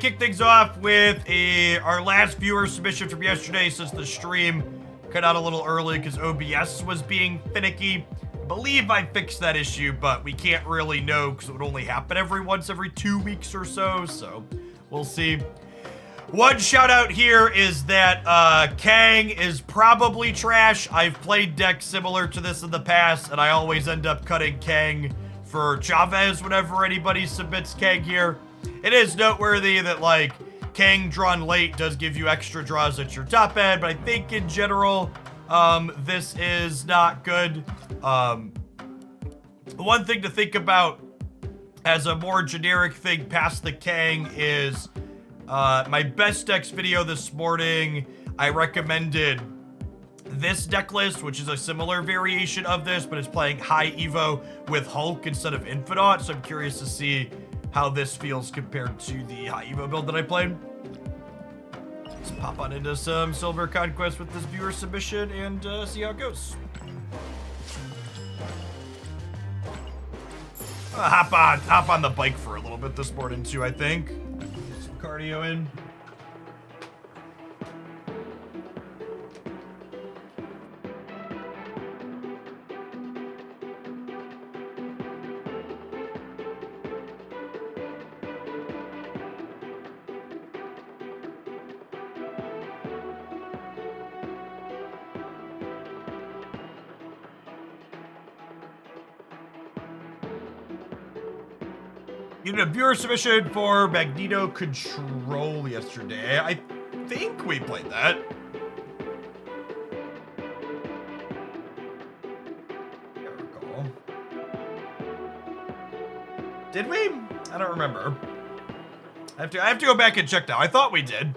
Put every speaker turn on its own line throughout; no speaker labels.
kick things off with our last viewer submission from yesterday, since the stream cut out a little early because OBS was being finicky. I believe I fixed that issue, but we can't really know because it would only happen every 2 weeks or so, so we'll see. One shout out here is that Kang is probably trash. I've played decks similar to this in the past, and I always end up cutting Kang for Chavez whenever anybody submits Kang here. It is noteworthy that, like, Kang drawn late does give you extra draws at your top end, but I think in general, this is not good. The one thing to think about as a more generic thing past the Kang is my best decks video this morning. I recommended this deck list, which is a similar variation of this, but it's playing high Evo with Hulk instead of Infinite, so I'm curious to see how this feels compared to the high Evo build that I played. Let's pop on into some Silver Conquest with this viewer submission and see how it goes. Hop on the bike for a little bit this morning too, I think. Get some cardio in. You did a viewer submission for Magneto Control yesterday. I think we played that. Can't recall. Did we? I don't remember. I have to go back and check now. I thought we did.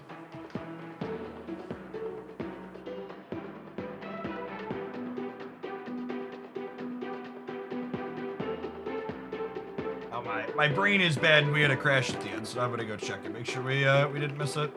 My brain is bad and we had a crash at the end, so I'm gonna go check and make sure we didn't miss it.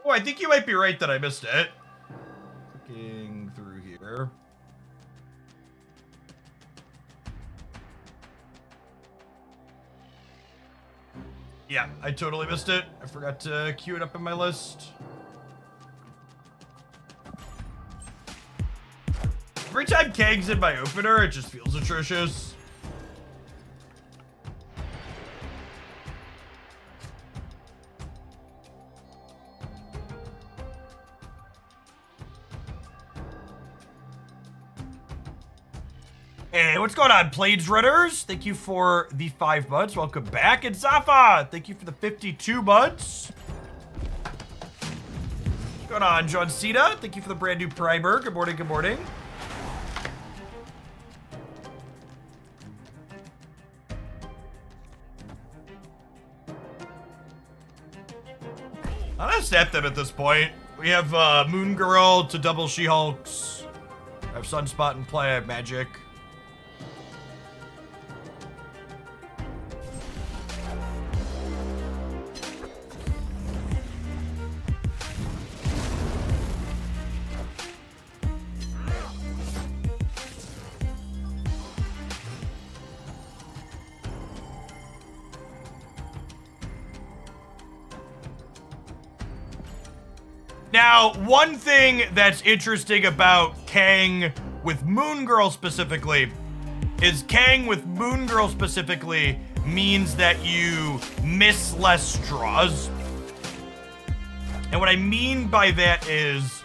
Oh, I think you might be right that I missed it. Looking through here. Yeah, I totally missed it. I forgot to queue it up in my list. Every time Kang's in my opener, it just feels atrocious. Hey, what's going on, Blades Runners? Thank you for the 5 months. Welcome back. And Zafa, thank you for the 52 months. What's going on, John Cena? Thank you for the brand new primer. Good morning, good morning. I'm gonna snap them at this point. We have Moon Girl to double She-Hulks. I have Sunspot in play. I have Magic. Now, one thing that's interesting about Kang with Moon Girl specifically is Kang with Moon Girl specifically means that you miss less draws. And what I mean by that is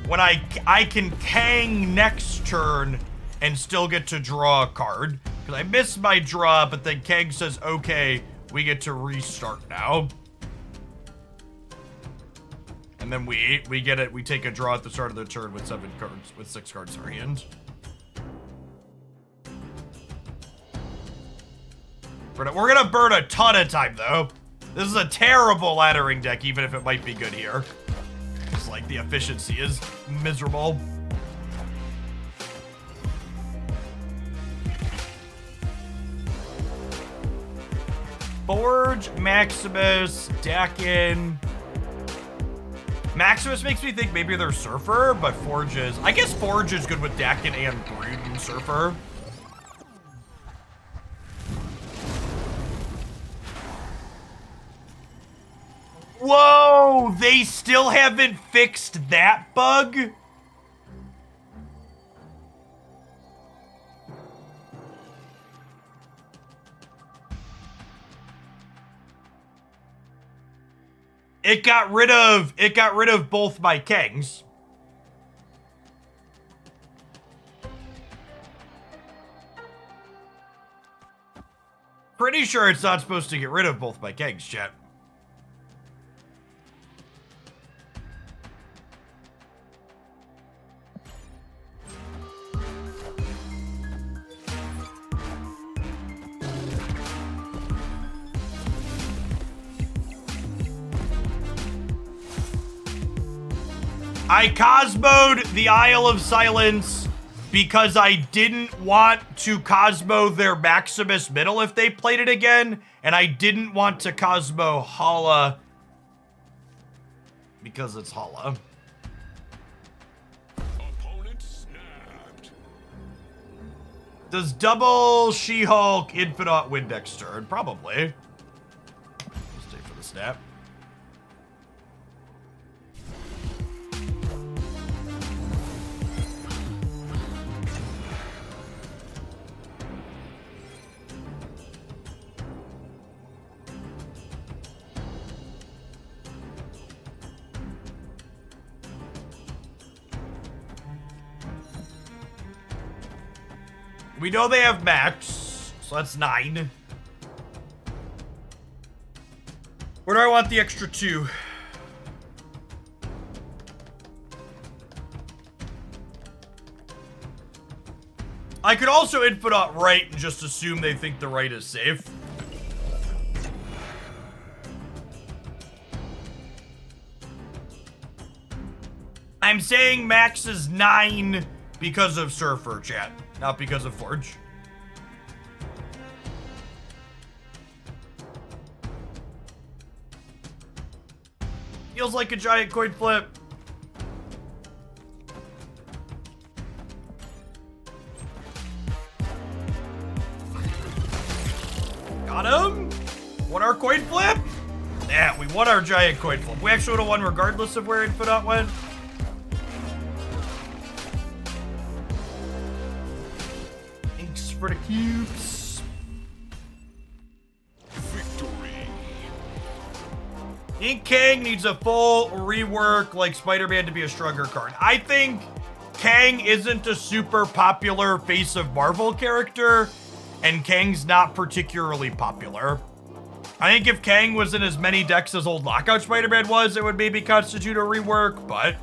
when I can Kang next turn and still get to draw a card. Because I miss my draw, but then Kang says, okay, we get to restart now. And then we get it. We take a draw at the start of the turn with 7 cards, with 6 cards in our hand. We're gonna burn a ton of time though. This is a terrible laddering deck, even if it might be good here. It's like the efficiency is miserable. Forge, Maximus, Dakin. Maximus makes me think maybe they're Surfer, but Forge is... I guess Forge is good with Dakin and Brood and Surfer. Whoa! They still haven't fixed that bug? It got rid of both my Kangs. Pretty sure it's not supposed to get rid of both my Kangs, chat. I Cosmo'd the Isle of Silence because I didn't want to Cosmo their Maximus middle if they played it again, and I didn't want to Cosmo Hala because it's Hala.
Opponent snapped.
Does double She-Hulk Infinite win next turn? Probably. Let's stay for the snap. We know they have max, so that's 9. Where do I want the extra 2? I could also input out right and just assume they think the right is safe. I'm saying max is 9 because of Surfer, chat. Not because of Forge. Feels like a giant coin flip. Got him. Won our coin flip? Yeah, we won our giant coin flip. We actually would have won regardless of where Infinite went. For the cubes.
Victory.
Think Kang needs a full rework like Spider-Man to be a stronger card. I think Kang isn't a super popular Face of Marvel character, and Kang's not particularly popular. I think if Kang was in as many decks as old Lockout Spider-Man was, it would maybe constitute a rework, but...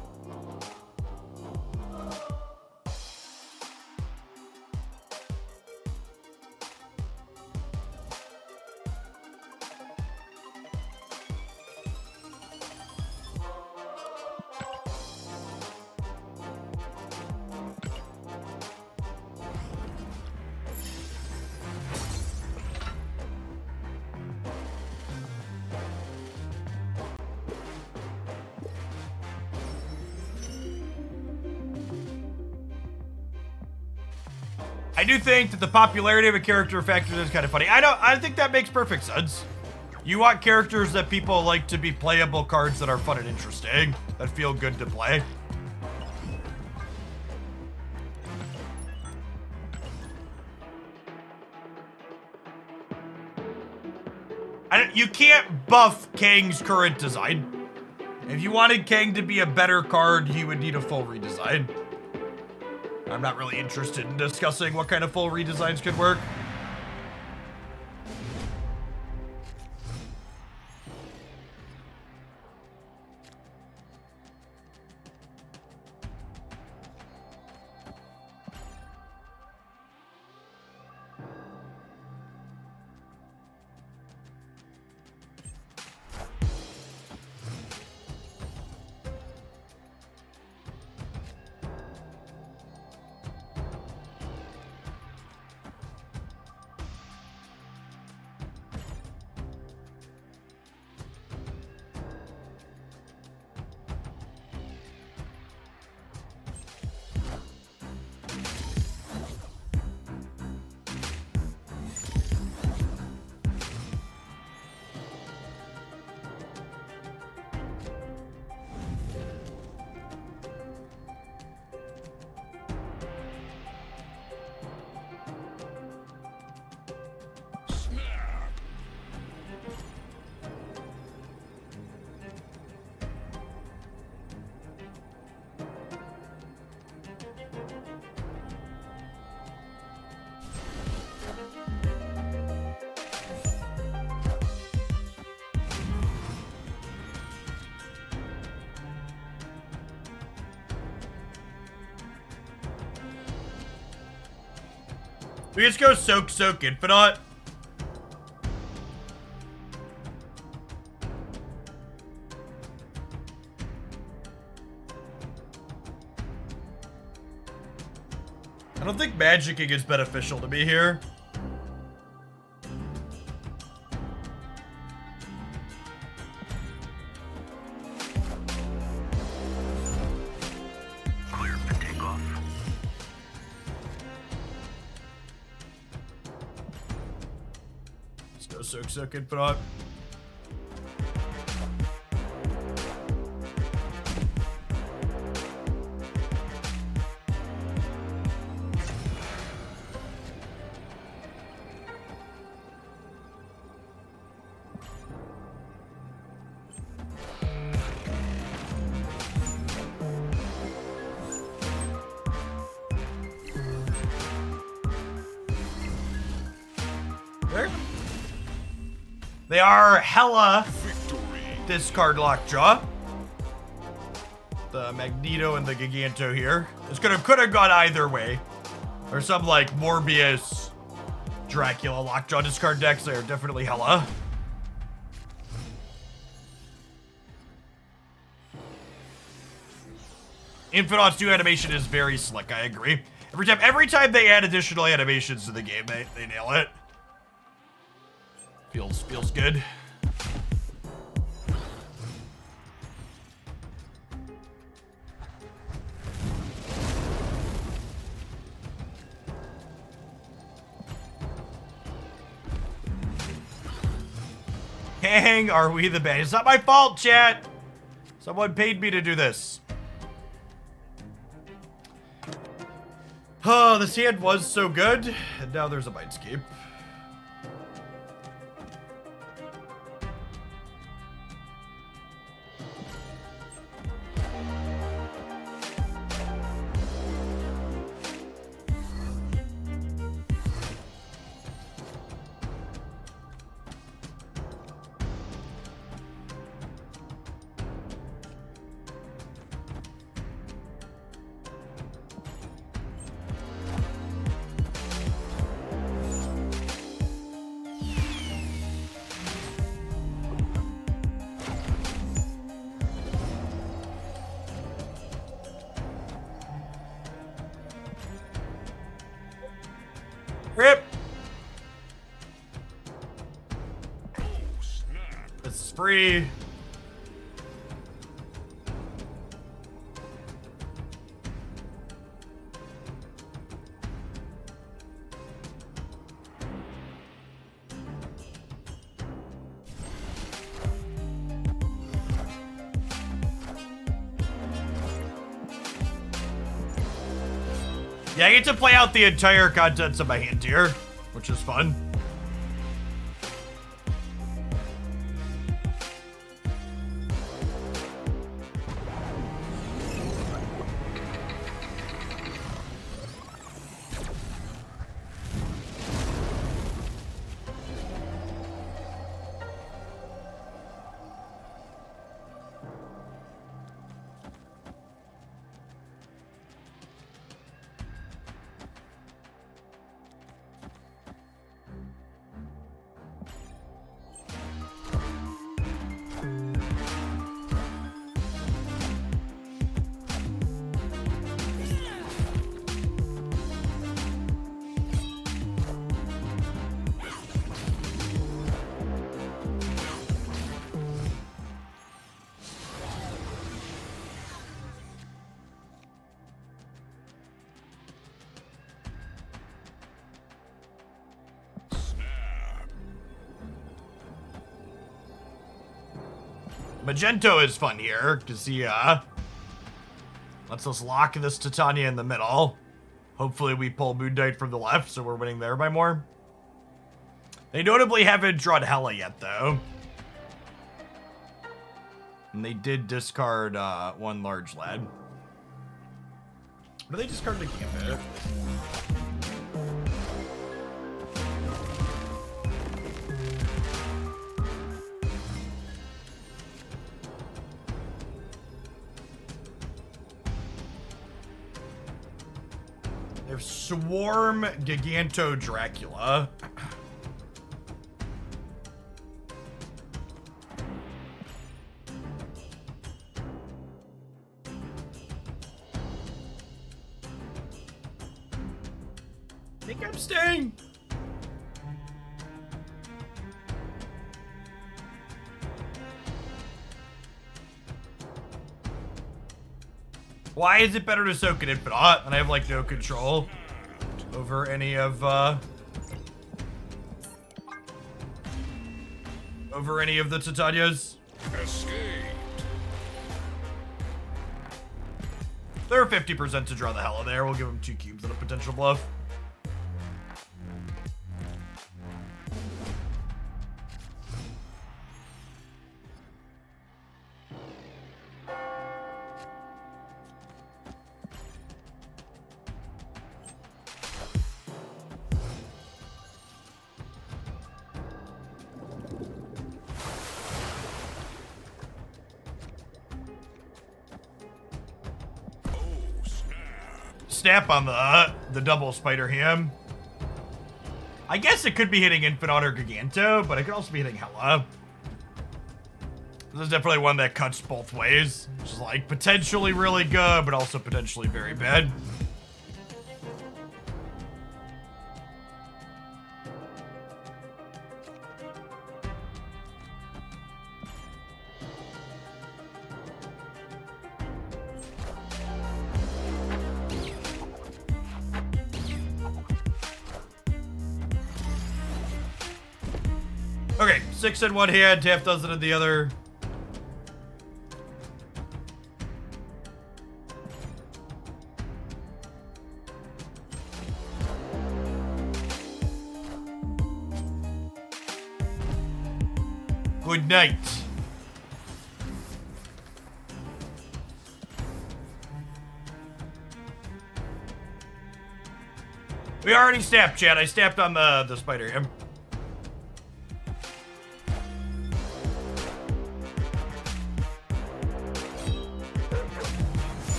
I do think that the popularity of a character factors is kind of funny. I think that makes perfect sense. You want characters that people like to be playable cards that are fun and interesting, that feel good to play. You can't buff Kang's current design. If you wanted Kang to be a better card, you would need a full redesign. I'm not really interested in discussing what kind of full redesigns could work. We just go soak Infinite. I don't think magicking is beneficial to me here.
Clear for takeoff.
Let's go soak Infinite. They are hella
Victory.
discard lockjaw. The Magneto and the Giganto here. This could have gone either way. Or some like Morbius, Dracula lockjaw discard decks. They are definitely hella. Infinite's new animation is very slick. I agree. Every time they add additional animations to the game, they nail it. Feels good. Kang, are we the bad? It's not my fault, chat. Someone paid me to do this. Oh, this hand was so good, and now there's a Mindscape. Rip.
Oh, snap.
This is free. Yeah, I get to play out the entire contents of my hand here, which is fun. Magneto is fun here, because he, lets us lock this Titania in the middle. Hopefully we pull Moon Knight from the left, so we're winning there by more. They notably haven't drawn Hela yet, though. And they did discard, one large lad. What do they discard the Gambit? have Swarm, Giganto, Dracula. I think I'm staying. Why is it better to soak an Infinite? And I have like no control over any of the Titanias.
Escaped.
They're 50% to draw the hell of there. We'll give them 2 cubes and a potential bluff. Snap on the double spider ham. I guess it could be hitting Infinite or Giganto, but it could also be hitting Hella. This is definitely one that cuts both ways, which is like potentially really good, but also potentially very bad. Okay, 6 in one hand, Taff does it in the other. Good night. We already snapped, Chad. I snapped on the spider ham.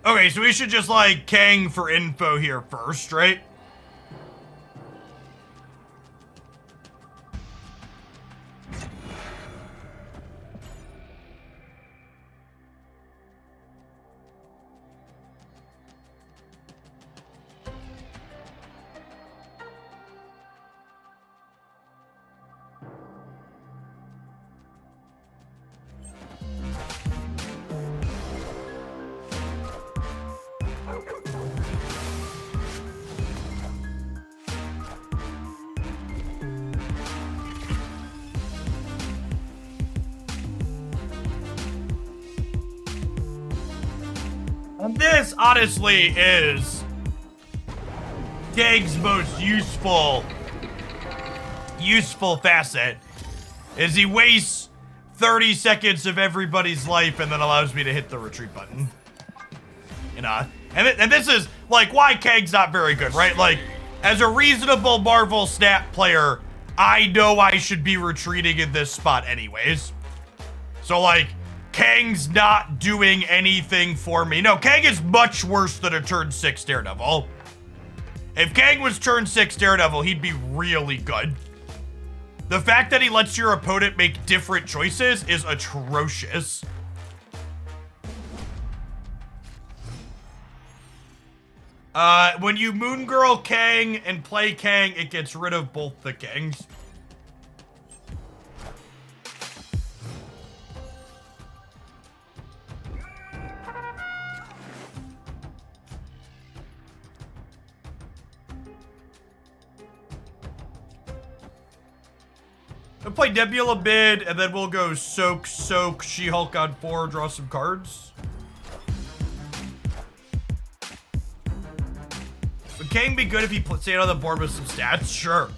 Okay, so we should just like Kang for info here first, right? And this, honestly, is Kang's most useful facet, is he wastes 30 seconds of everybody's life and then allows me to hit the retreat button. You know? And this is, like, why Kang's not very good, right? Like, as a reasonable Marvel Snap player, I know I should be retreating in this spot anyways. So, like, Kang's not doing anything for me. No, Kang is much worse than a turn 6 Daredevil. If Kang was turn 6 Daredevil, he'd be really good. The fact that he lets your opponent make different choices is atrocious. When you Moon Girl Kang and play Kang, it gets rid of both the Kangs. We'll play Nebula mid, and then we'll go Soak, She-Hulk on 4, draw some cards. Would Kang be good if he stayed on the board with some stats? Sure.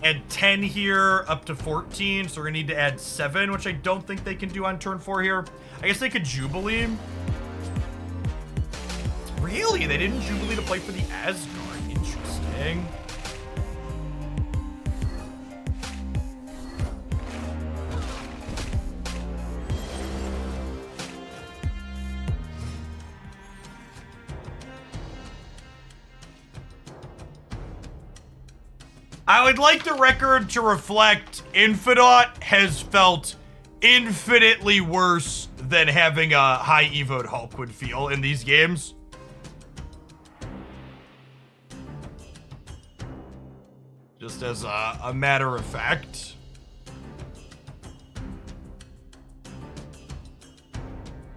Add 10 here, up to 14, so we're gonna need to add 7, which I don't think they can do on turn 4 here. I guess they could Jubilee. Really? They didn't Jubilee to play for the Asgard. Interesting. I would like the record to reflect Infinite has felt infinitely worse than having a high evoed Hulk would feel in these games. Just as a matter of fact.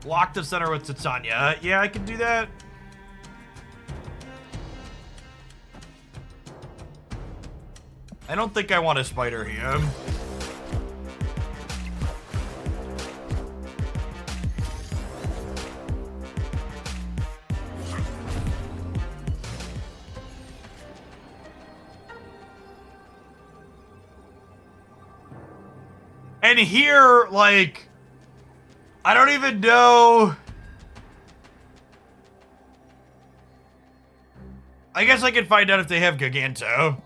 Lock the center with Titania. Yeah, I can do that. I don't think I want to spider him. And here, like, I don't even know. I guess I can find out if they have Giganto.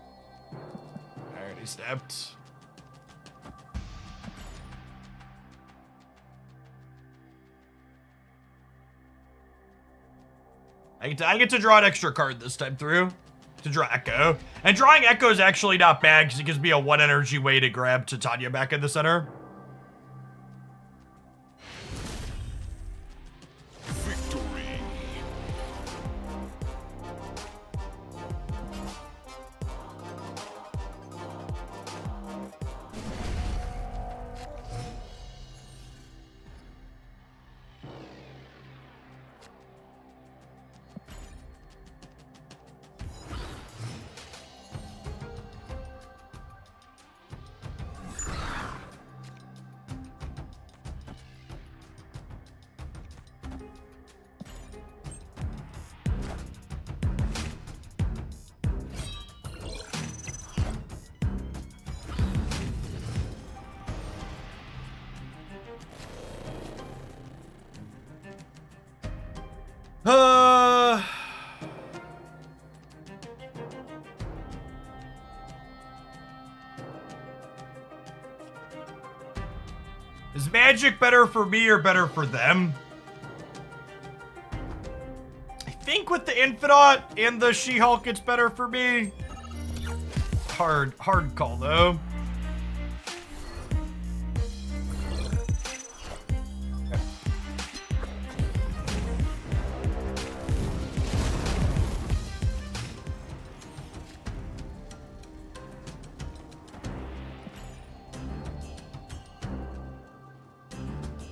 I already stepped. I get to draw an extra card this time through to draw Echo. And drawing Echo is actually not bad because it gives me a 1 energy way to grab Titania back in the center.
Victory.
Is magic better for me or better for them? I think with the Infinite and the She-Hulk, it's better for me. Hard call though.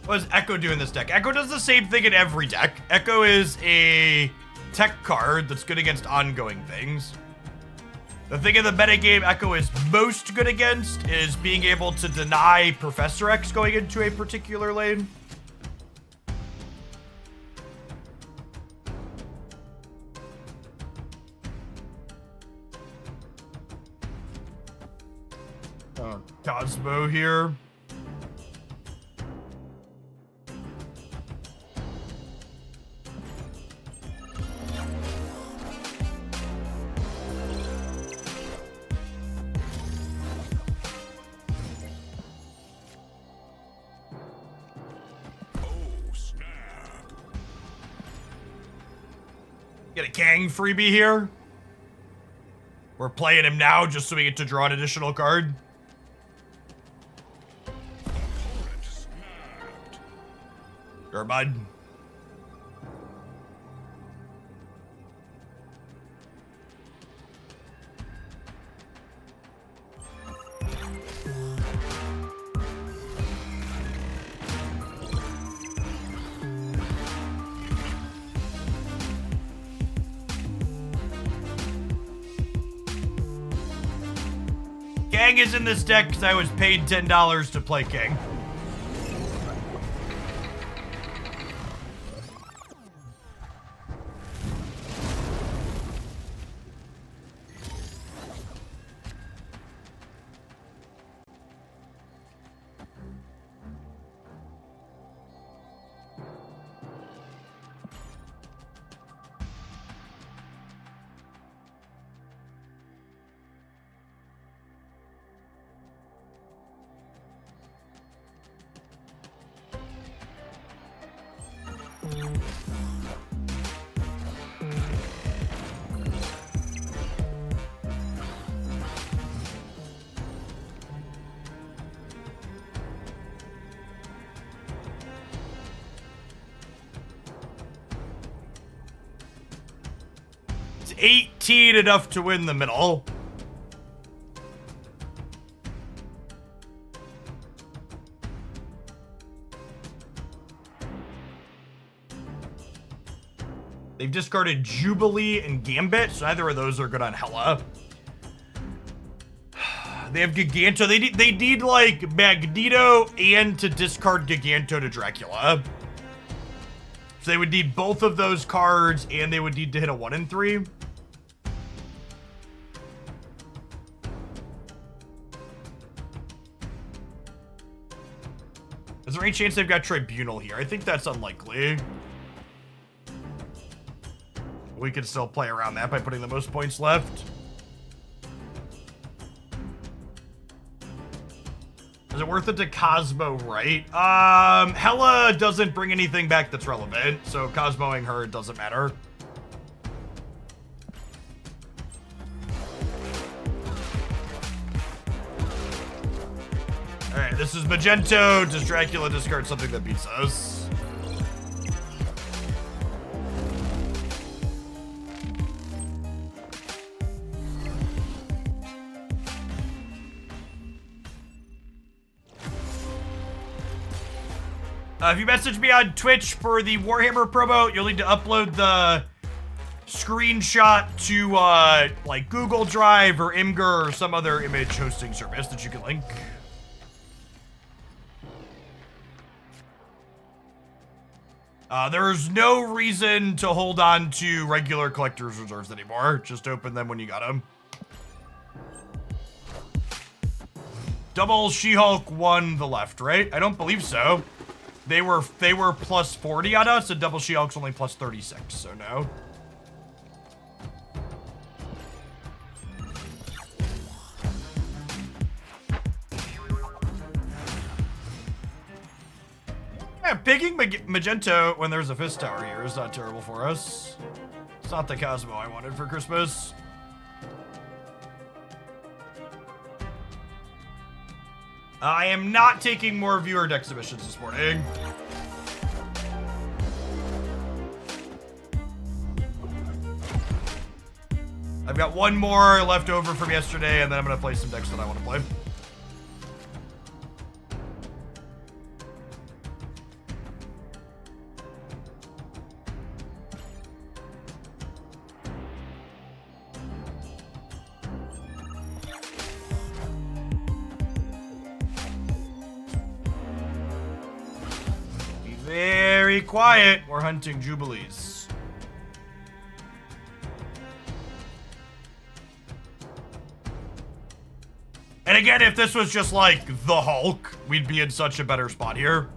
What does Echo do in this deck? Echo does the same thing in every deck. Echo is a tech card that's good against ongoing things. The thing in the metagame Echo is most good against is being able to deny Professor X going into a particular lane. Cosmo here. Get a Kang freebie here. We're playing him now just so we get to draw an additional card. Sure, bud. Kang is in this deck because I was paid $10 to play Kang. 18 enough to win the middle. They've discarded Jubilee and Gambit, so neither of those are good on Hela. They have Giganto. They need like Magneto and to discard Giganto to Dracula. So they would need both of those cards, and they would need to hit a 1 and 3. Is there any chance they've got Tribunal here? I think that's unlikely. We could still play around that by putting the most points left. Is it worth it to Cosmo, right? Hela doesn't bring anything back that's relevant, so Cosmoing her doesn't matter. Alright, this is Magneto. Does Dracula discard something that beats us? If you message me on Twitch for the Warhammer promo, you'll need to upload the screenshot to, like Google Drive or Imgur or some other image hosting service that you can link. There's no reason to hold on to regular collector's reserves anymore. Just open them when you got them. Double She-Hulk won the left, right? I don't believe so. They were plus 40 on us, and Double She-Hulk's only plus 36, so no. Yeah, picking Magneto when there's a Fist Tower here is not terrible for us. It's not the Cosmo I wanted for Christmas. I am not taking more viewer deck submissions this morning. I've got one more left over from yesterday, and then I'm going to play some decks that I want to play. Very quiet. We're hunting Jubilees. And again, if this was just like the Hulk, we'd be in such a better spot here.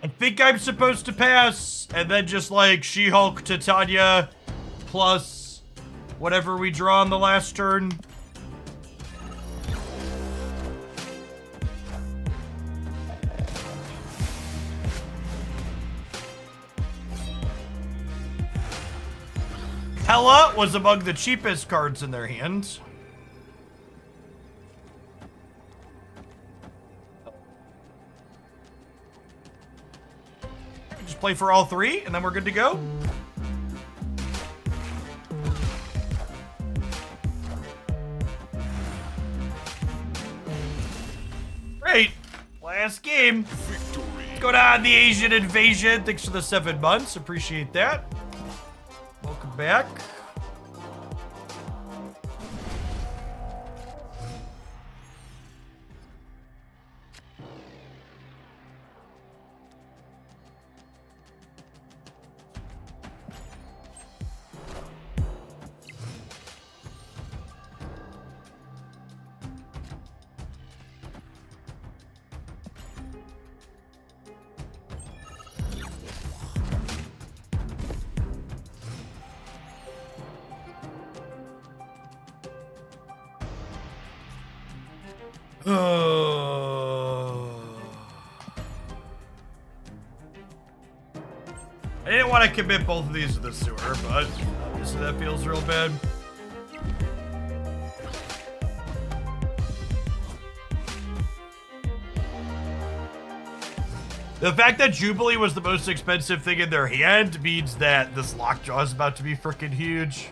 I think I'm supposed to pass, and then just like She-Hulk to Tanya, plus whatever we draw on the last turn. Hela was among the cheapest cards in their hand. Just play for all three, and then we're good to go. Great. Last game.
Victory.
Going on the Asian invasion. Thanks for the 7 months. Appreciate that. Welcome back. I didn't want to commit both of these to the sewer, but obviously that feels real bad. The fact that Jubilee was the most expensive thing in their hand means that this Lockjaw is about to be freaking huge.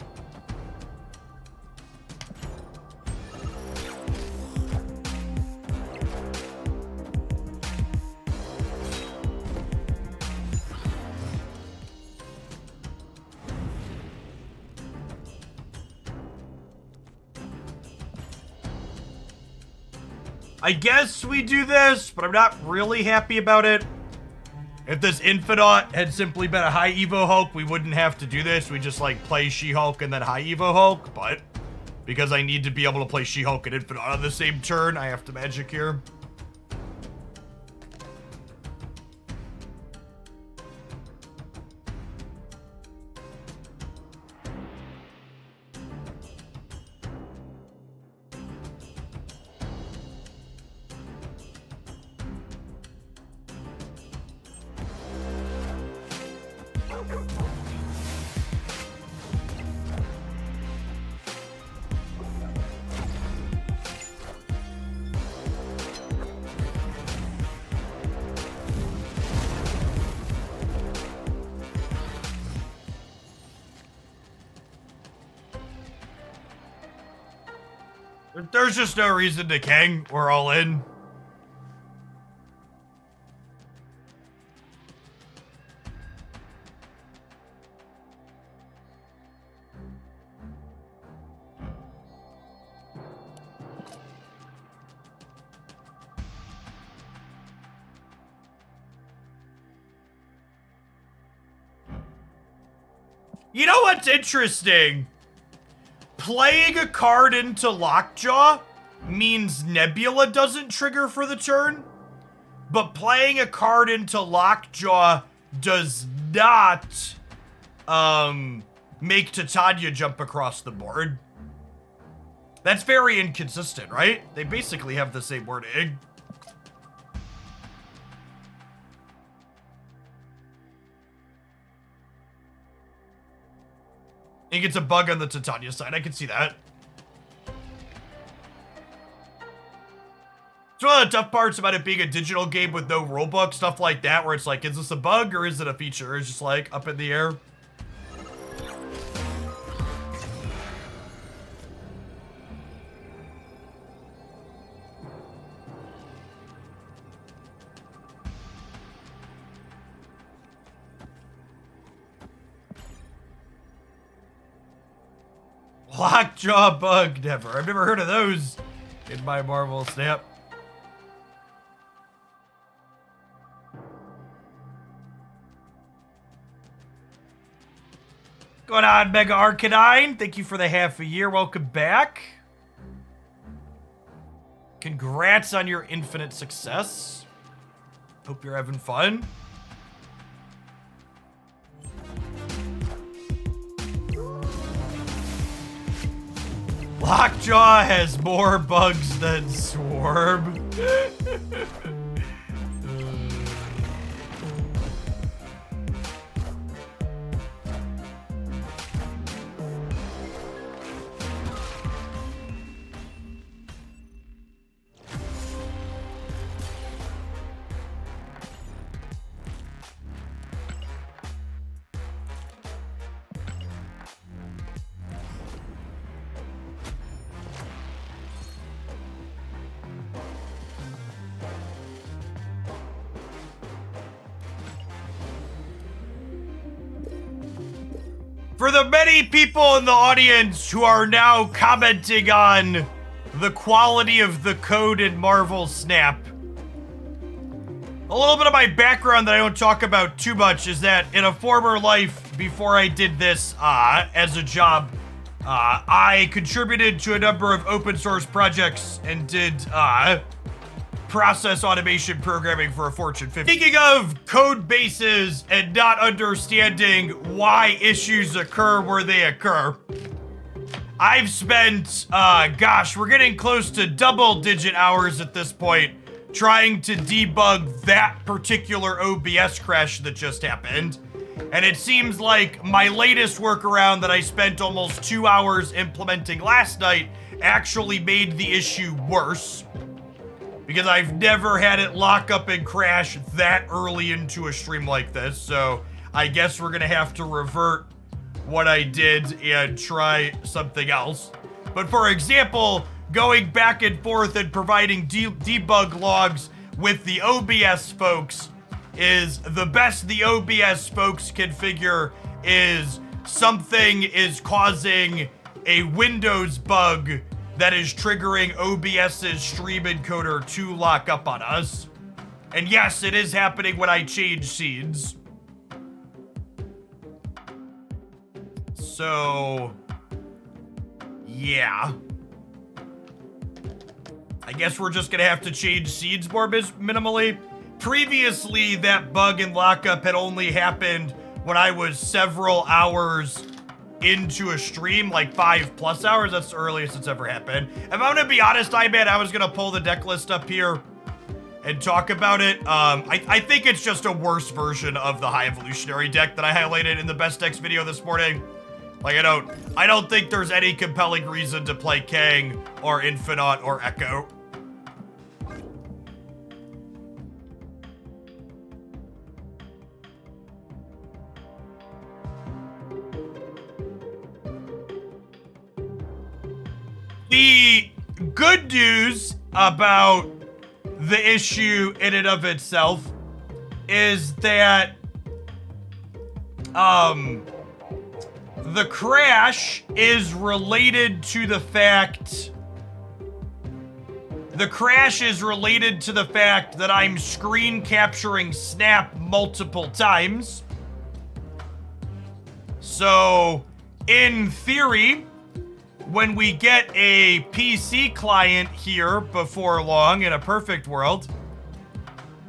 I guess we do this, but I'm not really happy about it. If this Infinite had simply been a high Evo Hulk, we wouldn't have to do this. We just like play She-Hulk and then high Evo Hulk, but because I need to be able to play She-Hulk and Infinite on the same turn, I have to magic here. There's just no reason to Kang. We're all in. You know what's interesting? Playing a card into Lockjaw means Nebula doesn't trigger for the turn, but playing a card into Lockjaw does not make Titania jump across the board. That's very inconsistent, right? They basically have the same wording. I think it's a bug on the Titania side. I can see that. It's one of the tough parts about it being a digital game with no rulebook, stuff like that, where it's like, is this a bug or is it a feature? It's just like up in the air. Lockjaw bug, never. I've never heard of those in my Marvel snap. Going on, Mega Arcanine? Thank you for the half a year. Welcome back. Congrats on your infinite success. Hope you're having fun. Lockjaw has more bugs than Swarm. For the many people in the audience who are now commenting on the quality of the code in Marvel Snap, a little bit of my background that I don't talk about too much is that in a former life, before I did this as a job, I contributed to a number of open source projects and did process automation programming for a Fortune 50. Speaking of code bases and not understanding why issues occur where they occur, I've spent, gosh, we're getting close to double-digit hours at this point trying to debug that particular OBS crash that just happened. And it seems like my latest workaround that I spent almost 2 hours implementing last night actually made the issue worse. because I've never had it lock up and crash that early into a stream like this. So I guess we're gonna have to revert what I did and try something else. But for example, going back and forth and providing debug logs with the OBS folks is the best the OBS folks can figure is something is causing a Windows bug that is triggering OBS's stream encoder to lock up on us. And yes, it is happening when I change scenes. So, yeah. I guess we're just gonna have to change seeds more minimally. Previously, that bug and lockup had only happened when I was several hours into a stream, like 5+ hours. That's the earliest it's ever happened. If I'm gonna be honest, I was gonna pull the deck list up here and talk about it. I think it's just a worse version of the High Evolutionary deck that I highlighted in the best decks video this morning. Like, I don't think there's any compelling reason to play Kang or Infinite or Echo. The good news about the issue in and of itself is that, the crash is related to the fact... The crash is related to the fact that I'm screen capturing Snap multiple times. So, in theory, when we get a PC client here before long in a perfect world,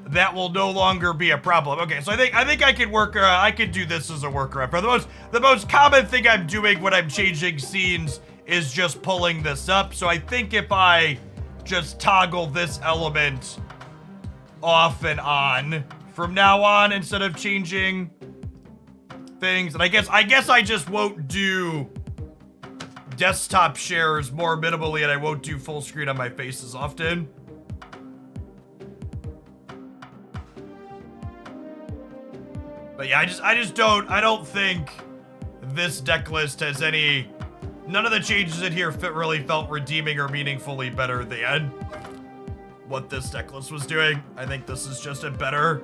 that will no longer be a problem. Okay, so I think I can work. I can do this as a workaround. The most common thing I'm doing when I'm changing scenes is just pulling this up. So I think if I just toggle this element off and on from now on instead of changing things, and I guess I just won't do desktop shares more minimally, and I won't do full screen on my face as often. But yeah, I don't think this deck list has any, none of the changes in here really felt redeeming or meaningfully better than what this deck list was doing. I think this is just a better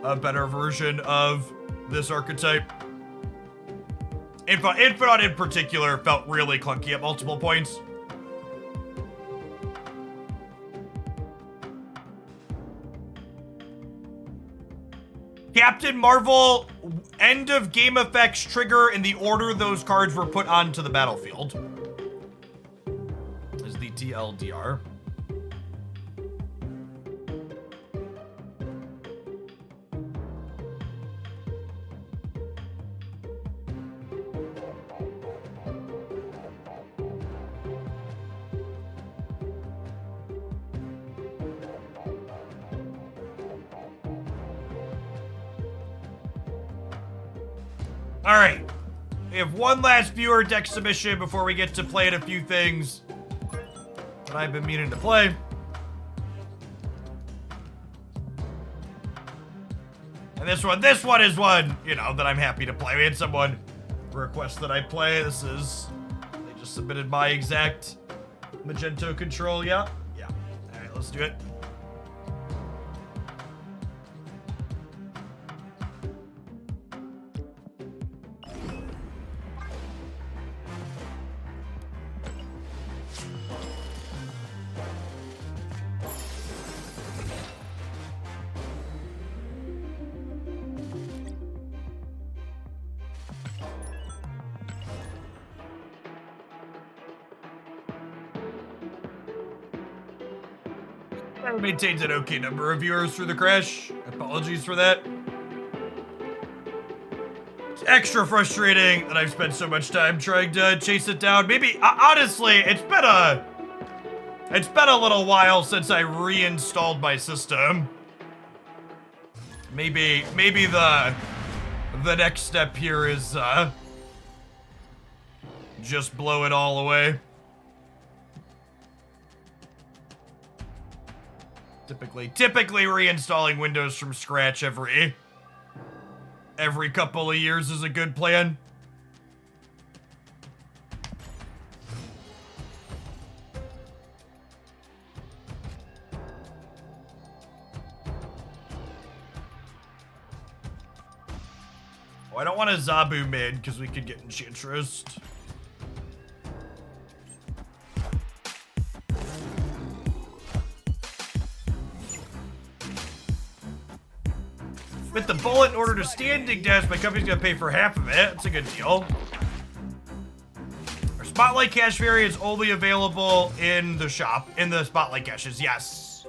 version of this archetype. Infinite in particular felt really clunky at multiple points. Captain Marvel, end of game effects trigger in the order those cards were put onto the battlefield. Is the TLDR. All right, we have one last viewer deck submission before we get to play a few things that I've been meaning to play. And this one is one, you know, that I'm happy to play. We had someone request that I play. They just submitted my exact Magneto control, yeah. All right, let's do it. Maintains an okay number of viewers through the crash. Apologies for that. It's extra frustrating that I've spent so much time trying to chase it down. Maybe, honestly, it's been a little while since I reinstalled my system. Maybe the next step here is just blow it all away. Typically reinstalling Windows from scratch every couple of years is a good plan. Oh, I don't want a Zabu mid because we could get Enchantress. With the bullet in order to standing dash, my company's gonna pay for half of it. That's a good deal. Our Spotlight Cache variant is only available in the shop, in the Spotlight Caches, yes.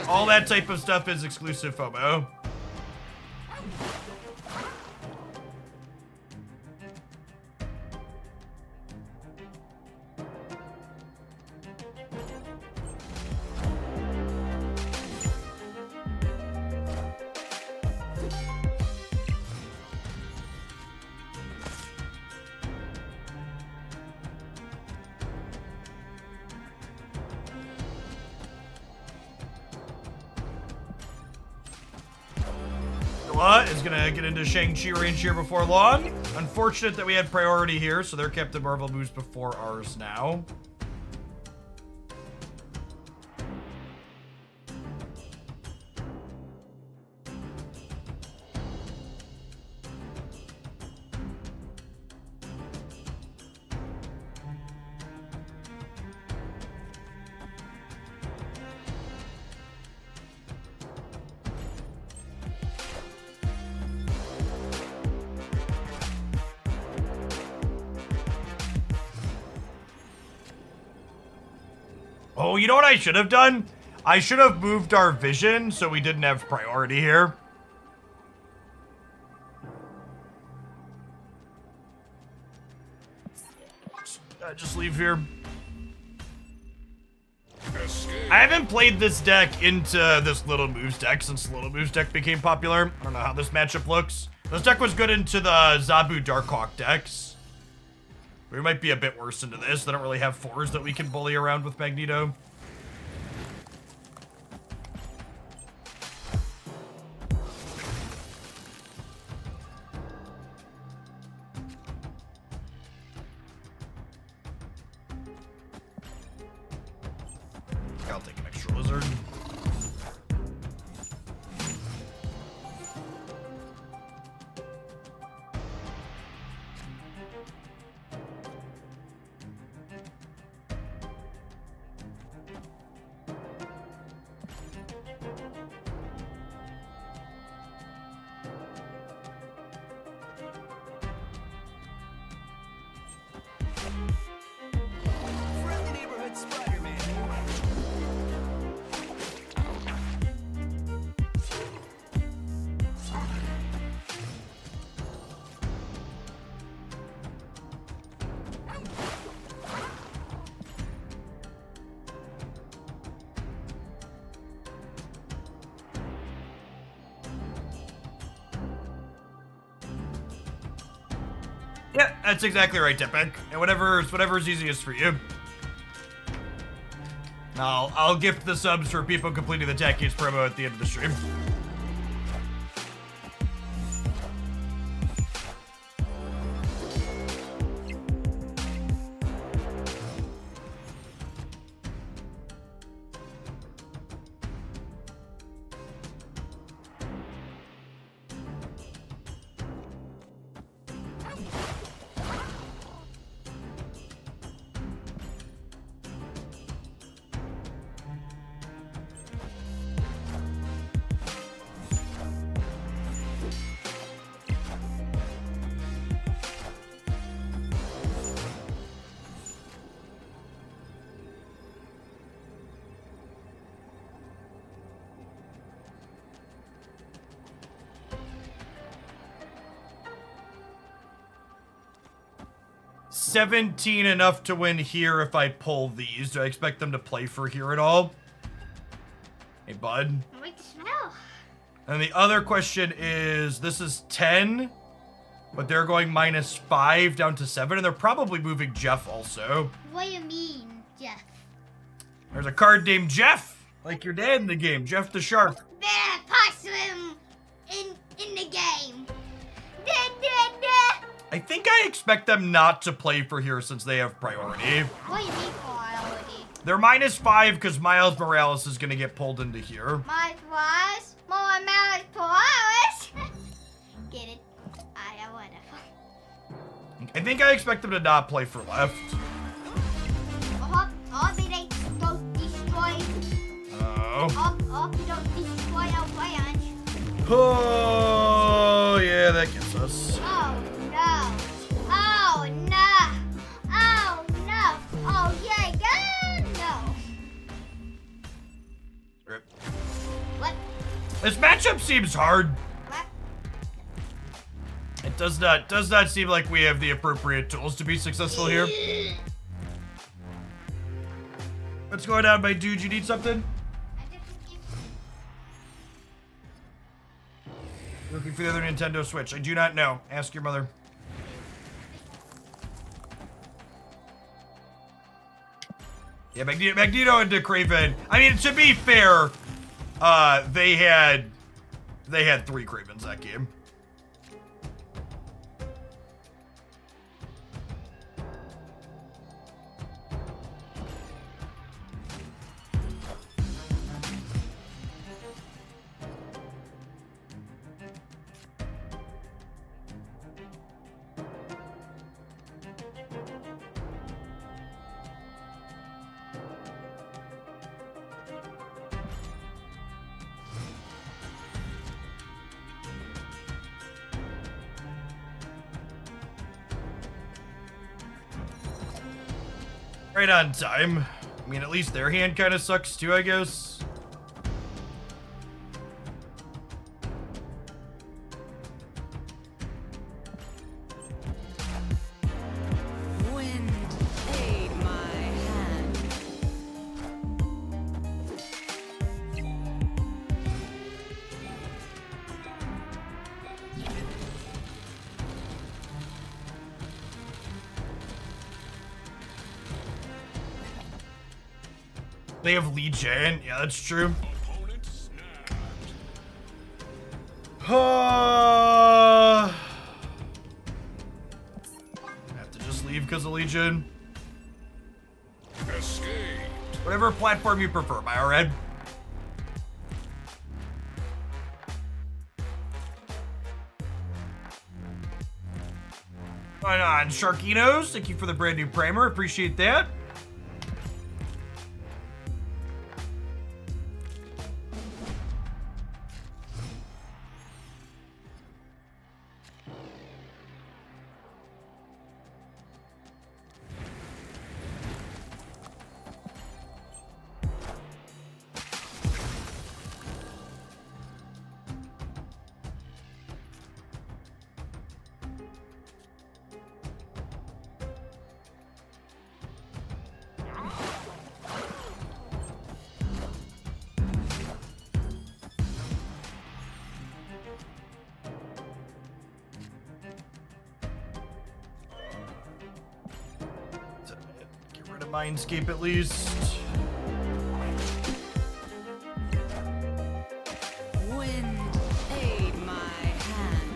All that type of stuff is exclusive FOMO. Is gonna get into Shang-Chi range here before long. Unfortunate that we had priority here, so their Captain Marvel moves before ours now. Oh, you know what I should have done? I should have moved our vision so we didn't have priority here. Just leave here. I haven't played this deck into this Little Moves deck since the Little Moves deck became popular. I don't know how this matchup looks. This deck was good into the Zabu Darkhawk decks. We might be a bit worse into this. They don't really have fours that we can bully around with Magneto. I'll take an extra lizard. Yeah, that's exactly right, Tepek. And whatever's easiest for you. I'll gift the subs for people completing the Tech Use promo at the end of the stream. $17 enough to win here if I pull these. Do I expect them to play for here at all? Hey, bud.
I like the smell.
And the other question is, this is 10, but they're going -5 down to 7, and they're probably moving Jeff also.
What do you mean, Jeff?
There's a card named Jeff, like your dad in the game, Jeff the Shark.
Better possum in the game.
I think I expect them not to play for here since they have priority.
What do you mean priority?
They're -5 because Miles Morales is gonna get pulled into here.
My prize? More Miles Morales? Get it? Whatever.
I think I expect them to not play for left.
Hope they don't destroy.
Oh.
Hope you don't destroy our plans.
Oh, yeah, that gets us.
Oh no! Oh no! Oh no! Oh yeah, God no!
Rip.
What?
This matchup seems hard.
What?
It does not seem like we have the appropriate tools to be successful here. What's going on, my dude? You need something? Looking for the other Nintendo Switch. I do not know. Ask your mother. Yeah, Magneto and Craven. I mean, to be fair, they had 3 Cravens that game. Right on time. I mean, at least their hand kind of sucks too, I guess.
Wind aid my hand.
They have Legion. Yeah, that's true.
Opponent snapped.
Have to just leave because of Legion.
Escape.
Whatever platform you prefer, Biored. Right on, Sharkinos. Thank you for the brand new primer. Appreciate that. Get rid of Mindscape at least.
Wind aid my hand.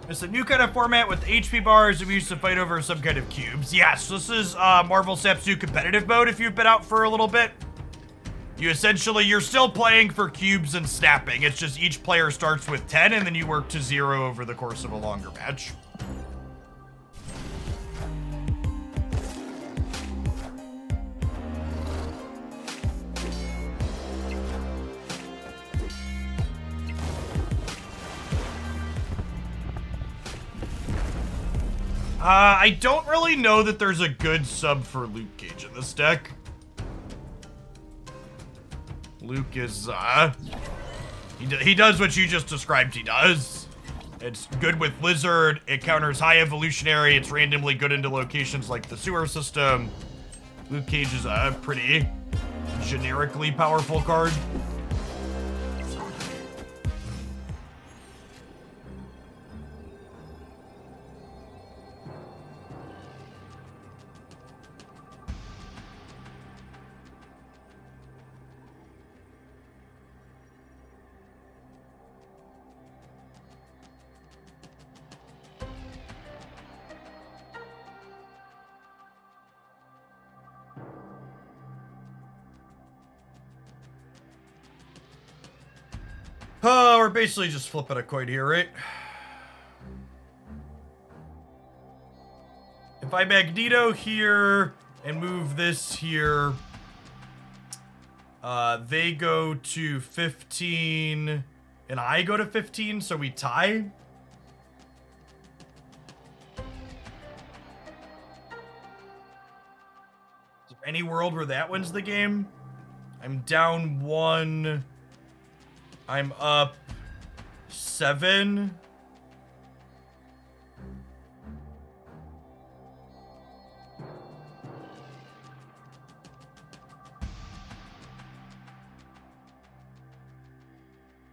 It's a new kind of format with HP bars and we used to fight over some kind of cubes. Yes, this is Marvel Snap's new competitive mode if you've been out for a little bit. You're still playing for cubes and snapping. It's just each player starts with 10 and then you work to 0 over the course of a longer match. I don't really know that there's a good sub for Luke Cage in this deck. Luke is, he does what you just described he does. It's good with Lizard, it counters high evolutionary, it's randomly good into locations like the sewer system. Luke Cage is a pretty generically powerful card. Oh, we're basically just flipping a coin here, right? If I Magneto here and move this here, they go to 15 and I go to 15, so we tie. Is there any world where that wins the game? I'm down 1. I'm up 7.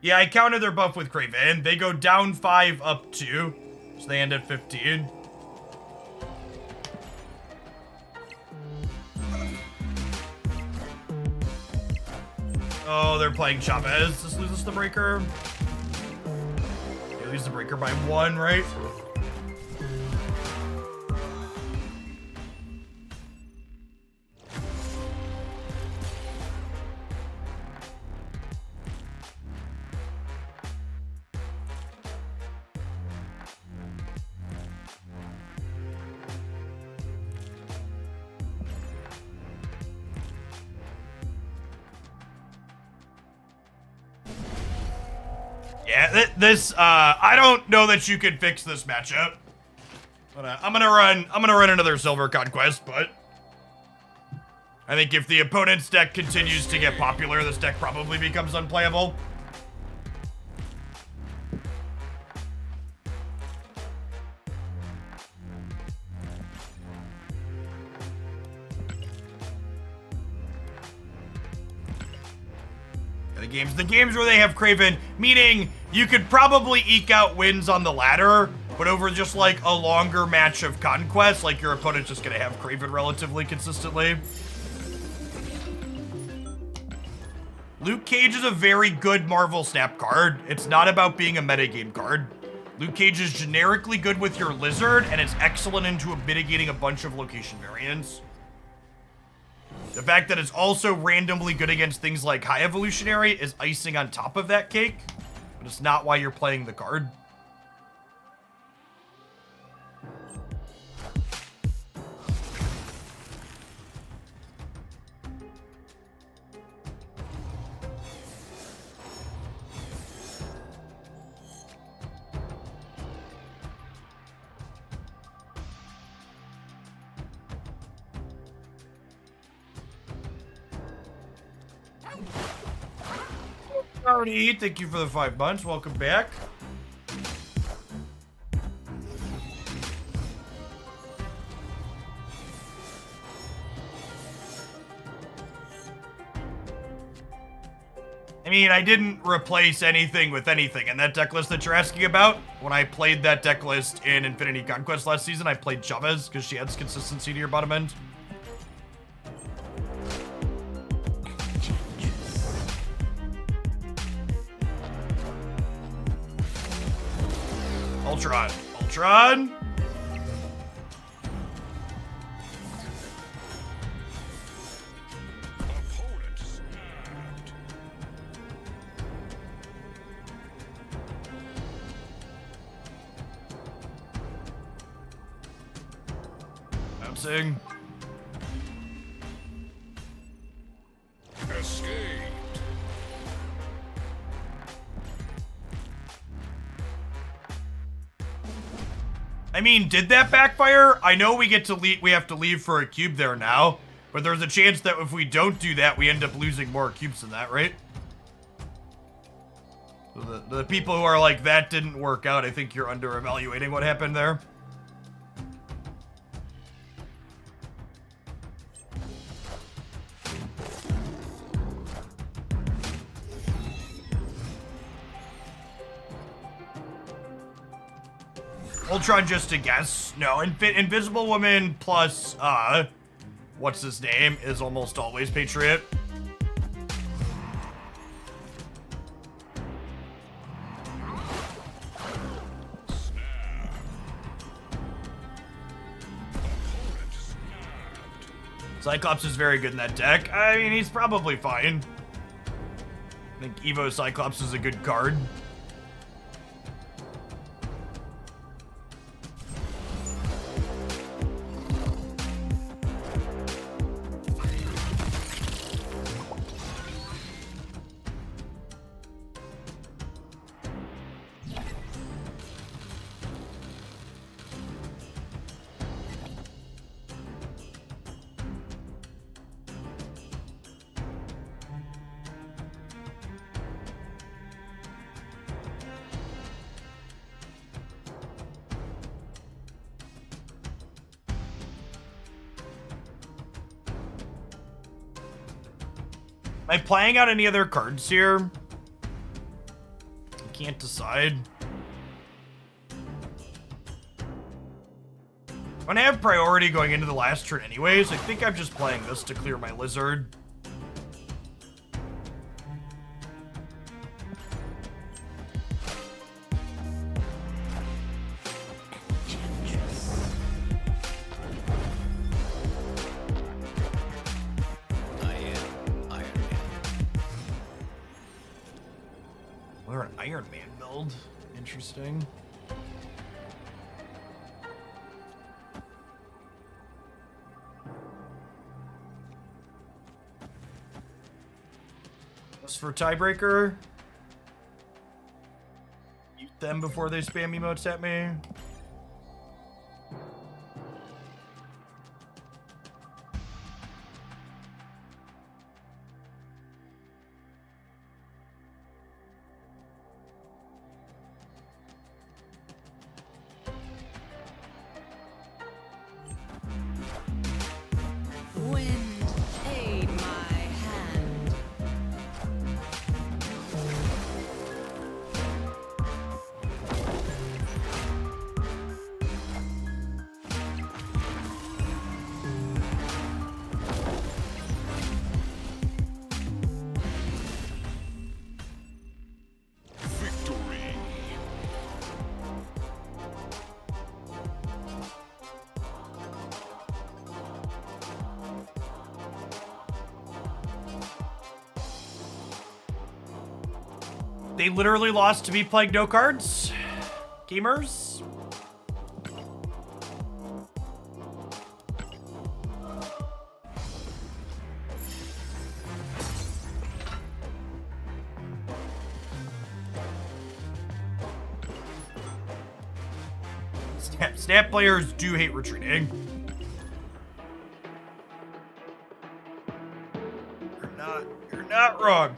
Yeah, I counted their buff with Kraven. They go down 5, up 2. So they end at 15. Oh, they're playing Chavez. This loses the breaker. They lose the breaker by 1, right? Yeah, I don't know that you can fix this matchup. But I'm gonna run another Silver Conquest, but I think if the opponent's deck continues to get popular, this deck probably becomes unplayable. The games where they have Kraven, meaning you could probably eke out wins on the ladder, but over just like a longer match of Conquest, like your opponent's just gonna have Kraven relatively consistently. Luke Cage is a very good Marvel Snap card. It's not about being a metagame card. Luke Cage is generically good with your Lizard, and it's excellent into mitigating a bunch of location variants. The fact that it's also randomly good against things like High Evolutionary is icing on top of that cake, but it's not why you're playing the card. Howdy, thank you for the 5 months. Welcome back. I mean, I didn't replace anything with anything in that deck list that you're asking about. When I played that deck list in Infinity Conquest last season, I played Chavez because she adds consistency to your bottom end. Ultron. Ultron.
Opponent snapped.
Bouncing.
Escaped.
I mean, did that backfire? I know we get to leave. We have to leave for a cube there now, but there's a chance that if we don't do that, we end up losing more cubes than that, right? So the people who are like, that didn't work out, I think you're under-evaluating what happened there. Ultron just a guess. No, Invisible Woman plus, what's his name, is almost always Patriot. Cyclops is very good in that deck. I mean, he's probably fine. think Evo Cyclops is a good card. Am I playing out any other cards here? I can't decide. When I have priority going into the last turn anyways, I think I'm just playing this to clear my lizard. We're an Iron Man build. Interesting. Just for tiebreaker. Mute them before they spam emotes at me.
Wind, aid my hand.
Victory.
They literally lost to me playing no cards. Gamers. Snap players do hate retreating. You're not wrong.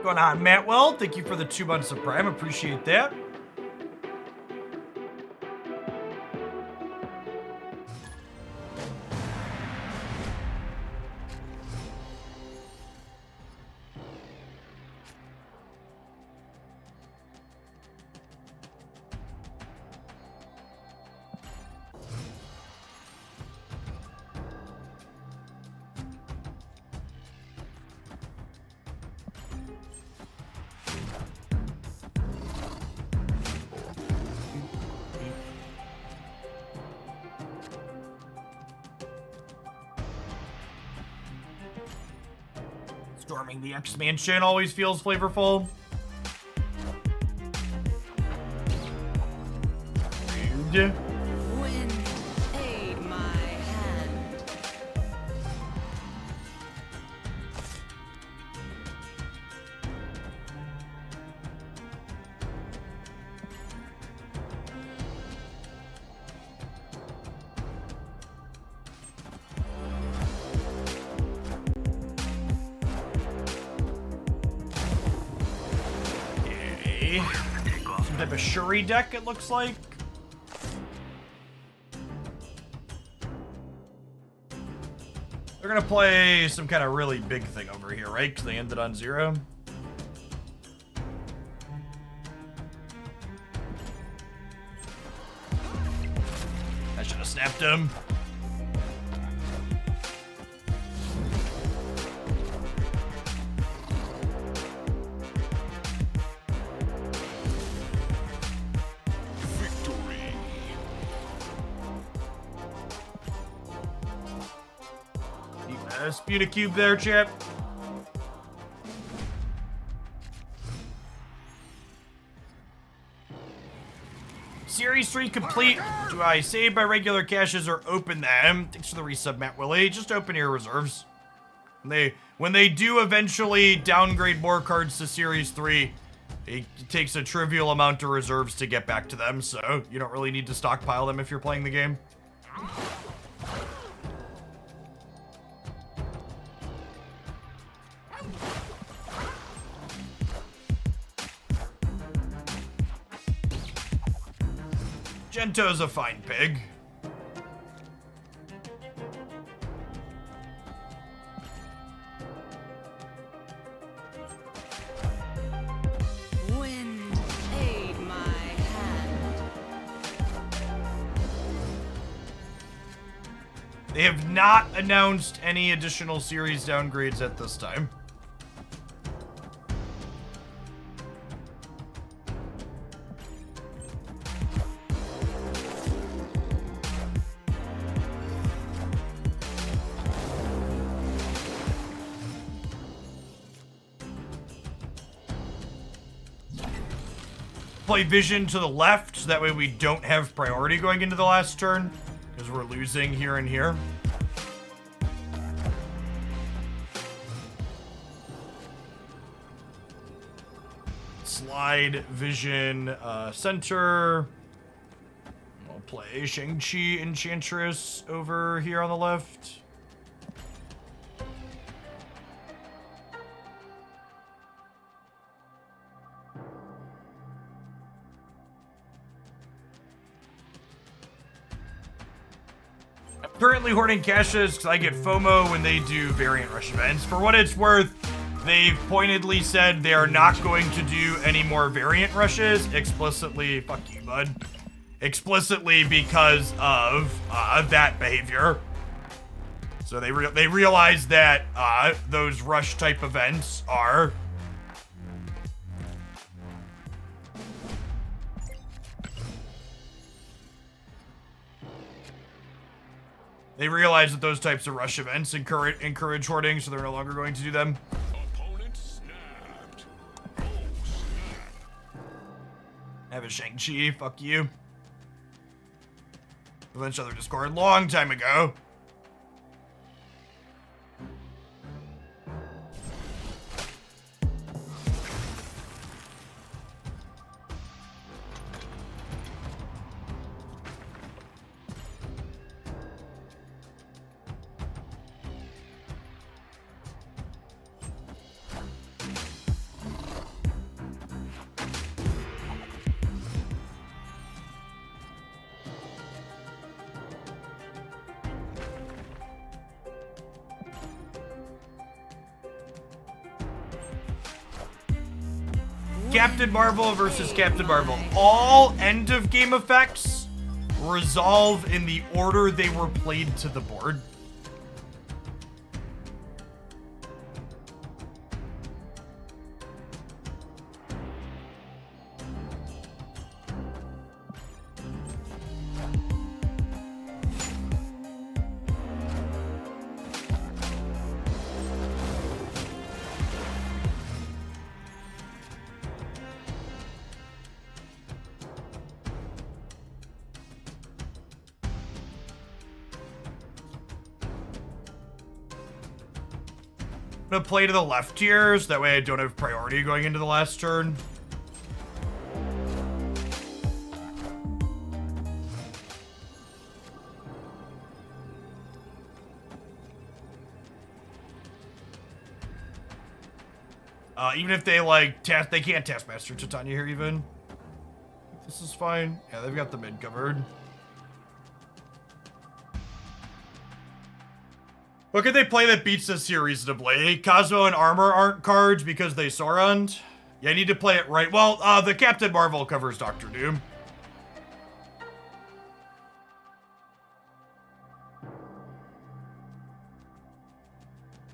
What's going on, Mattwell? Thank you for the 2 months of Prime. Appreciate that. Storming the X-Mansion always feels flavorful. Rude.
Wind, aid my hand.
Okay. Some type of Shuri deck, it looks like. They're gonna play some kind of really big thing over here, right? Because they ended on 0. Should have snapped him.
Victory.
Speed a cube there, chap. Series 3 complete. Do I save my regular caches or open them? Thanks for the resub, Matt Willie. Just open your reserves. When they do eventually downgrade more cards to Series 3, it takes a trivial amount of reserves to get back to them, so you don't really need to stockpile them if you're playing the game. Gento's a fine pig.
Wind, aid my hand.
They have not announced any additional series downgrades at this time. Play Vision to the left, so that way we don't have priority going into the last turn, because we're losing here and here. Slide Vision center. We'll play Shang-Chi Enchantress over here on the left. Currently hoarding caches because I get FOMO when they do variant rush events. For what it's worth, they've pointedly said they are not going to do any more variant rushes explicitly. Fuck you, bud. Explicitly because of that behavior. So they realize that those rush type events are They realize that those types of rush events encourage hoarding, so they're no longer going to do them.
Opponent snapped. Oh, snap.
Have a Shang-Chi, fuck you. Avenged other Discord long time ago. Captain Marvel versus Captain Marvel. All end of game effects resolve in the order they were played to the board. I'm gonna play to the left here, so that way I don't have priority going into the last turn. Even if they like they can't Taskmaster Titania here even. This is fine. Yeah, they've got the mid covered. What could they play that beats this here reasonably? Cosmo and Armor aren't cards because they Sauroned. Yeah, I need to play it right. Well, the Captain Marvel covers Doctor Doom.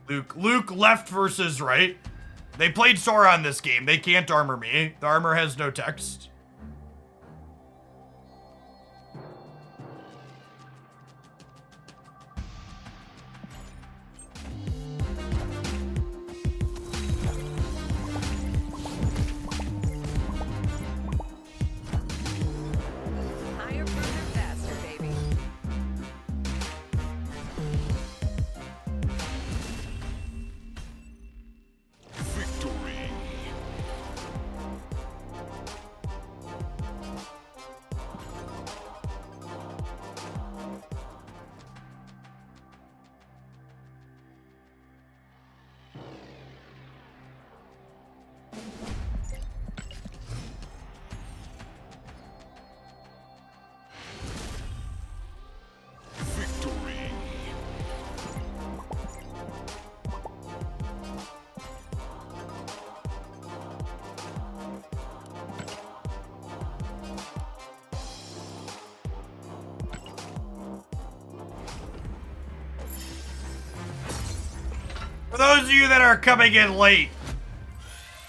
Luke left versus right. They played Sauron this game. They can't armor me. The armor has no text.
Higher, further, faster, baby.
Victory. Victory.
For those of you that are coming in late,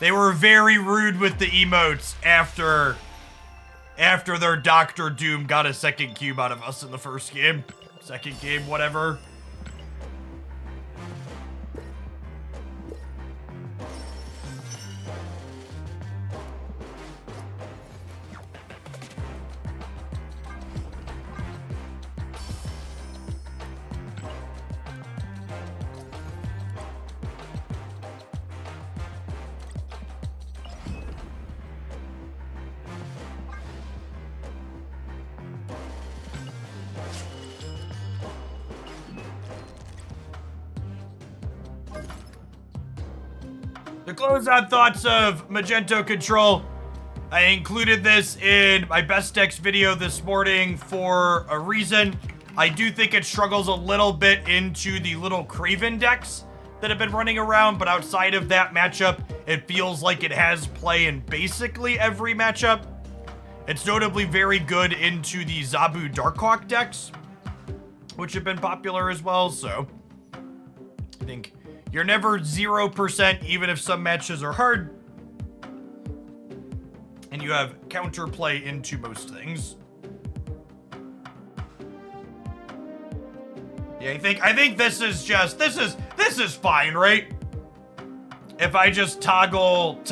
they were very rude with the emotes after their Doctor Doom got a second cube out of us in the first game. Second game, whatever. To close out thoughts of Magento Control, I included this in my best decks video this morning for a reason. I do think it struggles a little bit into the little Craven decks that have been running around, but outside of that matchup, it feels like it has play in basically every matchup. It's notably very good into the Zabu Darkhawk decks, which have been popular as well, so I think you're never 0%, even if some matches are hard. And you have counterplay into most things. Yeah, I think this is just this is fine, right? If I just toggle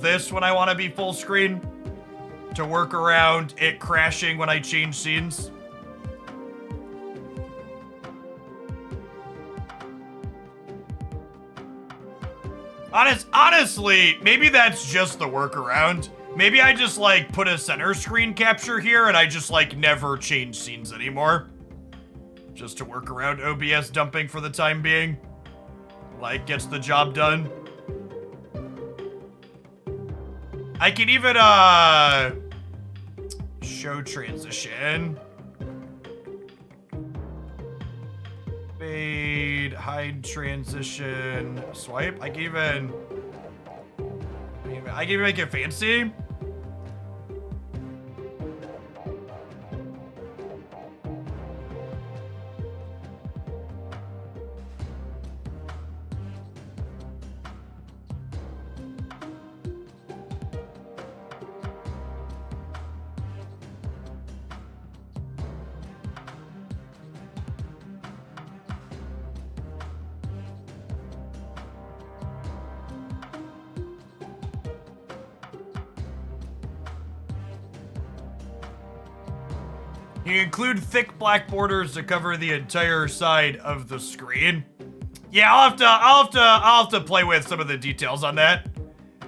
this when I want to be full screen to work around it crashing when I change scenes. Honestly, maybe that's just the workaround. Maybe I just like put a center screen capture here and I just like never change scenes anymore. Just to work around OBS dumping for the time being. Like, gets the job done. I can even, show transition. Fade, hide transition, swipe. I can even make it fancy. You include thick black borders to cover the entire side of the screen. Yeah, I'll have to play with some of the details on that.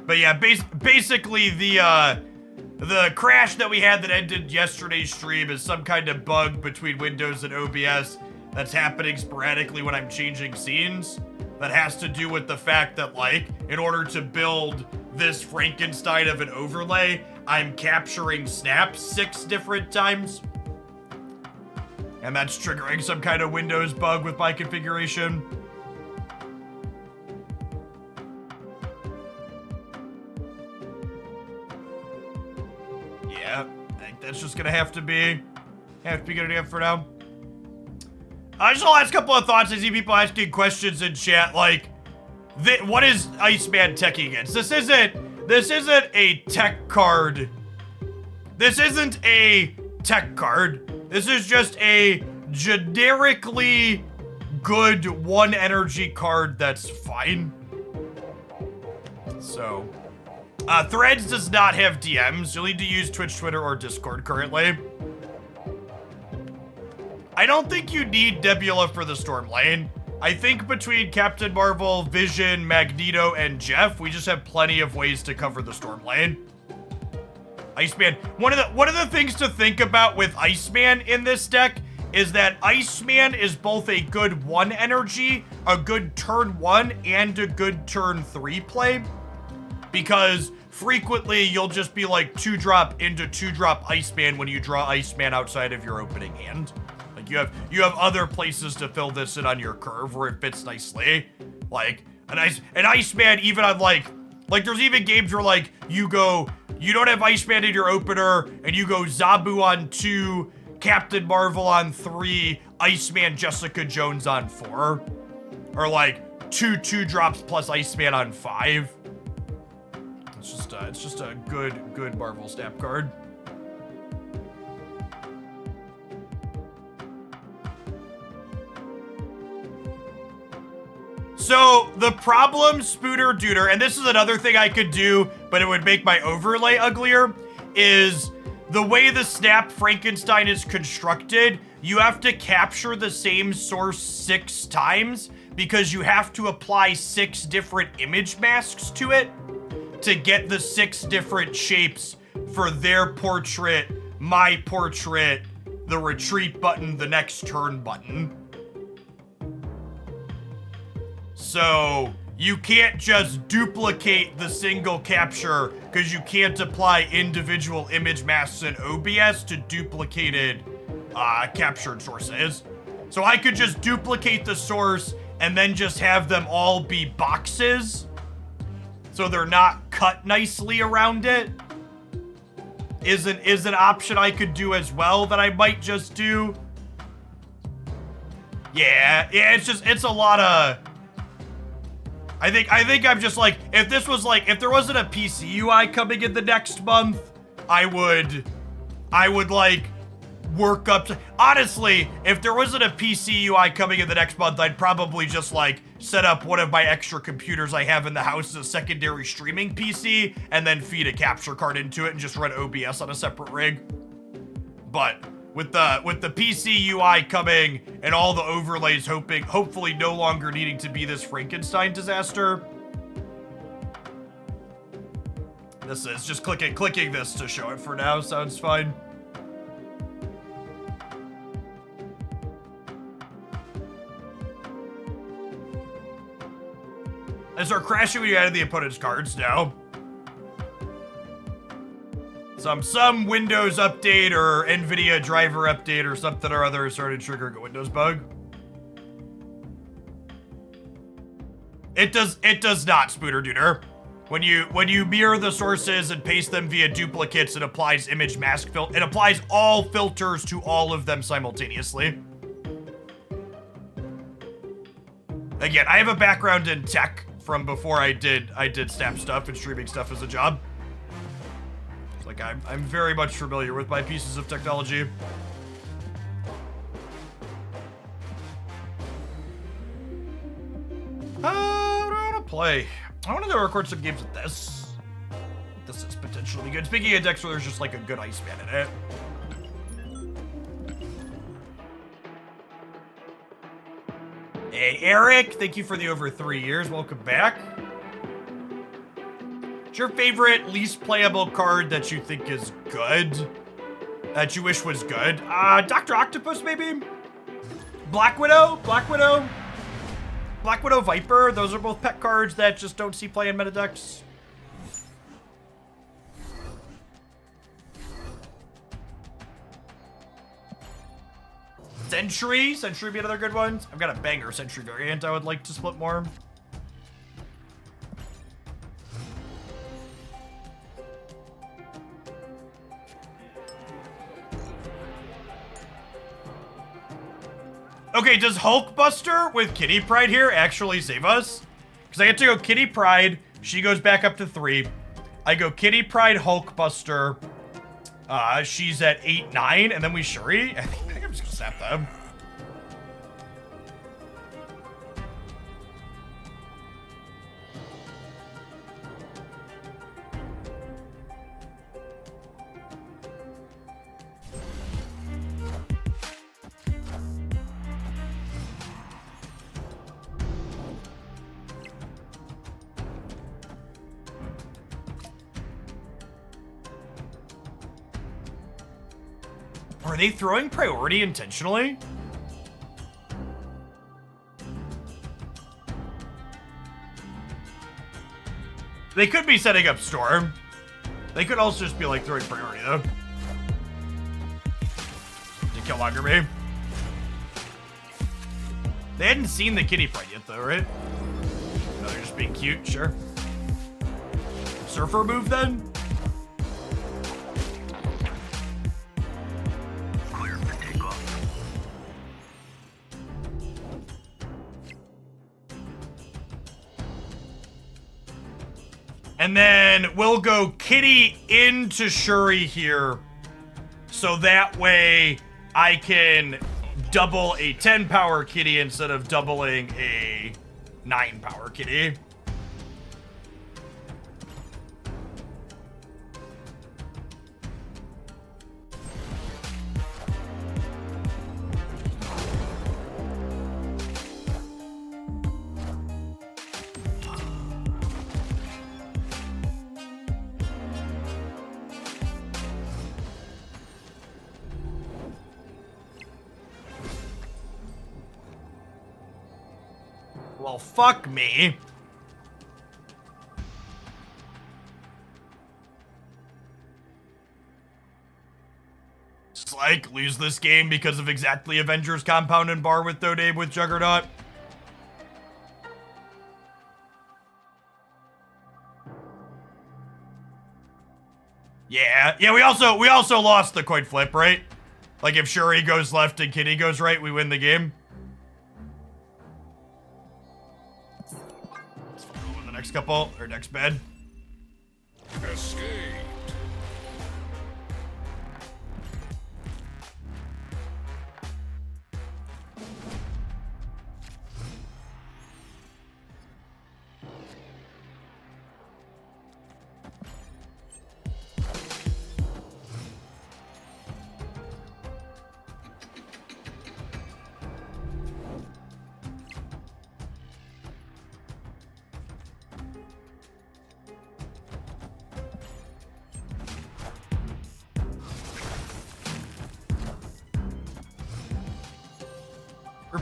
But yeah, basically the crash that we had that ended yesterday's stream is some kind of bug between Windows and OBS that's happening sporadically when I'm changing scenes. That has to do with the fact that, like, in order to build this Frankenstein of an overlay, I'm capturing snaps 6 different times. And that's triggering some kind of Windows bug with my configuration. Yeah, I think that's just gonna have to be good enough for now. Just the last couple of thoughts. I see people asking questions in chat, like, what is Iceman teching against? This isn't a tech card. This isn't a tech card. This is just a generically good 1 energy card that's fine. So, Threads does not have DMs. You'll need to use Twitch, Twitter, or Discord currently. I don't think you need Nebula for the Storm Lane. I think between Captain Marvel, Vision, Magneto, and Jeff, we just have plenty of ways to cover the Storm Lane. Iceman, one of the things to think about with Iceman in this deck is that Iceman is both a good 1 energy, a good turn 1, and a good turn 3 play. Because frequently you'll just be like 2-drop into 2-drop Iceman when you draw Iceman outside of your opening hand. Like you have other places to fill this in on your curve where it fits nicely. Like an Iceman even on like there's even games where like you don't have Iceman in your opener and you go Zabu on 2, Captain Marvel on 3, Iceman Jessica Jones on 4. Or like 2-drops plus Iceman on 5. It's just a good Marvel snap card. So the problem, Spooter Duder, and this is another thing I could do, but it would make my overlay uglier, is the way the Snap Frankenstein is constructed, you have to capture the same source 6 times because you have to apply 6 different image masks to it to get the 6 different shapes for their portrait, my portrait, the retreat button, the next turn button. So you can't just duplicate the single capture because you can't apply individual image masks in OBS to duplicated captured sources. So I could just duplicate the source and then just have them all be boxes so they're not cut nicely around it. Is an option I could do as well that I might just do. Yeah, it's a lot of... I think I'm just like, if there wasn't a PC UI coming in the next month, I would like work up to, honestly, if there wasn't a PC UI coming in the next month, I'd probably just like set up one of my extra computers I have in the house as a secondary streaming PC and then feed a capture card into it and just run OBS on a separate rig. But with the PC UI coming and all the overlays hopefully no longer needing to be this Frankenstein disaster. This is just clicking this to show it for now sounds fine. Is our crashing when you added the opponent's cards now? Some Windows update or NVIDIA driver update or something or other started triggering a Windows bug. It does not, Spooter Duder. When you mirror the sources and paste them via duplicates, it applies image mask it applies all filters to all of them simultaneously. Again, I have a background in tech from before I did snap stuff and streaming stuff as a job. Like, I'm very much familiar with my pieces of technology. What do I want to play? I want to record some games with this. This is potentially good. Speaking of decks where there's just like a good Iceman in it. Hey, Eric, thank you for the over 3 years. Welcome back. What's your favorite least playable card that you think is good? That you wish was good? Dr. Octopus, maybe? Black Widow? Black Widow Viper? Those are both pet cards that just don't see play in meta decks. Sentry would be another good one. I've got a banger Sentry variant I would like to split more. Okay, does Hulkbuster with Kitty Pride here actually save us? Because I get to go Kitty Pryde. She goes back up to 3. I go Kitty Pryde, Hulkbuster. She's at 8, 9. And then we Shuri. I think I'm just going to snap them. Are they throwing priority intentionally? They could be setting up Storm. They could also just be like throwing priority though. To kill under me. They hadn't seen the Kitty Pryde yet though, right? No, they're just being cute, sure. Surfer move then? And then we'll go Kitty into Shuri here. So that way I can double a 10 power Kitty instead of doubling a 9 power Kitty. Well, fuck me. It's like, lose this game because of exactly Avengers Compound and Bar with Dodabe with Juggernaut. Yeah, we also lost the coin flip, right? Like if Shuri goes left and Kitty goes right, we win the game. Next couple, or next bed.
Escape.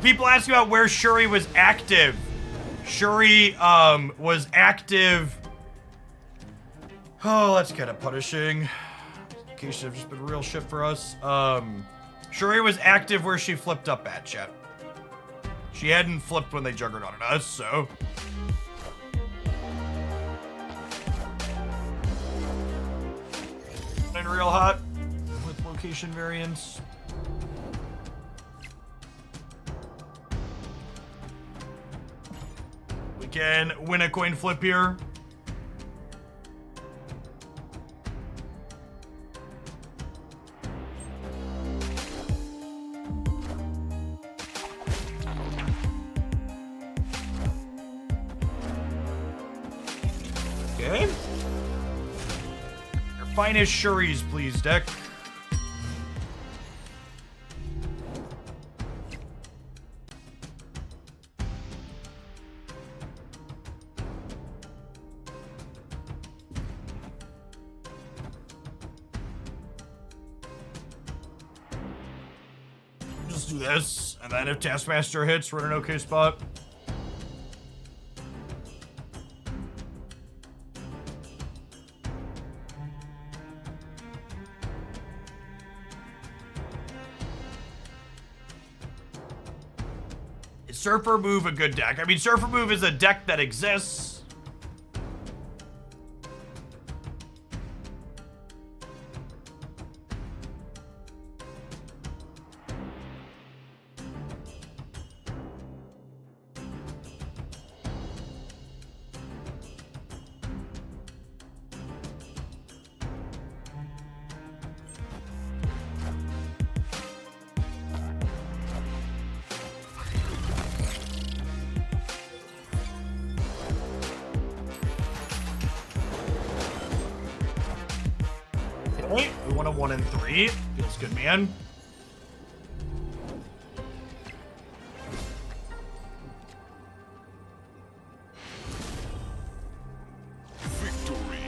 People ask about where Shuri was active. Shuri was active. Oh, that's kind of punishing. Location have just been real shit for us. Shuri was active where she flipped up at, chat. She hadn't flipped when they juggernauted us, so. And real hot with location variants. Can win a coin flip here. Okay. Your finest Shuris, please, deck. Do this, and then if Taskmaster hits, we're in an okay spot. Is Surfer Move a good deck? I mean, Surfer Move is a deck that exists. Okay, we want a 1 and 3. Feels good, man.
Victory.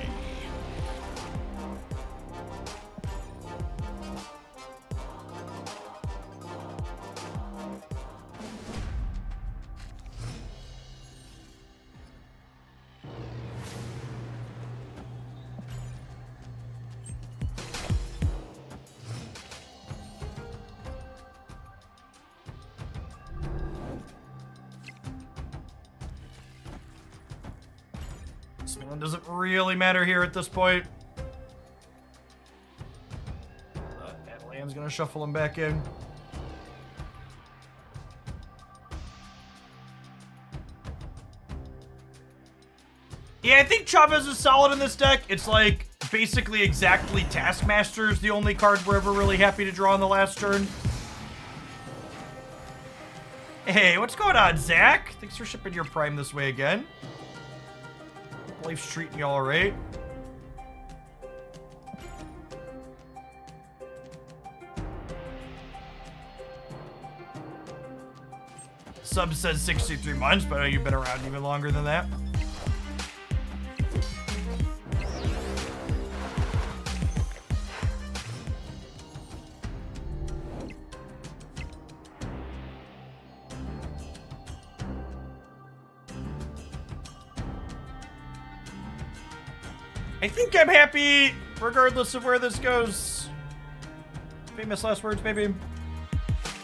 Spelling doesn't really matter here at this point. Adelan's gonna shuffle him back in. Yeah, I think Chavez is solid in this deck. It's like basically exactly Taskmaster is the only card we're ever really happy to draw on the last turn. Hey, what's going on, Zach? Thanks for shipping your Prime this way again. Life's treating you all right. Sub says 63 months, but I know you've been around even longer than that. I think I'm happy, regardless of where this goes. Famous last words, maybe.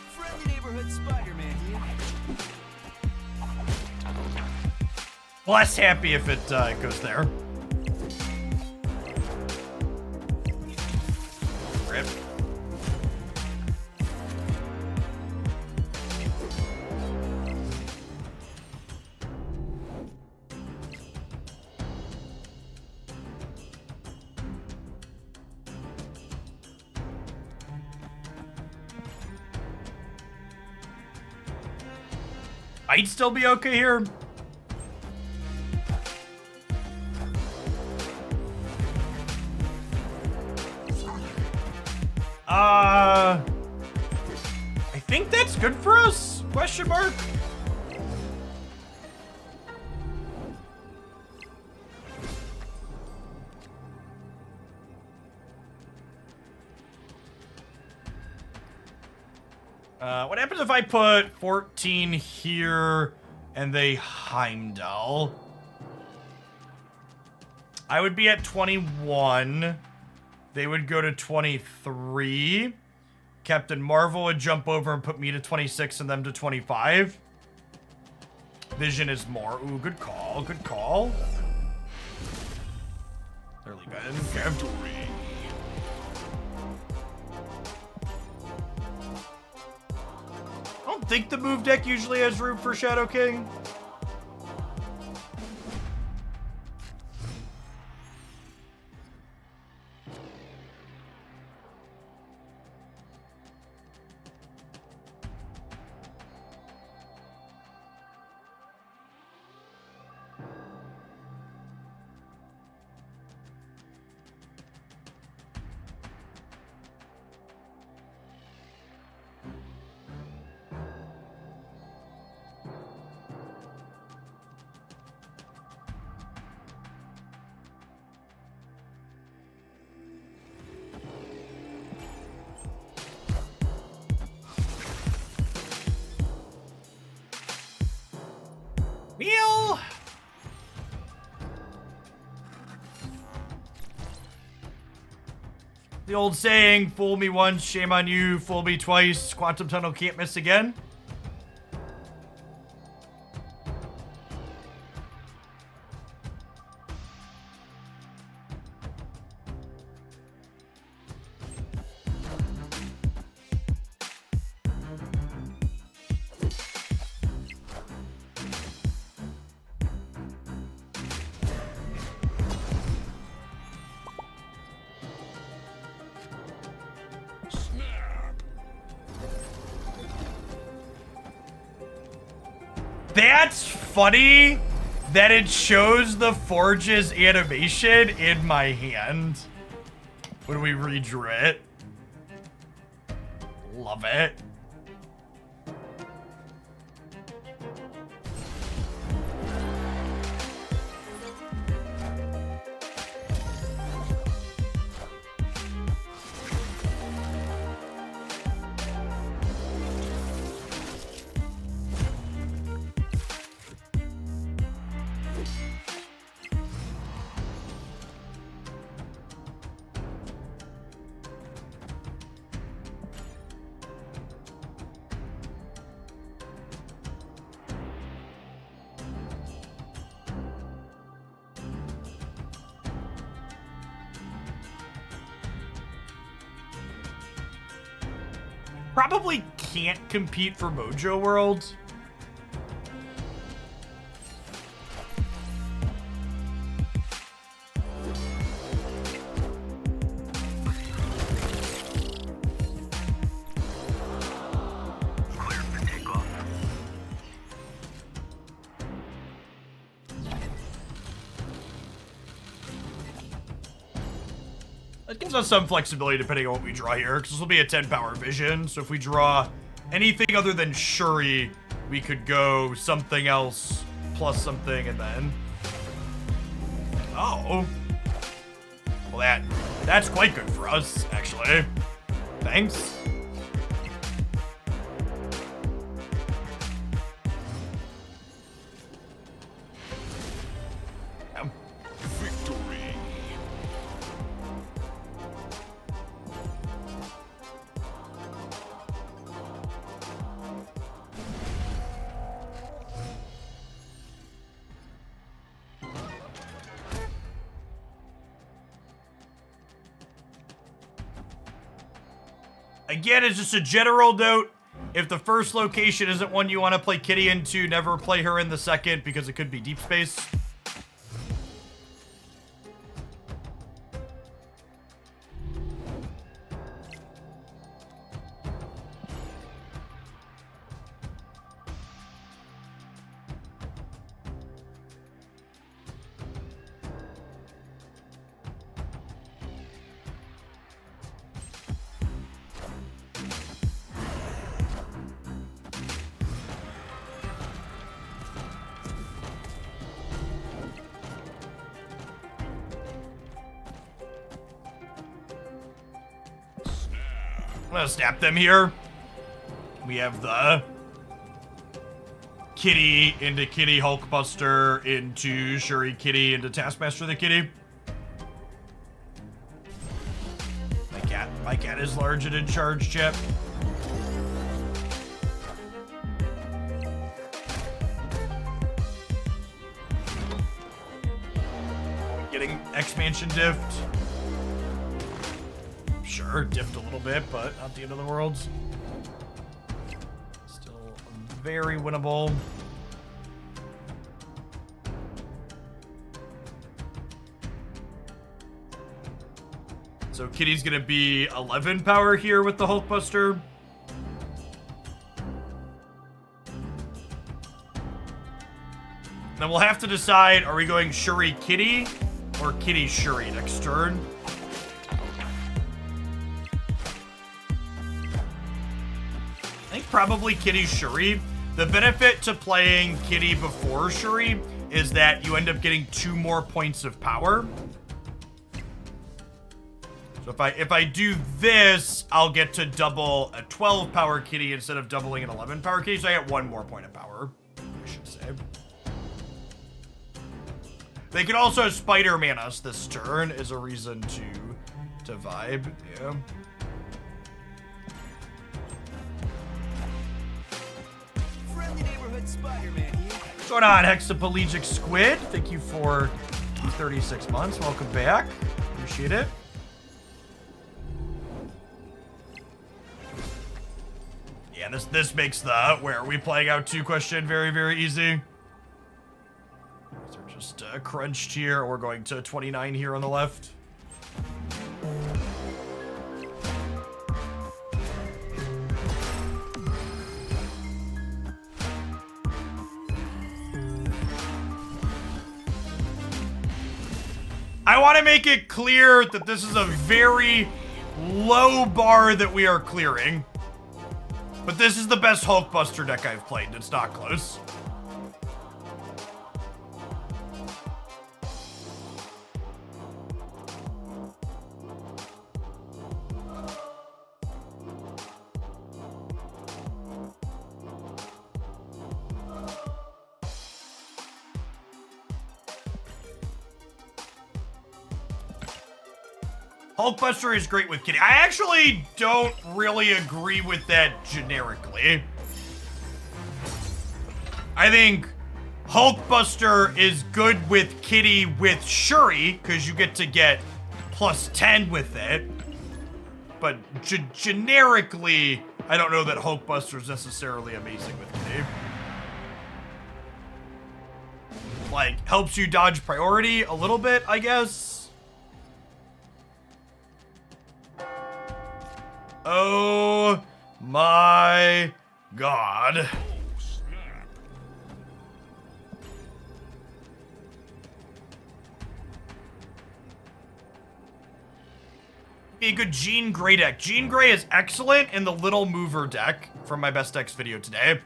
Friendly neighborhood Spider-Man here.
Less happy if it goes there. Rip. I'd still be okay here. I think that's good for us? Question mark? What happens if I put 14 here and they Heimdall? I would be at 21. They would go to 23. Captain Marvel would jump over and put me to 26 and them to 25. Vision is more. Ooh, good call. Good call. Early good. Okay. I don't think the move deck usually has room for Shadow King. Wheel. The old saying, fool me once, shame on you, fool me twice, Quantum Tunnel can't miss again. That's funny that it shows the Forge's animation in my hand. when we redrew it. Love it. Probably can't compete for Mojo World. That gives us some flexibility depending on what we draw here, because this will be a 10 power vision. So if we draw anything other than Shuri, we could go something else plus something and then... Oh. Well, that's quite good for us, actually. Thanks.
Victory.
Again, it's just a general note. If the first location isn't one you want to play Kitty into, never play her in the second because it could be deep space. I'm gonna snap them here. We have the Kitty into Kitty Hulkbuster into Shuri Kitty into Taskmaster the Kitty. My cat is large and in charge, Chip. Getting X-Mansion diffed. Sure, diffed a little bit, but not the end of the world. Still very winnable. So Kitty's gonna be 11 power here with the Hulkbuster. Then we'll have to decide, are we going Shuri Kitty or Kitty Shuri next turn? I think probably Kitty Shuri. The benefit to playing Kitty before Shuri is that you end up getting 2 more points of power. So if I do this, I'll get to double a 12 power Kitty instead of doubling an 11 power Kitty, so I get 1 more point of power, I should say. They could also Spider-Man us this turn as a reason to vibe, yeah.
Friendly neighborhood Spider-Man here.
What's going on, Hexapelagic Squid? Thank you for 36 months. Welcome back. Appreciate it. Yeah, this makes the where are we playing out 2 question very, very easy. So we're just crunched here. We're going to 29 here on the left. I want to make it clear that this is a very low bar that we are clearing. But this is the best Hulkbuster deck I've played, and it's not close. Hulkbuster is great with Kitty. I actually don't really agree with that generically. I think Hulkbuster is good with Kitty with Shuri, because you get to get +10 with it. But generically, I don't know that Hulkbuster is necessarily amazing with Kitty. Like, helps you dodge priority a little bit, I guess. Oh my god. Be a good Jean Grey deck. Jean Grey is excellent in the Little Mover deck from my best decks video today.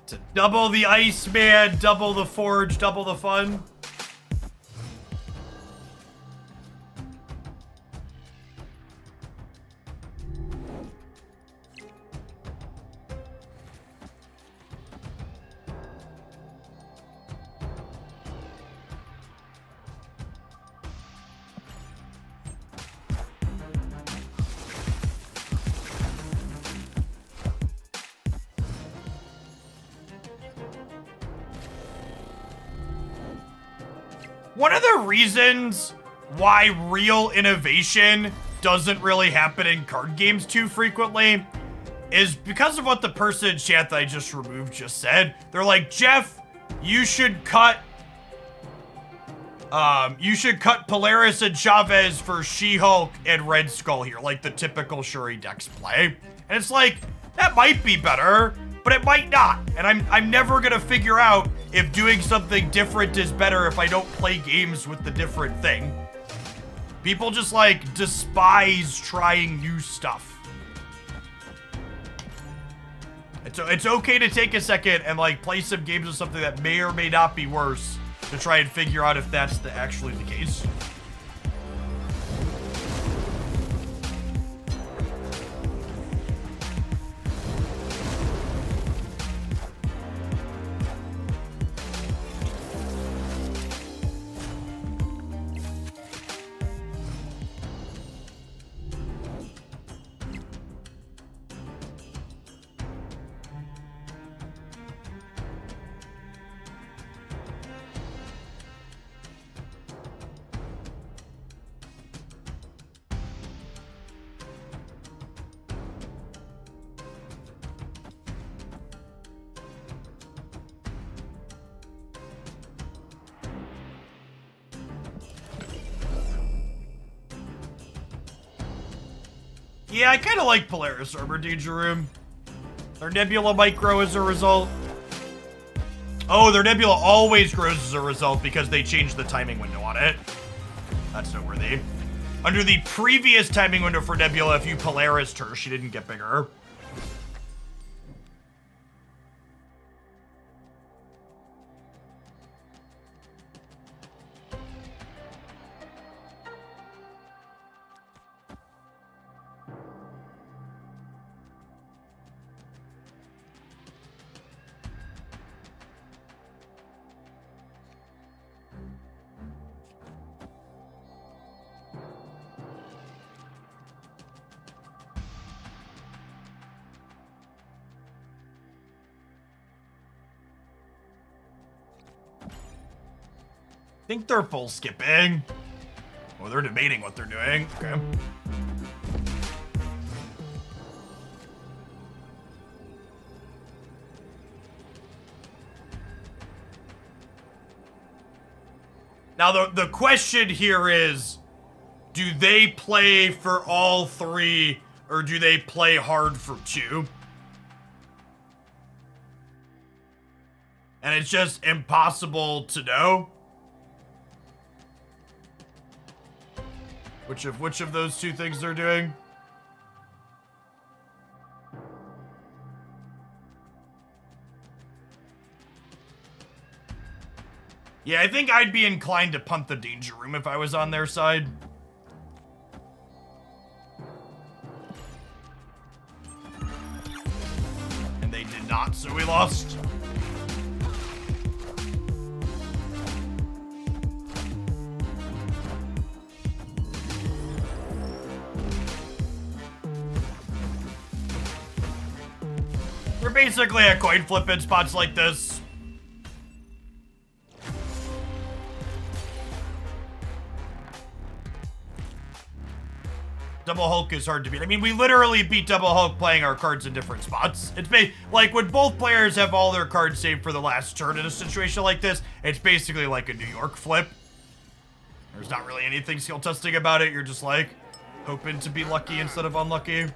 To double the Iceman, double the Forge, double the fun. One of the reasons why real innovation doesn't really happen in card games too frequently is because of what the person in chat that I just removed just said. They're like, Jeff, you should cut Polaris and Chavez for She-Hulk and Red Skull here, like the typical Shuri decks play. And it's like, that might be better, but it might not. And I'm never gonna figure out if doing something different is better if I don't play games with the different thing. People just like despise trying new stuff. It's okay to take a second and like play some games with something that may or may not be worse to try and figure out if that's actually the case. Yeah, I kind of like Polaris Armor Danger Room. Their Nebula might grow as a result. Oh, their Nebula always grows as a result because they changed the timing window on it. That's noteworthy. Under the previous timing window for Nebula, if you Polarised her, she didn't get bigger. I think they're full skipping. Oh, they're debating what they're doing. Okay. Now, the question here is, do they play for all three Or do they play hard for 2? And it's just impossible to know which of those 2 things they're doing. Yeah, I think I'd be inclined to punt the danger room if I was on their side. And they did not, so we lost. We're basically a coin flip in spots like this. Double Hulk is hard to beat. I mean, we literally beat Double Hulk playing our cards in different spots. It's like when both players have all their cards saved for the last turn in a situation like this, it's basically like a New York flip. There's not really anything skill testing about it. You're just like hoping to be lucky instead of unlucky.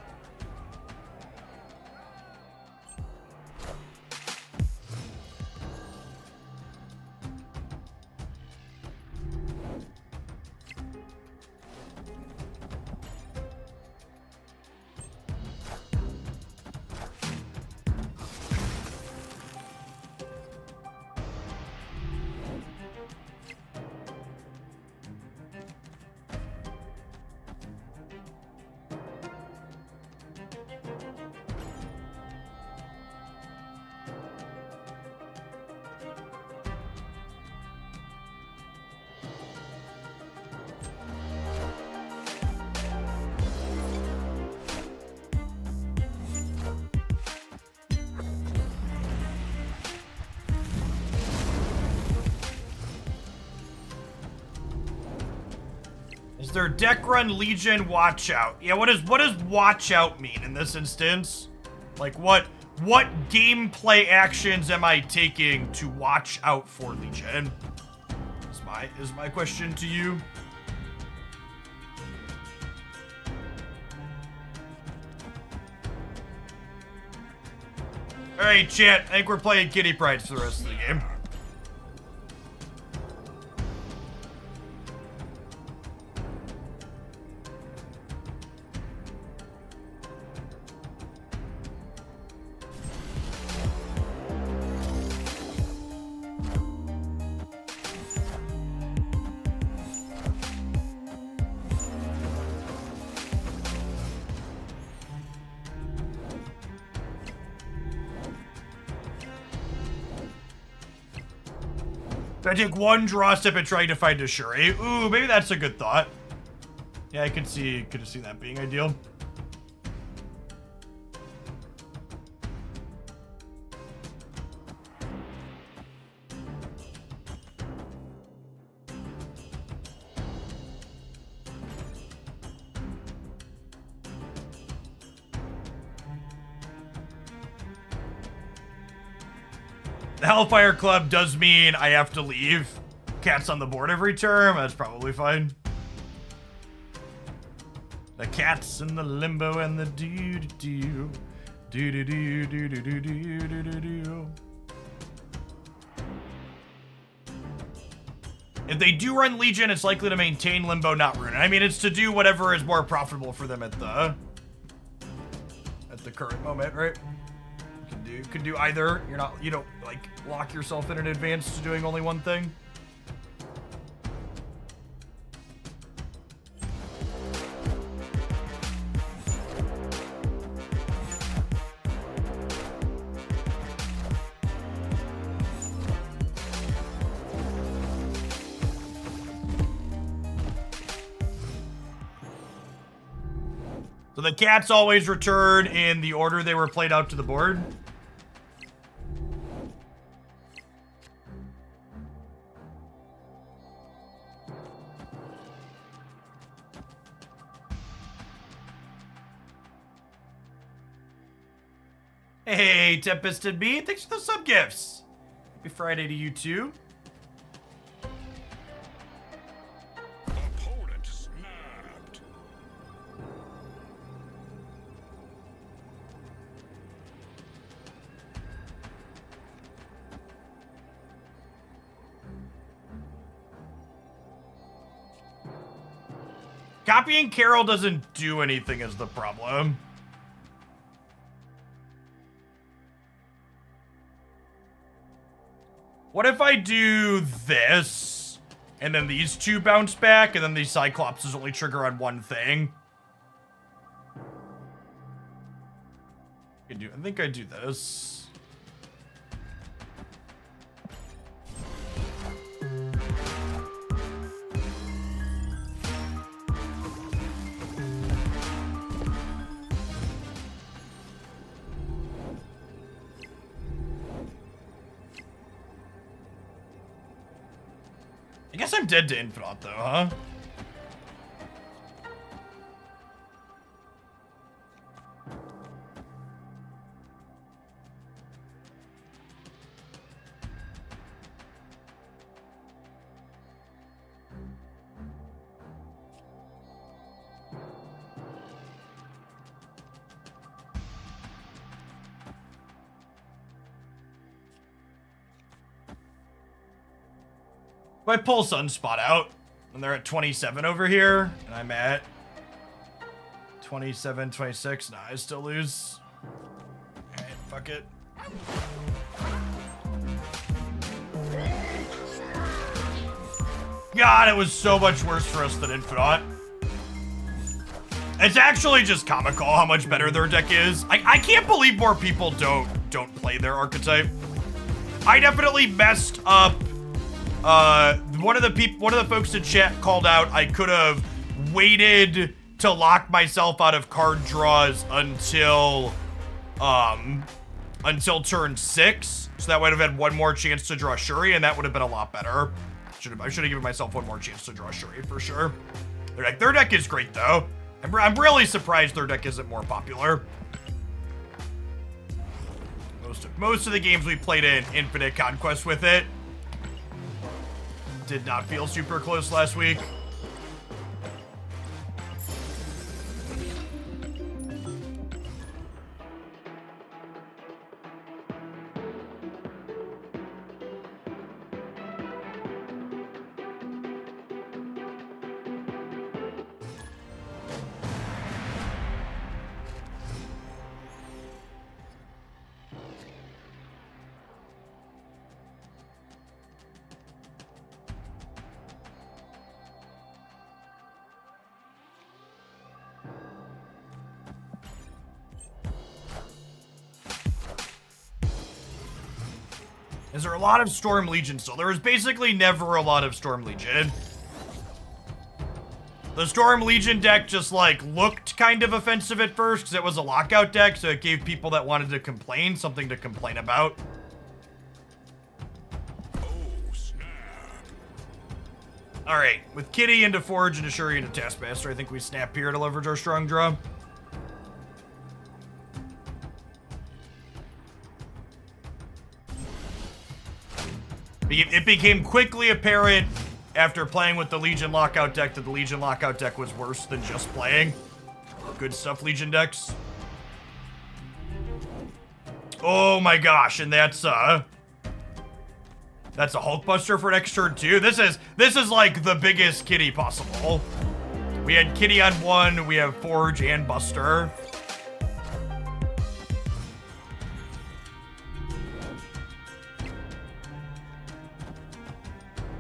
Their deck run Legion watch out. Yeah, what does watch out mean in this instance? Like what gameplay actions am I taking to watch out for Legion? Is my question to you. Alright, chat. I think we're playing Kitty Prides for the rest of the game. I take one draw step and trying to find a Shuri. Ooh, maybe that's a good thought. Yeah, I could see that being ideal. The Hellfire Club does mean I have to leave. Cat's on the board every turn. That's probably fine. The cat's in the limbo and the doo-doo-doo. Doo-doo-doo-doo-doo-doo-doo-doo-doo. If they do run Legion, it's likely to maintain limbo, not ruin it. I mean, it's to do whatever is more profitable for them at the current moment, right? You could do either. You don't like lock yourself in advance to doing only one thing. So the cats always return in the order they were played out to the board. Hey, Tempested B, thanks for the sub gifts. Happy Friday to you too.
Opponent snapped.
Copying Carol doesn't do anything is the problem. What if I do this, and then these two bounce back, and then these Cyclopses only trigger on one thing? I think I do this. I guess I'm dead to Infinite though, huh? If I pull Sunspot out, and they're at 27 over here, and I'm at 27, 26, nah, I still lose. Alright, fuck it. God, it was so much worse for us than Infinite. It's actually just comical how much better their deck is. I can't believe more people don't play their archetype. I definitely messed up. One of the folks in chat called out I could have waited to lock myself out of card draws until turn 6, so that would have had one more chance to draw Shuri, and that would have been a lot better. I should have given myself one more chance to draw Shuri for sure. Their deck is great though. I'm really surprised their deck isn't more popular. Most of the games we played in Infinite Conquest with it did not feel super close last week. Is there a lot of Storm Legion still? There was basically never a lot of Storm Legion. The Storm Legion deck just like looked kind of offensive at first because it was a lockout deck, so it gave people that wanted to complain something to complain about.
Oh, snap.
Alright, with Kitty into Forge into Shuri into Taskmaster, I think we snap here to leverage our strong draw. It became quickly apparent after playing with the Legion Lockout deck that the Legion Lockout deck was worse than just playing good stuff Legion decks. Oh my gosh, and that's a Hulkbuster for next turn too. This is like the biggest Kitty possible. We had Kitty on one, we have Forge and Buster.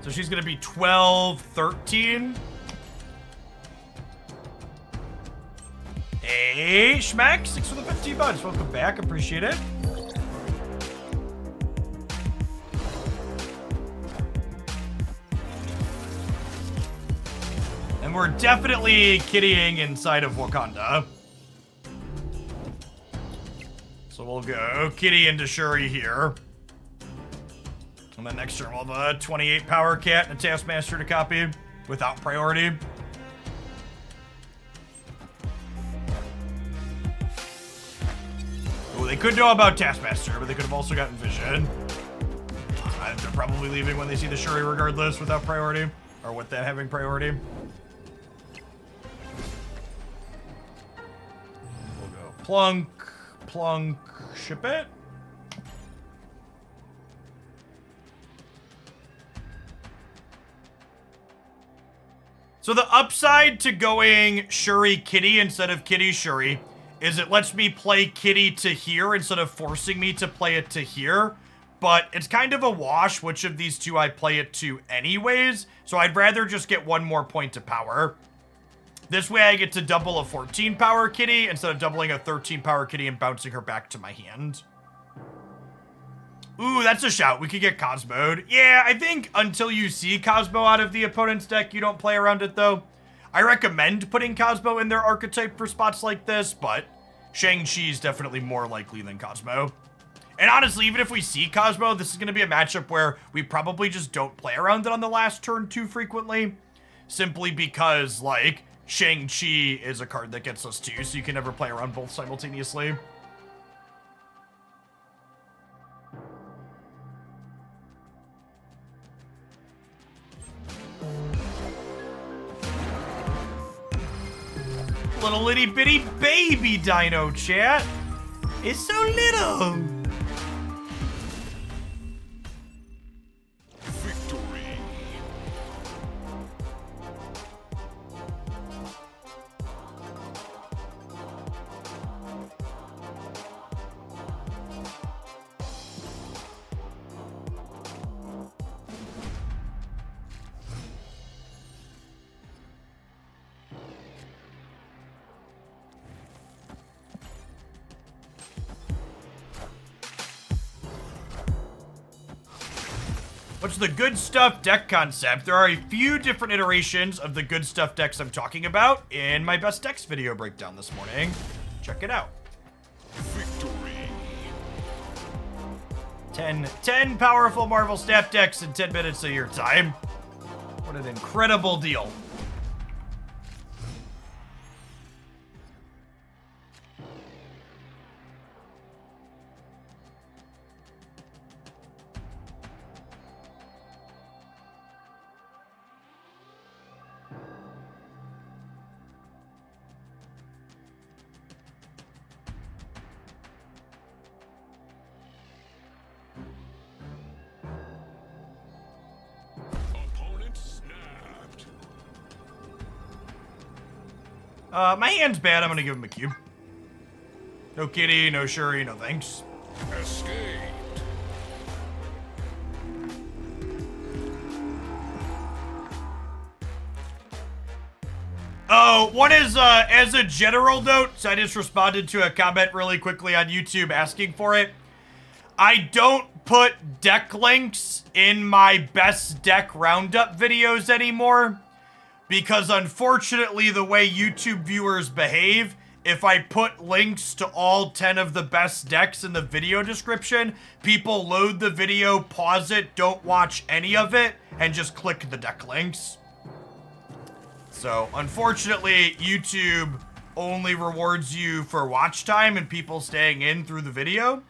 So she's gonna be 12, 13. Hey, Schmack, 6 for the 15 bucks. Welcome back, appreciate it. And we're definitely kittying inside of Wakanda. So we'll go Kitty into Shuri here. And then next turn we'll have a 28 Power Cat and a Taskmaster to copy without priority. Oh, they could know about Taskmaster, but they could have also gotten Vision. They're probably leaving when they see the Shuri regardless without priority, or with them having priority. We'll go Plunk, Plunk, ship it. So the upside to going Shuri Kitty instead of Kitty Shuri is it lets me play Kitty to here instead of forcing me to play it to here. But it's kind of a wash which of these two I play it to anyways. So I'd rather just get one more point of power. This way I get to double a 14 power Kitty instead of doubling a 13 power Kitty and bouncing her back to my hand. Ooh, that's a shout. We could get Cosmo'd. Yeah, I think until you see Cosmo out of the opponent's deck, you don't play around it, though. I recommend putting Cosmo in their archetype for spots like this, but Shang-Chi is definitely more likely than Cosmo. And honestly, even if we see Cosmo, this is going to be a matchup where we probably just don't play around it on the last turn too frequently. Simply because, like, Shang-Chi is a card that gets us two, so you can never play around both simultaneously. Little itty bitty baby dino, chat. It's so little.
Victory.
What's the good stuff deck concept? There are a few different iterations of the good stuff decks I'm talking about in my best decks video breakdown this morning. Check it out.
Victory.
10 powerful Marvel Snap decks in 10 minutes of your time. What an incredible deal.
Opponent snapped.
My hand's bad. I'm gonna give him a cube. No Kitty, no Shuri, no thanks.
Escaped.
Oh, one is, as a general note, so I just responded to a comment really quickly on YouTube asking for it. I don't put deck links in my best deck roundup videos anymore because unfortunately the way YouTube viewers behave, if I put links to all 10 of the best decks in the video description, people load the video, pause it, don't watch any of it, and just click the deck links. So, unfortunately, YouTube only rewards you for watch time and people staying in through the video.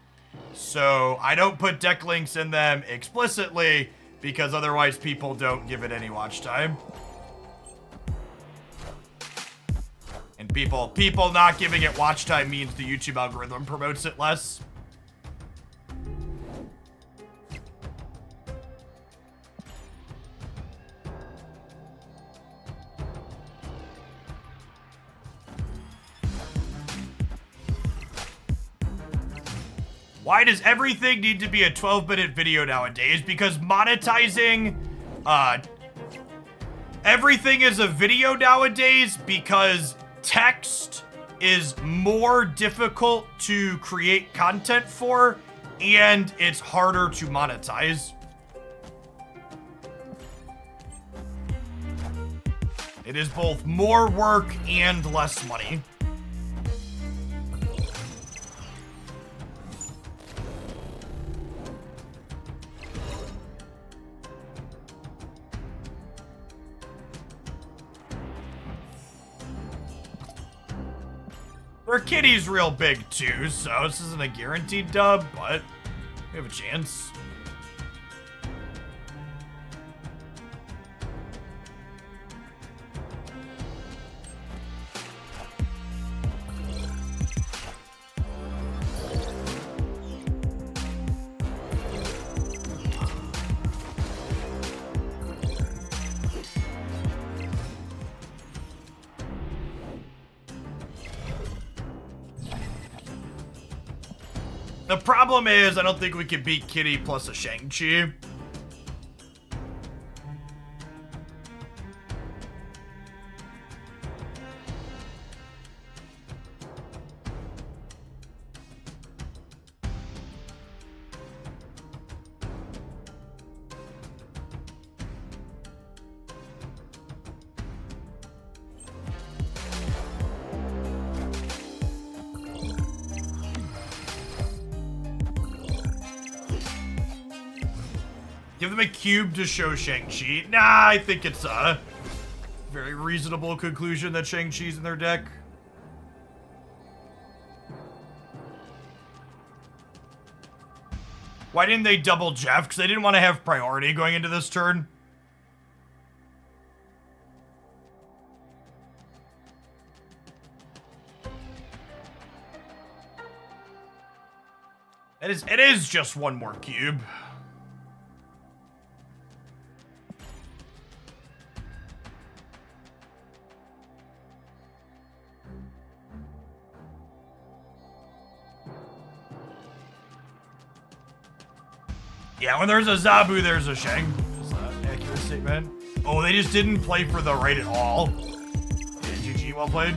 So, I don't put deck links in them explicitly because otherwise people don't give it any watch time. And people not giving it watch time means the YouTube algorithm promotes it less. Why does everything need to be a 12-minute video nowadays? Because monetizing, everything is a video nowadays because text is more difficult to create content for and it's harder to monetize. It is both more work and less money. Their kitty's real big too, so this isn't a guaranteed dub, but we have a chance. The problem is, I don't think we can beat Kitty plus a Shang-Chi. Give them a cube to show Shang-Chi. Nah, I think it's a very reasonable conclusion that Shang-Chi's in their deck. Why didn't they double Jeff? Because they didn't want to have priority going into this turn. It is just one more cube. Yeah, when there's a Zabu, there's a Shang. Is that an accurate statement? Oh, they just didn't play for the right at all. Yeah, GG, well played.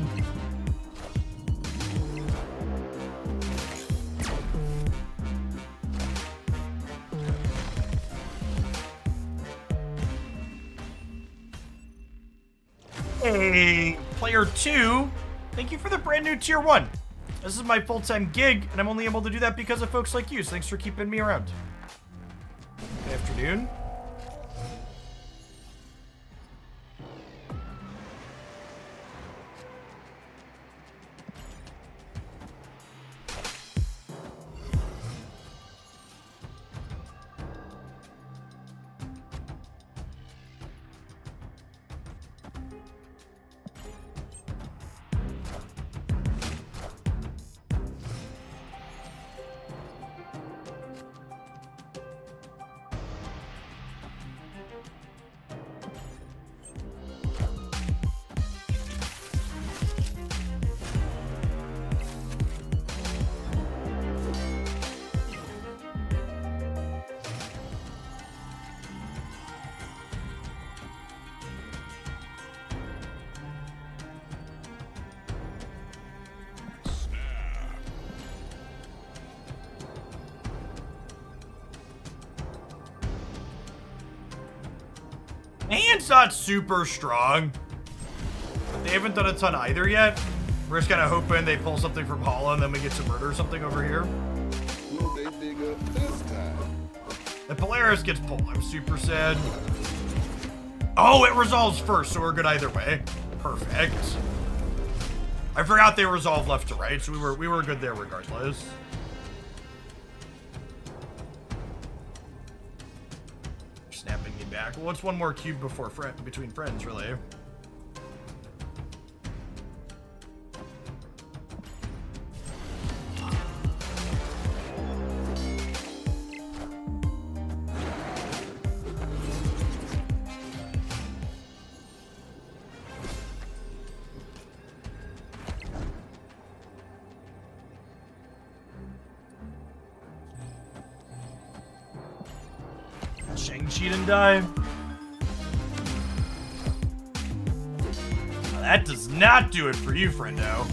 Hey, player 2, thank you for the brand new tier 1. This is my full-time gig, and I'm only able to do that because of folks like you, so thanks for keeping me around. Good afternoon. Hand's not super strong, but they haven't done a ton either yet. We're just kind of hoping they pull something from Hala and then we get to murder something over here.
Will they dig up this time?
The Polaris gets pulled. I'm super sad. Oh, it resolves first, so we're good either way. Perfect. I forgot they resolve left to right, so we were good there regardless. Snapping me back. Well, it's one more cube before between friends, really. Shang-Chi didn't die. Now, that does not do it for you, friendo.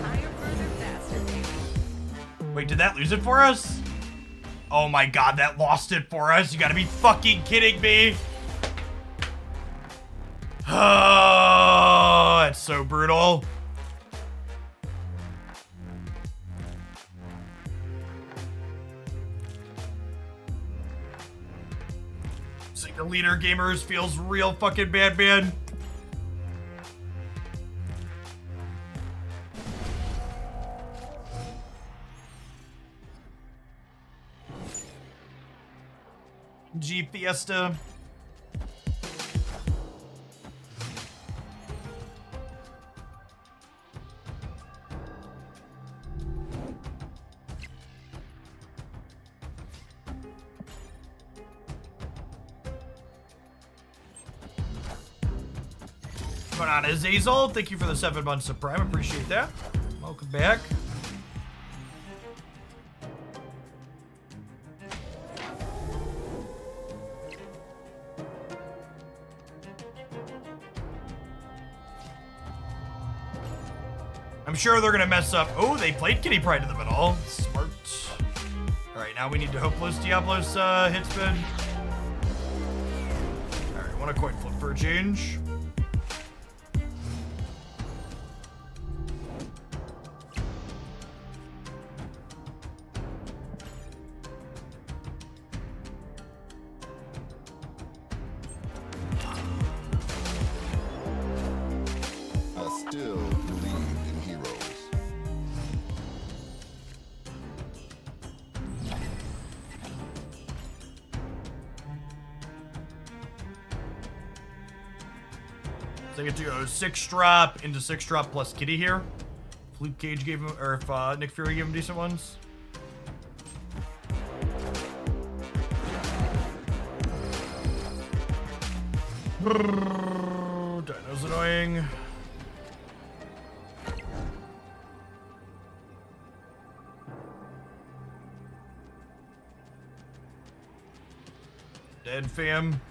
Higher, further, faster, baby.
Wait, did that lose it for us? Oh my god, that lost it for us. You gotta be fucking kidding me. Oh, that's so brutal. The leader gamers feels real fucking bad, man. G Fiesta. What's going on, Azazel? Thank you for the 7 months of Prime. Appreciate that. Welcome back. I'm sure they're gonna mess up. Oh, they played Kitty Pride in the middle. Smart. All right, now we need to hopeless Diablos hit spin. All right, want a coin flip for a change.
I still believe in heroes.
So I get to go 6-drop into 6-drop plus Kitty here. If Luke Cage gave him, or if Nick Fury gave him decent ones. Dino's annoying. Dead fam.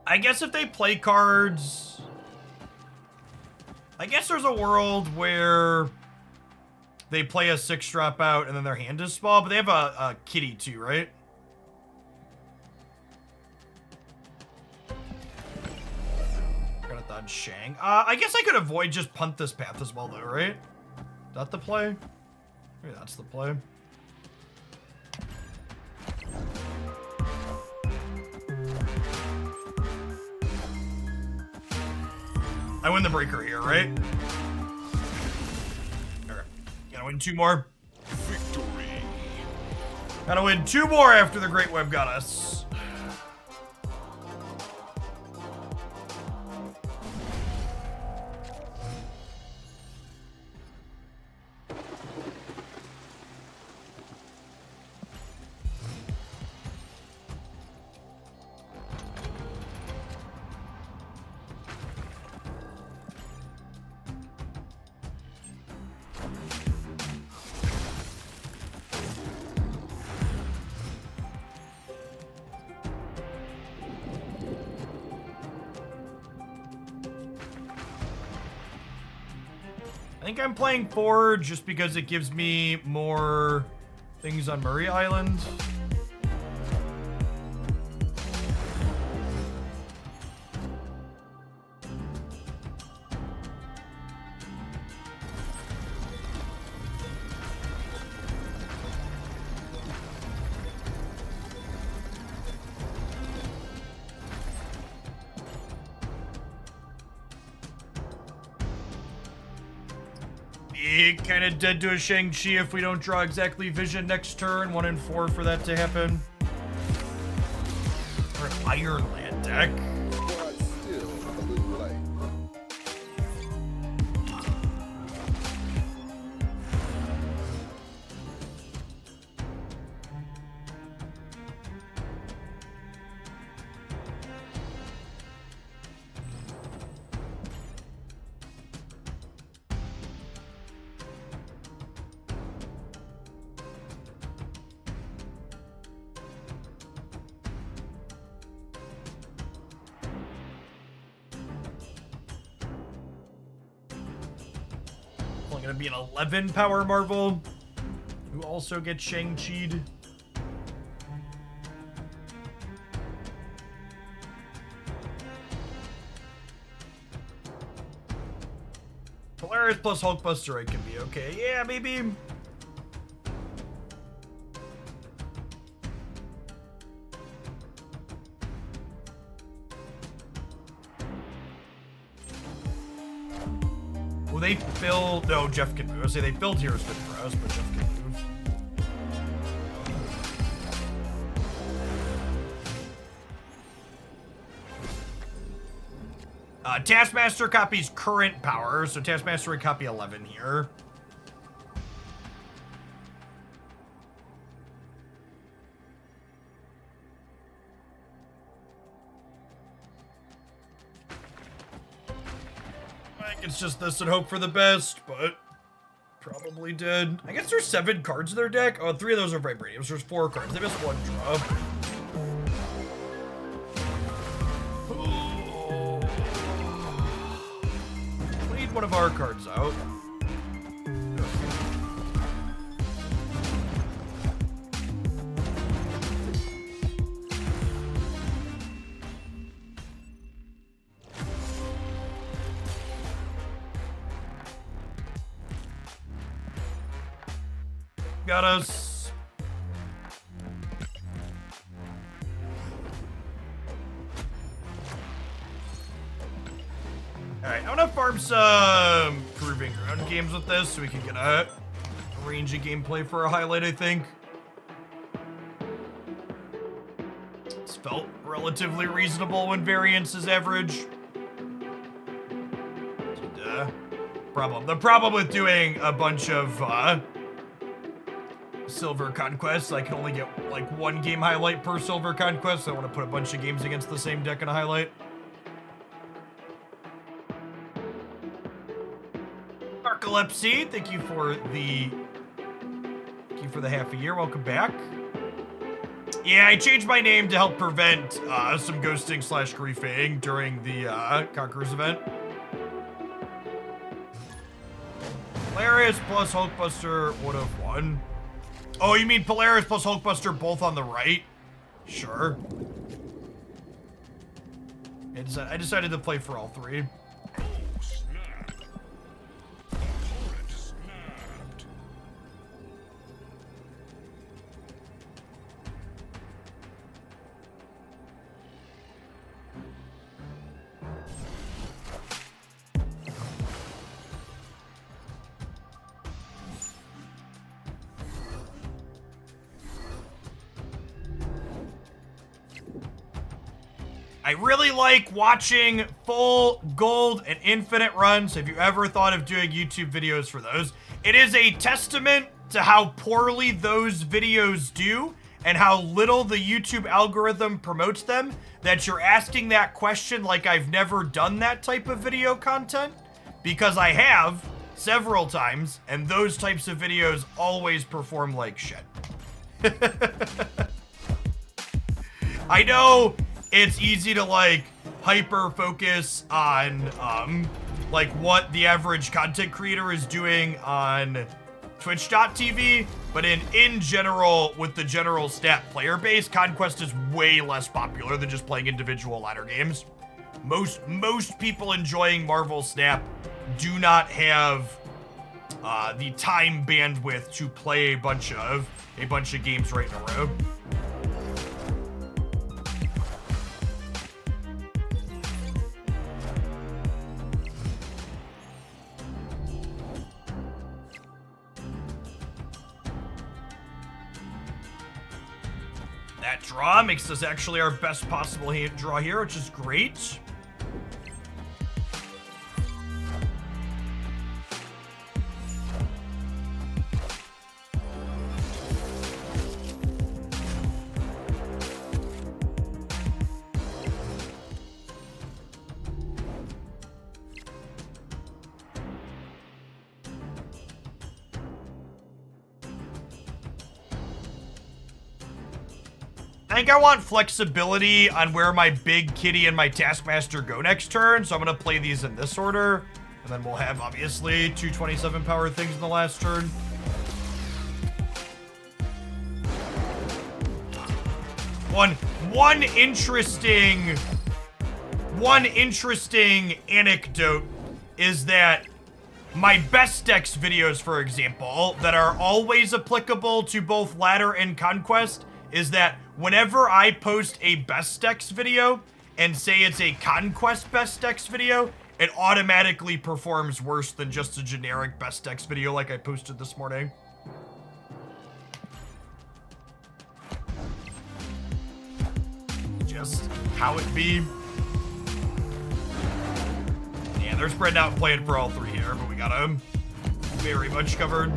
I guess if they play cards, I guess there's a world where they play a 6-drop out and then their hand is small, but they have a Kitty too, right? Gotta dodge Shang. I guess I could avoid just punt this path as well though, right? Is that the play? Maybe that's the play. I win the breaker here, right? Okay. Gotta win 2 more.
Victory.
Gotta win 2 more after the Great Web got us. I think I'm playing Forge just because it gives me more things on Murray Island. Kind of dead to a Shang-Chi if we don't draw exactly Vision next turn. 1 and 4 for that to happen. Or an Iron Land deck.
But still a little light.
Gonna be an 11 power Marvel, who also gets Shang-Chi'd. Polaris plus Hulkbuster, it can be okay. Yeah, maybe. Well, they filled. No, Jeff can move. I say they filled Heroes Fit for us, but Jeff can move. Taskmaster copies current power, so Taskmaster would copy 11 here. It's just this and hope for the best, but probably did. I guess there's 7 cards in their deck. Oh, 3 of those are vibraniums. There's 4 cards. They missed 1 draw. Played one of our cards out. Got us. Alright, I want to farm some proving ground games with this so we can get a range of gameplay for a highlight, I think. This felt relatively reasonable when variance is average. The problem with doing a bunch of Silver Conquest, I can only get like 1 game highlight per Silver Conquest, so I want to put a bunch of games against the same deck in a highlight. Narcolepsy, thank you for the half a year. Welcome back. Yeah, I changed my name to help prevent some ghosting / griefing during the Conquerors event. Polaris plus Hulkbuster would have won. Oh, you mean Polaris plus Hulkbuster both on the right? Sure. I decided to play for all 3. I really like watching full gold and infinite runs. Have you ever thought of doing YouTube videos for those? It is a testament to how poorly those videos do and how little the YouTube algorithm promotes them that you're asking that question like I've never done that type of video content, because I have several times, and those types of videos always perform like shit. I know it's easy to like hyper focus on like what the average content creator is doing on Twitch.tv, but in general, with the general stat player base, Conquest is way less popular than just playing individual ladder games. Most people enjoying Marvel Snap do not have the time bandwidth to play a bunch of games right in a row. That draw makes this actually our best possible hand draw here, which is great. I think I want flexibility on where my big kitty and my Taskmaster go next turn, so I'm going to play these in this order. And then we'll have, obviously, 2 27 power things in the last turn. One interesting anecdote is that my best decks videos, for example, that are always applicable to both ladder and Conquest, is that whenever I post a best decks video and say it's a Conquest best decks video, it automatically performs worse than just a generic best decks video like I posted this morning. Just how it be. Yeah, they're spreading out and playing for all 3 here, but we got them very much covered.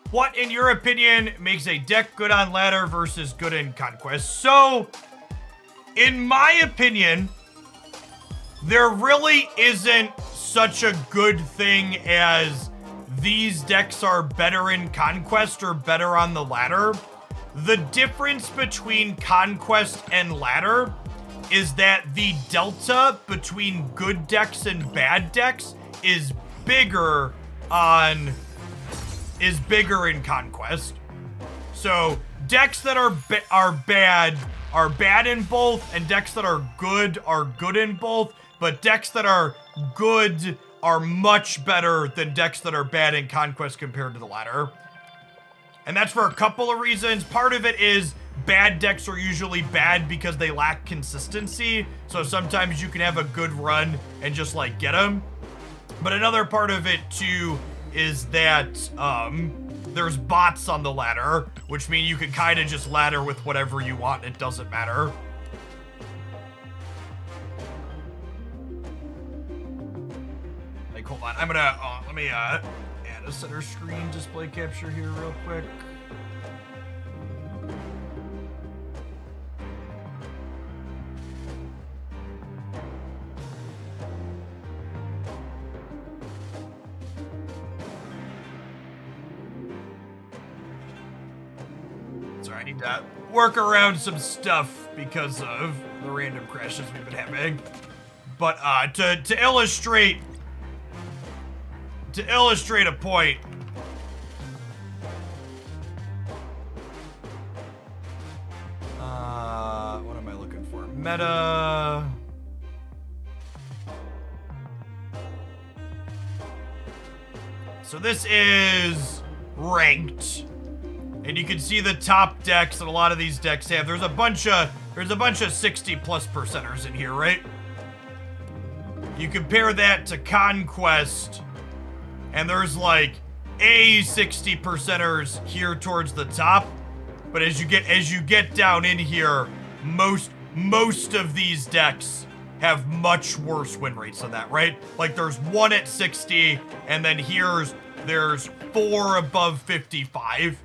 What, in your opinion, makes a deck good on ladder versus good in Conquest? So, in my opinion, there really isn't such a good thing as these decks are better in Conquest or better on the ladder. The difference between Conquest and ladder is that the delta between good decks and bad decks is bigger in Conquest. So decks that are bad in both, and decks that are good in both, but decks that are good are much better than decks that are bad in Conquest compared to the ladder. And that's for a couple of reasons. Part of it is bad decks are usually bad because they lack consistency. So sometimes you can have a good run and just like get them. But another part of it too is that there's bots on the ladder, which mean you can kind of just ladder with whatever you want. It doesn't matter. Like, hold on. I'm gonna, let me add a center screen display capture here real quick. Sorry, I need to work around some stuff because of the random crashes we've been having. But to illustrate a point, what am I looking for? Meta. So this is ranked, and you can see the top decks that a lot of these decks have. There's a bunch of 60+ percenters in here, right? You compare that to Conquest, and there's like 60 percenters here towards the top. But as you get down in here, most of these decks have much worse win rates than that, right? Like there's one at 60, and then there's 4 above 55.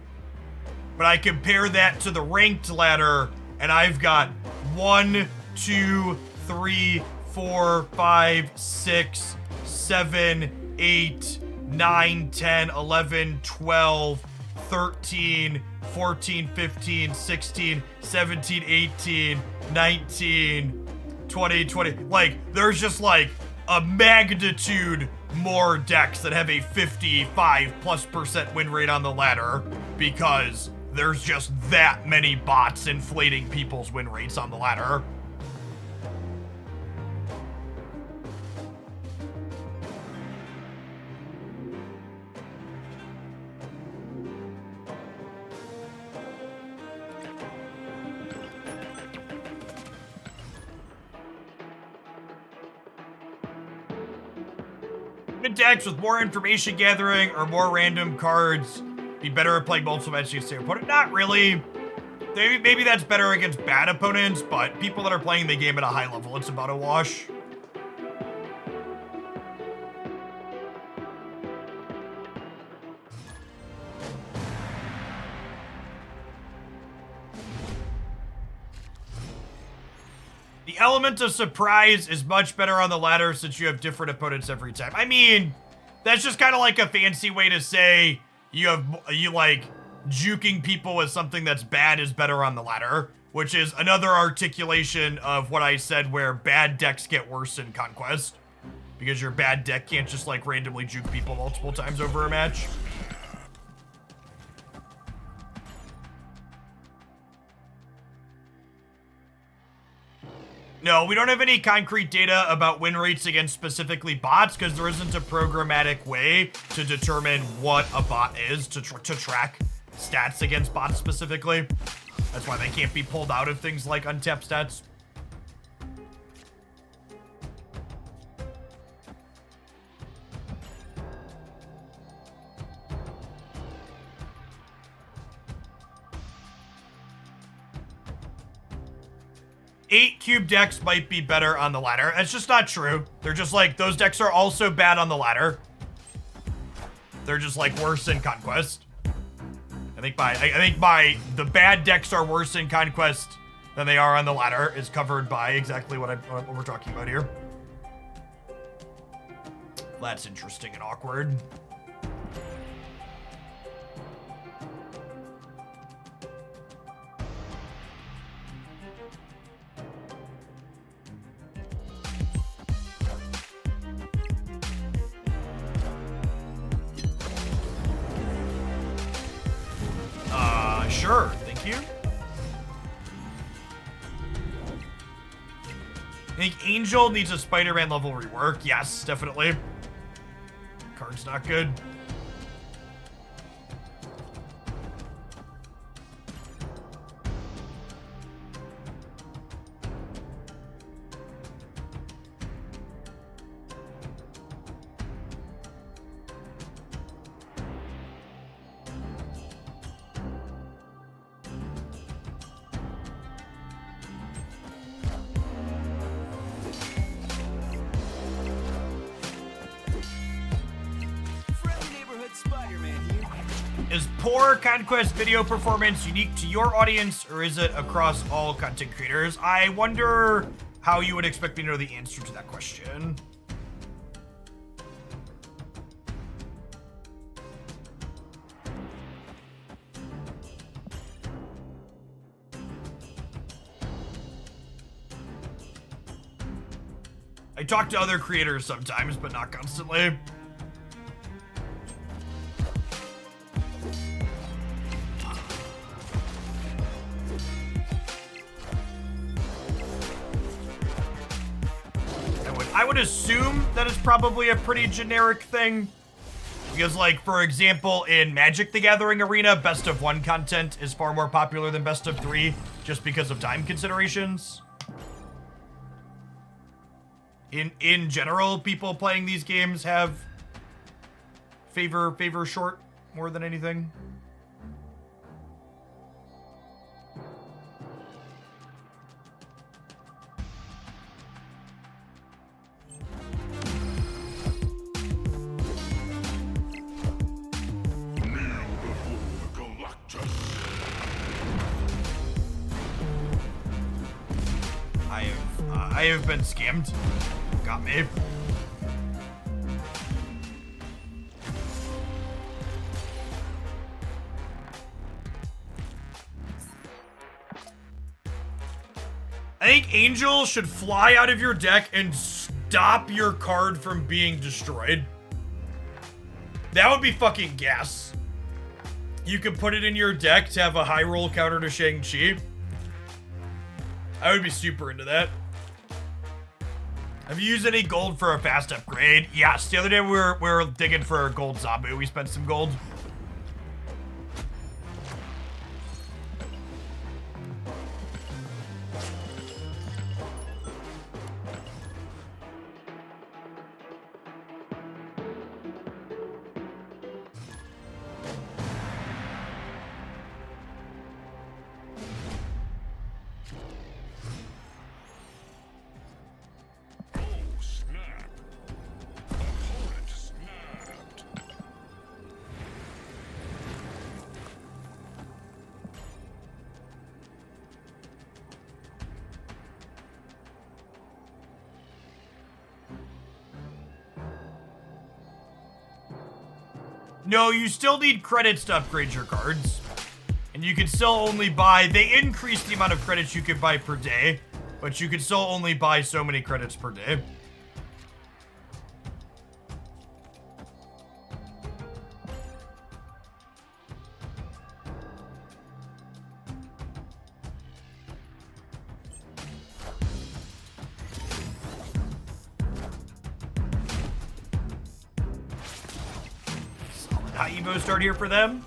But I compare that to the ranked ladder, and I've got 1, 2, 3, 4, 5, 6, 7, 8, 9, 10, 11, 12, 13, 14, 15, 16, 17, 18, 19, 20, 20. Like, there's just like a magnitude more decks that have a 55+% win rate on the ladder because there's just that many bots inflating people's win rates on the ladder. Decks with more information gathering or more random cards be better at playing multiple matches against their opponent? Not really. Maybe that's better against bad opponents, but people that are playing the game at a high level, it's about a wash. The element of surprise is much better on the ladder since you have different opponents every time. I mean, that's just kind of like a fancy way to say you like juking people with something that's bad is better on the ladder, which is another articulation of what I said where bad decks get worse in Conquest because your bad deck can't just like randomly juke people multiple times over a match. No, we don't have any concrete data about win rates against specifically bots because there isn't a programmatic way to determine what a bot is to track stats against bots specifically. That's why they can't be pulled out of things like untapped stats. Eight cube decks might be better on the ladder. That's just not true. They're just like, those decks are also bad on the ladder. They're just like worse in Conquest. the bad decks are worse in Conquest than they are on the ladder is covered by exactly what we're talking about here. That's interesting and awkward. Sure, thank you. I think Angel needs a Spider-Man level rework. Yes, definitely. Card's not good. Is poor Conquest video performance unique to your audience, or is it across all content creators? I wonder how you would expect me to know the answer to that question. I talk to other creators sometimes, but not constantly. I would assume that it's probably a pretty generic thing. Because, like, for example, in Magic the Gathering Arena, Best of 1 content is far more popular than Best of 3, just because of time considerations. In general, people playing these games have favor short more than anything. I have been scammed. Got me. I think Angel should fly out of your deck and stop your card from being destroyed. That would be fucking gas. You could put it in your deck to have a high roll counter to Shang-Chi. I would be super into that. Have you used any gold for a fast upgrade? Yes, the other day we were digging for a gold Zabu. We spent some gold. No, you still need credits to upgrade your cards. And you can still only buy... They increased the amount of credits you could buy per day, but you can still only buy so many credits per day. Evo start here for them.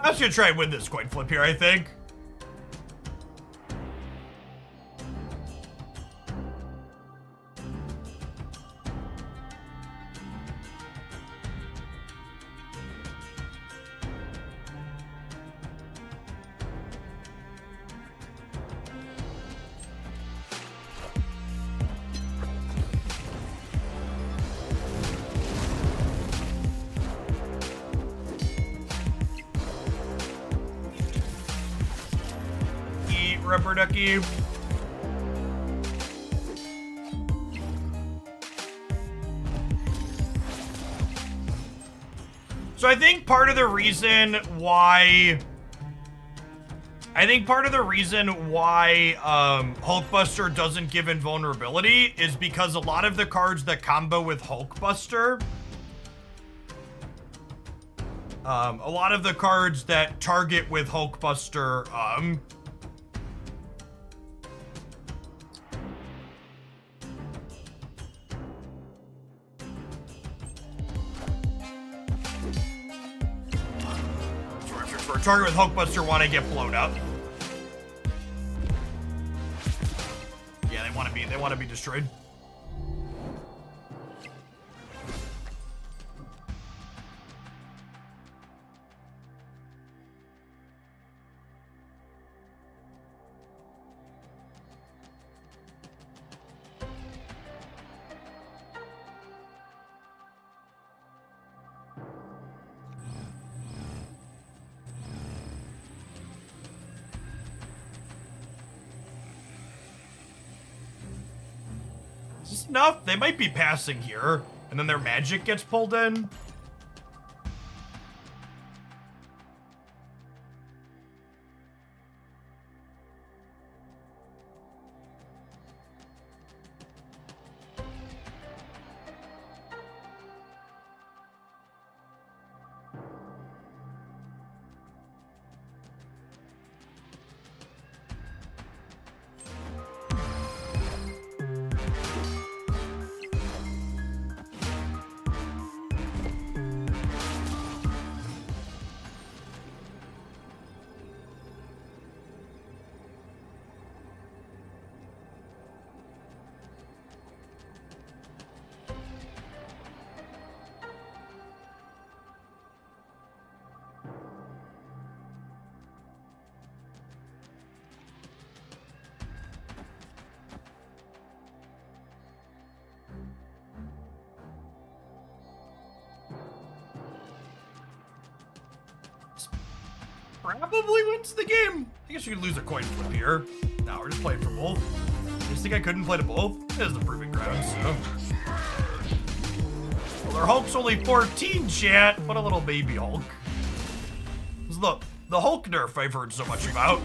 I'm just gonna try and win this coin flip here, I think. Rubber ducky. So I think part of the reason why Hulkbuster doesn't give invulnerability is because a lot of the cards that combo with Hulkbuster, a lot of the cards that target with Hulkbuster, target with Hulkbuster want to get blown up. Yeah, they want to be destroyed. Is this enough? They might be passing here, and then their magic gets pulled in. Probably wins the game. I guess you could lose a coin flip here. No, we're just playing for both. You just think I couldn't play to both? It is the proving ground, so. Well, their Hulk's only 14, chat. What a little baby Hulk. This is the Hulk nerf I've heard so much about.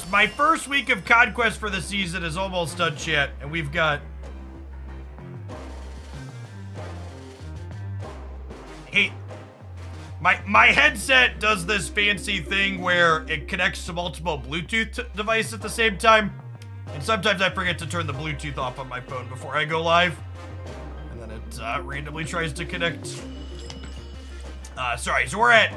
My first week of Conquest for the season is almost done, chat, and we've got... Hey, my headset does this fancy thing where it connects to multiple Bluetooth devices at the same time, and sometimes I forget to turn the Bluetooth off on my phone before I go live, and then it randomly tries to connect. Sorry, so we're at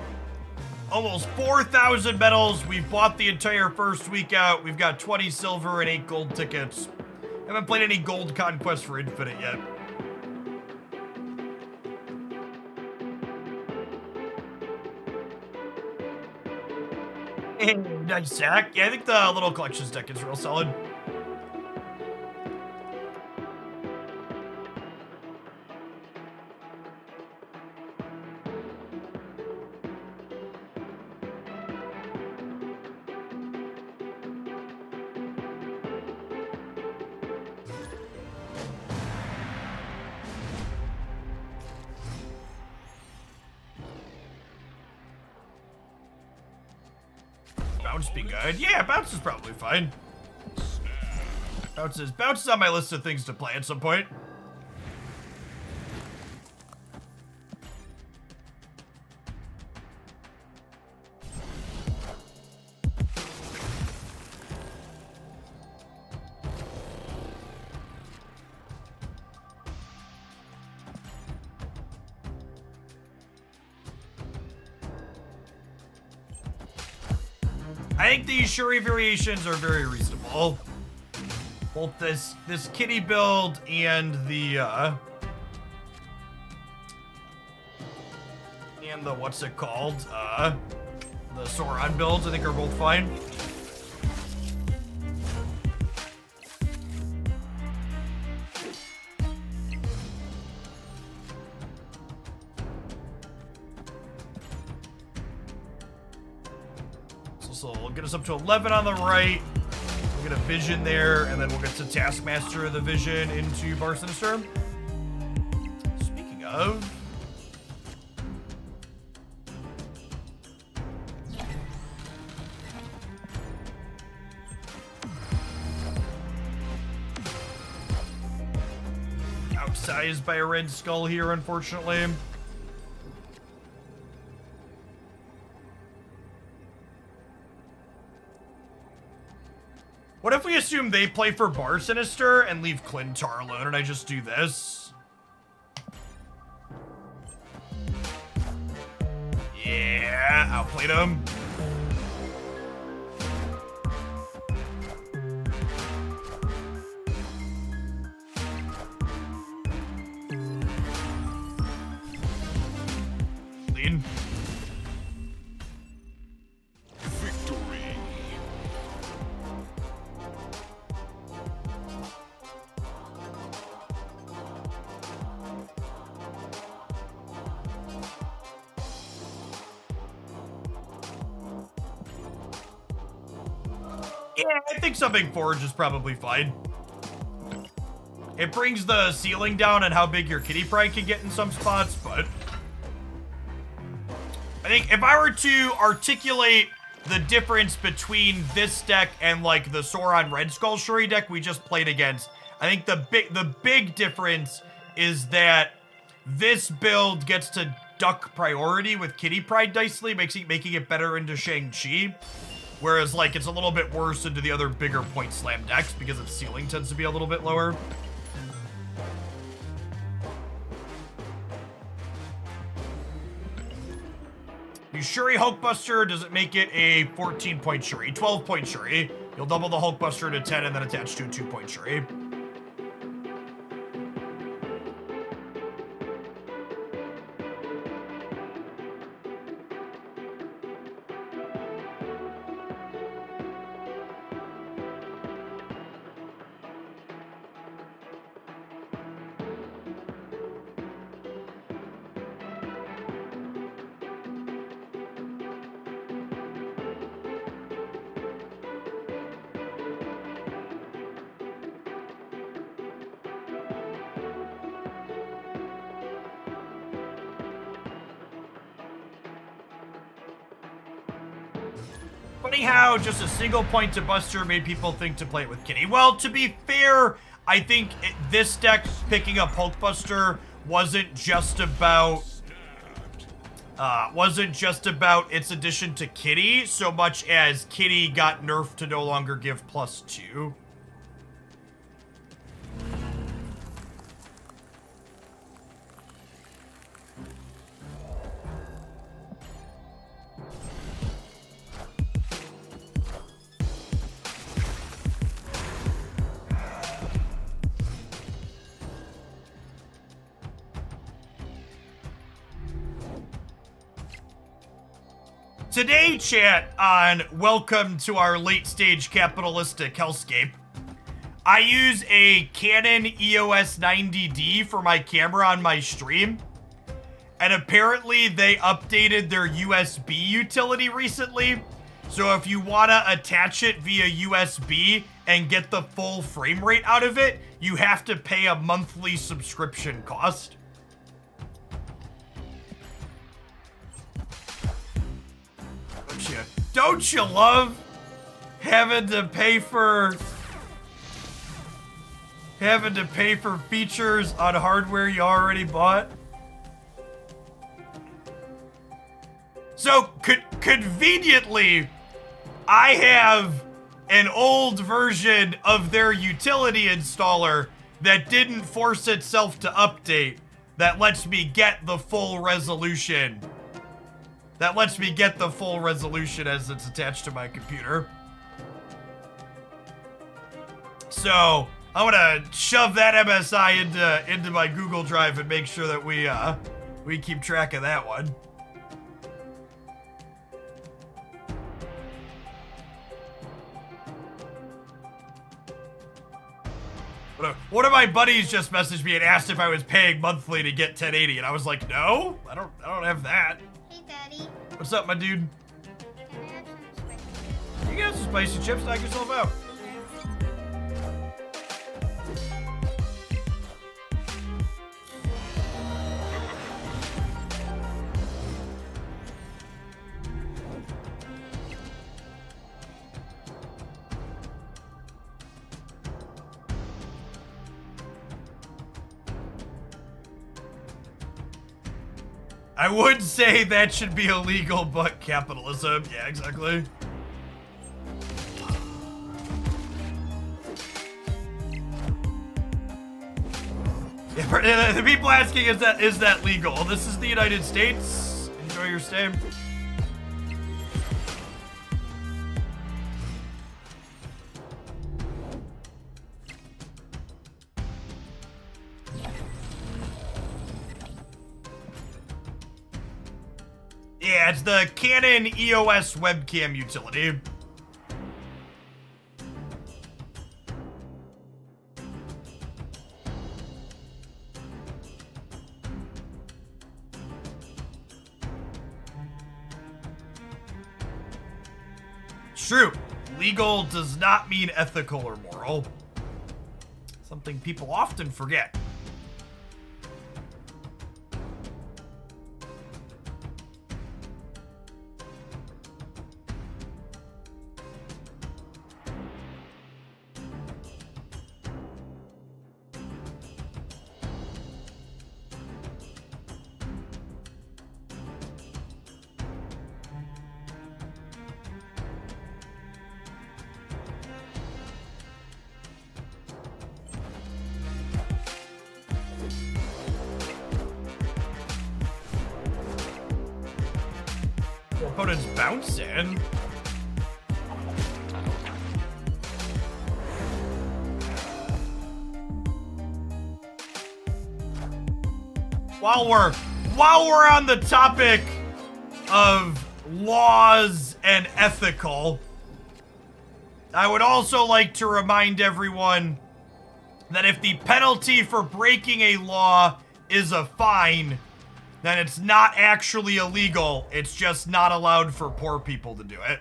almost 4,000 medals. We've bought the entire first week out. We've got 20 silver and 8 gold tickets. Haven't played any gold Conquest for Infinite yet. Hey, nice sack. Yeah, I think the little collections deck is real solid. bounce be good? Yeah, bounce is probably fine. Bounce is on my list of things to play at some point. I think these Shuri variations are very reasonable. Both this kitty build and the what's it called? The Sauron builds I think are both fine. So we'll get us up to 11 on the right. We'll get a vision there, and then we'll get to Taskmaster of the Vision into Bar Sinister. Speaking of... outsized by a red skull here, unfortunately. What if we assume they play for Bar Sinister and leave Clintar alone and I just do this? Yeah, outplayed him. Lean. Yeah, I think something Forge is probably fine. It brings the ceiling down on how big your kitty pride can get in some spots, but... I think if I were to articulate the difference between this deck and, like, the Sauron Red Skull Shuri deck we just played against, I think the big difference is that this build gets to duck priority with kitty pride dicely, making it better into Shang-Chi. Whereas, like, it's a little bit worse into the other bigger point slam decks because its ceiling tends to be a little bit lower. You Shuri Hulkbuster, does it make it a 14-point Shuri? 12-point Shuri. You'll double the Hulkbuster to 10 and then attach to a 2-point Shuri. Funny how just a single point to Buster made people think to play it with Kitty. Well, to be fair, I think this deck picking up Hulkbuster wasn't just about its addition to Kitty so much as Kitty got nerfed to no longer give +2. Today, chat, on Welcome to Our Late-Stage Capitalistic Hellscape, I use a Canon EOS 90D for my camera on my stream, and apparently they updated their USB utility recently, so if you want to attach it via USB and get the full frame rate out of it, you have to pay a monthly subscription cost. Don't you love having to pay for features on hardware you already bought? So conveniently, I have an old version of their utility installer that didn't force itself to update that lets me get the full resolution. That lets me get the full resolution as it's attached to my computer. So I'm gonna shove that MSI into my Google Drive and make sure that we keep track of that one. One of my buddies just messaged me and asked if I was paying monthly to get 1080, and I was like, no, I don't have that.
Hey, Daddy.
What's up, my dude?
Can I have some spicy?
You got some spicy chips, knock yourself out. I would say that should be illegal, but capitalism. Yeah, exactly. Yeah, the people asking, is that legal? This is the United States. Enjoy your stay. Yeah, it's the Canon EOS webcam utility. It's true. Legal does not mean ethical or moral. Something people often forget. Opponent's bouncing. While we're on the topic of laws and ethical, I would also like to remind everyone that if the penalty for breaking a law is a fine, then it's not actually illegal. It's just not allowed for poor people to do it.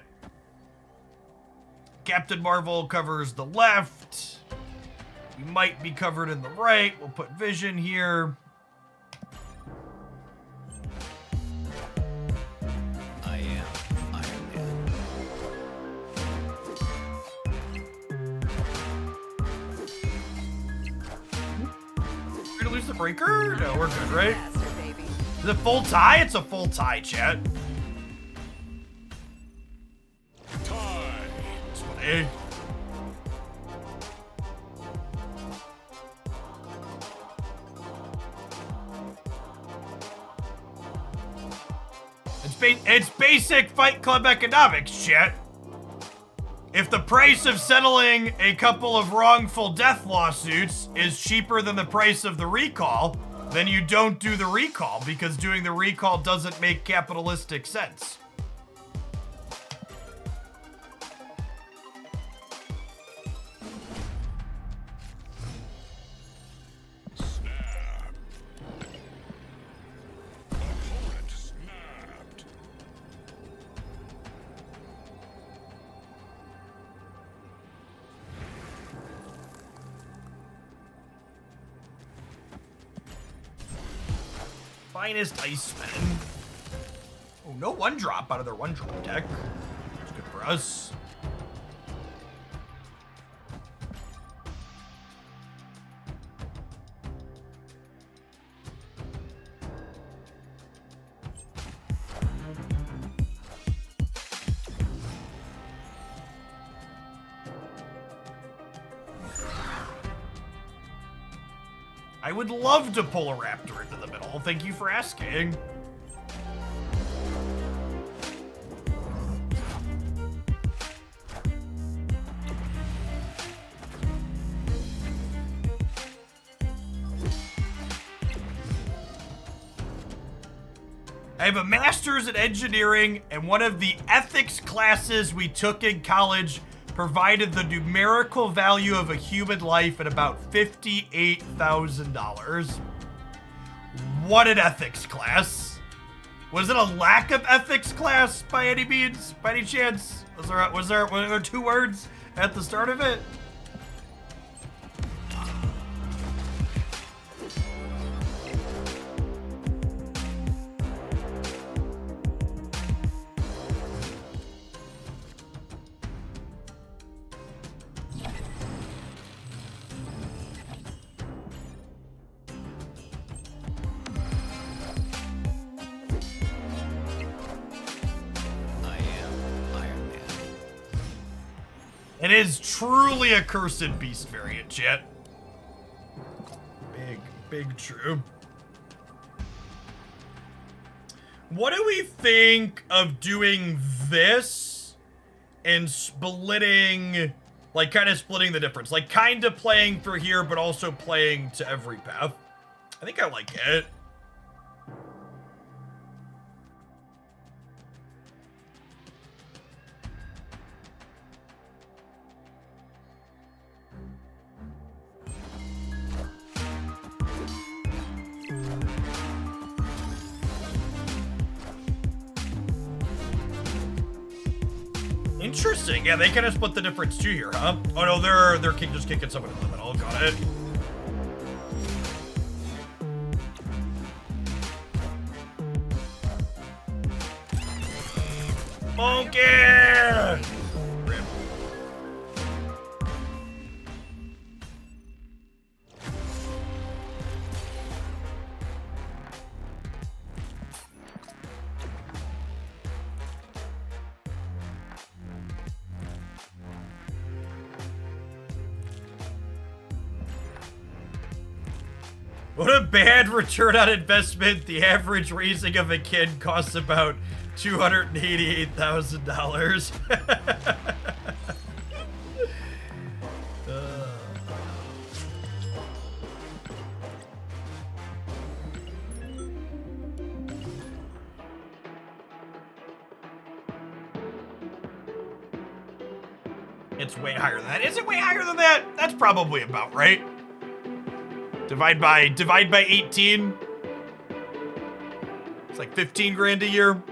Captain Marvel covers the left. We might be covered in the right. We'll put Vision here.
I am Iron Man.
We're gonna lose the breaker? No, we're good, right?
Faster, baby.
Is it full tie? It's a full tie, chat. It's funny. It's basic Fight Club economics, chat. If the price of settling a couple of wrongful death lawsuits is cheaper than the price of the recall, then you don't do the recall, because doing the recall doesn't make capitalistic sense. Finest Iceman. Oh, no one drop out of their one drop deck. That's us. I would love to pull a raptor into the middle. Thank you for asking. I have a master's in engineering, and one of the ethics classes we took in college provided the numerical value of a human life at about $58,000. What an ethics class. Was it a lack of ethics class by any means? By any chance? Were there 2 words at the start of it? It is truly a cursed beast variant, chat. Big true. What do we think of doing this and splitting, like kind of splitting the difference? Like kind of playing for here, but also playing to every path. I think I like it. Interesting. Yeah, they kind of split the difference too here, huh? Oh no, they're just kicking someone in the middle. Got it. Monkey! Rip. What a bad return on investment. The average raising of a kid costs about $288,000. It's way higher than that. Is it way higher than that? That's probably about right. Divide by 18. It's like 15 grand a year.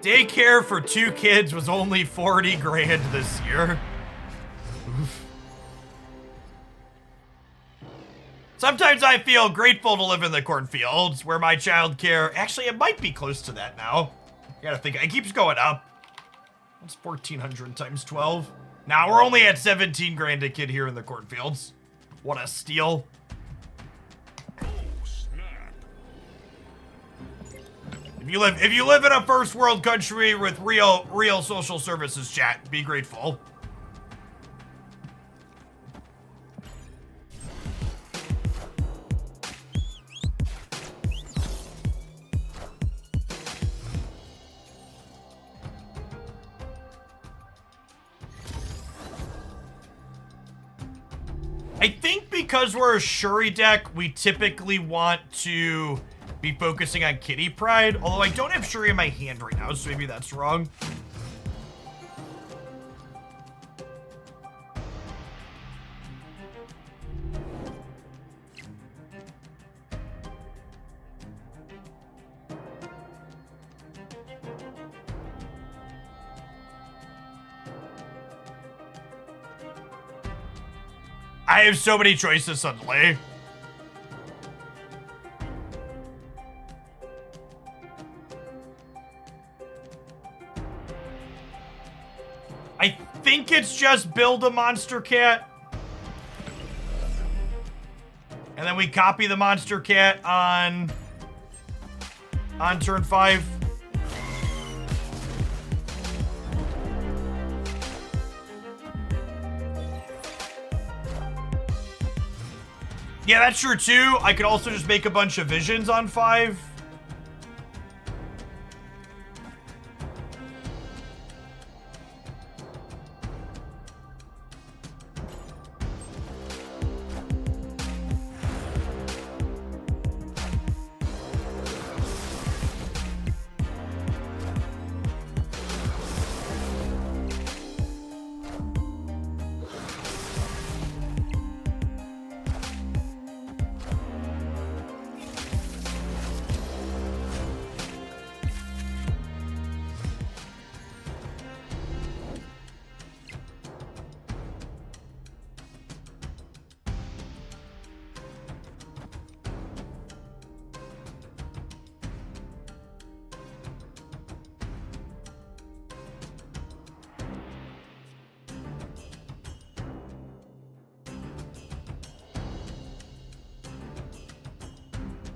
Daycare for 2 kids was only 40 grand this year. Oof. Sometimes I feel grateful to live in the cornfields where my childcare, actually it might be close to that now. I gotta think, it keeps going up. What's 1,400 times 12? Now we're only at 17 grand a kid here in the cornfields. What a steal. If you live in a first world country with real social services, chat, be grateful. I think because we're a Shuri deck, we typically want to be focusing on Kitty Pride, although I don't have Shuri in my hand right now, so maybe that's wrong. I have so many choices suddenly. I think it's just build a monster cat. And then we copy the monster cat on turn 5. Yeah, that's true too. I could also just make a bunch of visions on 5.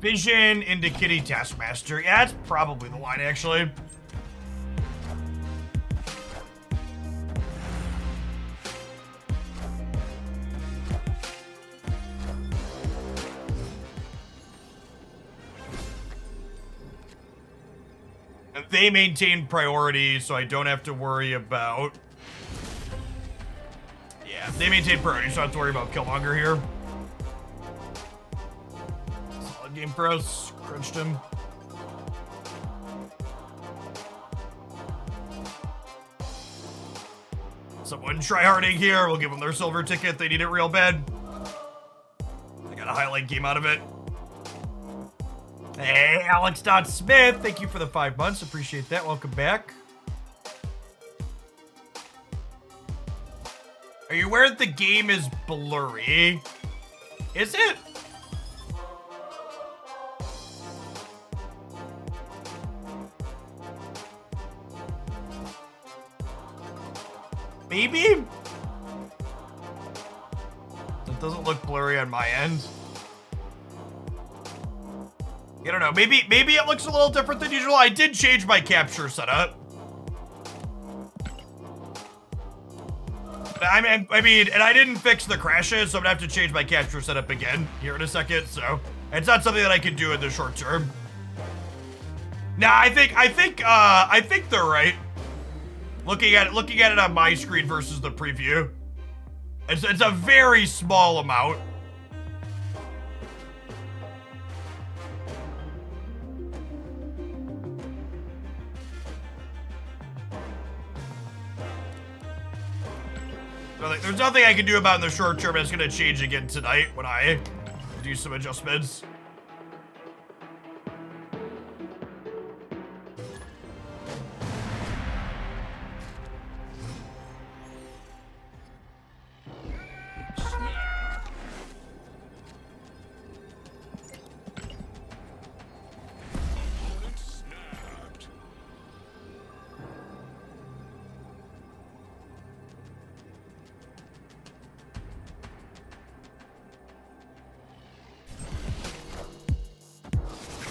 Vision into Kitty Taskmaster. Yeah, that's probably the line, actually. And they maintain priority, so I don't have to worry about... Yeah, they maintain priority, so I don't have to worry about Killmonger here. Game for us, crunched him. Someone tryharding here. We'll give them their silver ticket. They need it real bad. I got a highlight game out of it. Hey, Alex.Smith. Thank you for the 5 months. Appreciate that. Welcome back. Are you aware that the game is blurry? Is it? Maybe? It doesn't look blurry on my end. I don't know. Maybe it looks a little different than usual. I did change my capture setup. I mean, and I didn't fix the crashes, so I'm gonna have to change my capture setup again here in a second. So it's not something that I can do in the short term. Nah, I think they're right. Looking at it on my screen versus the preview, it's a very small amount. So, like, there's nothing I can do about it in the short term. It's gonna change again tonight when I do some adjustments.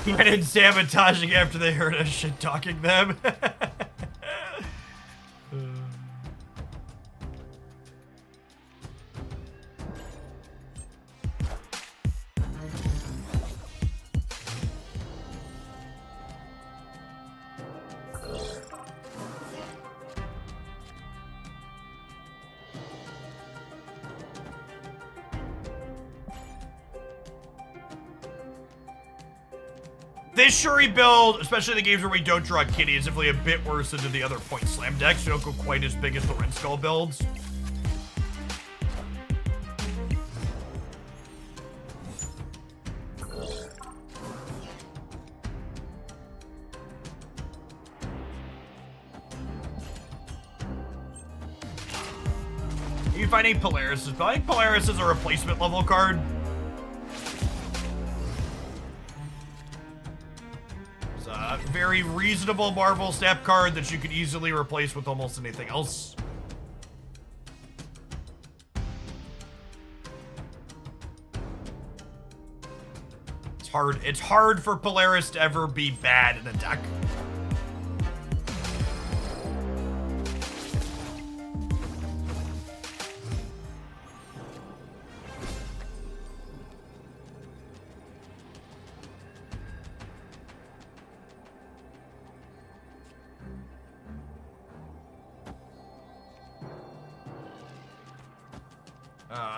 Went in sabotaging after they heard us shit talking them. This Shuri build, especially the games where we don't draw Kitty, is definitely a bit worse than the other point slam decks. We don't go quite as big as the Red Skull builds. You finding Polaris? But I think Polaris is a replacement level card. It's a very reasonable Marvel Snap card that you could easily replace with almost anything else. It's hard for Polaris to ever be bad in a deck.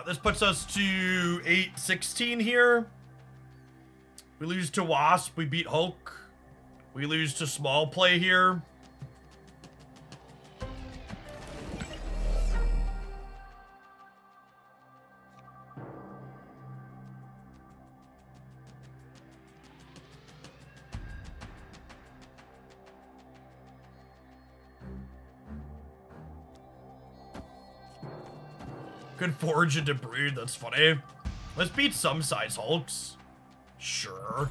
This puts us to 8-16 here. We lose to Wasp, we beat Hulk. We lose to Small Play here. Could forge into Brood, that's funny. Let's beat some size Hulks. Sure.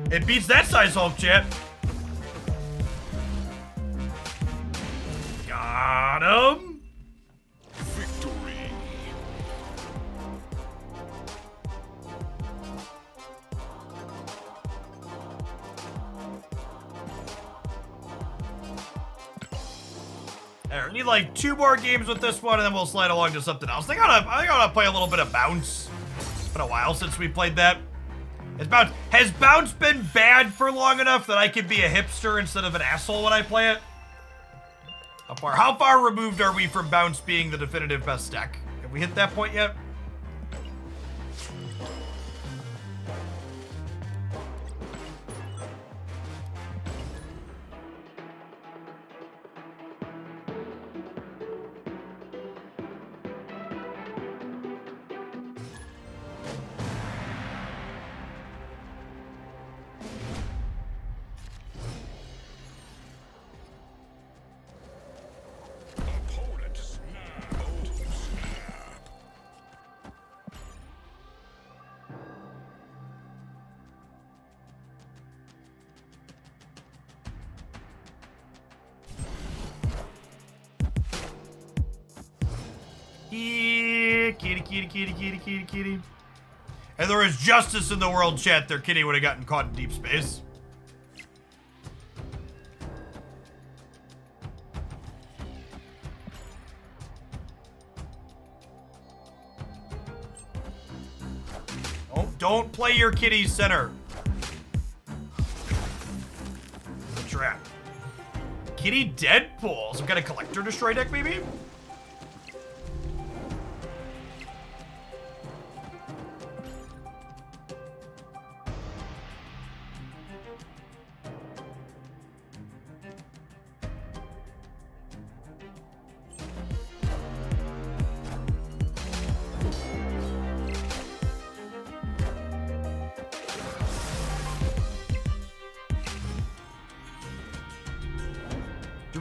It beats that size Hulk, chat. Got him. We need like 2 more games with this one, and then we'll slide along to something else. I think I wanna play a little bit of Bounce. It's been a while since we played that. Has Bounce been bad for long enough that I can be a hipster instead of an asshole when I play it? How far removed are we from Bounce being the definitive best deck? Have we hit that point yet? Kitty. And there is justice in the world, chat. Their kitty would have gotten caught in deep space. Don't play your kitty center. The trap. Kitty Deadpool. Some kind of collector destroy deck, maybe?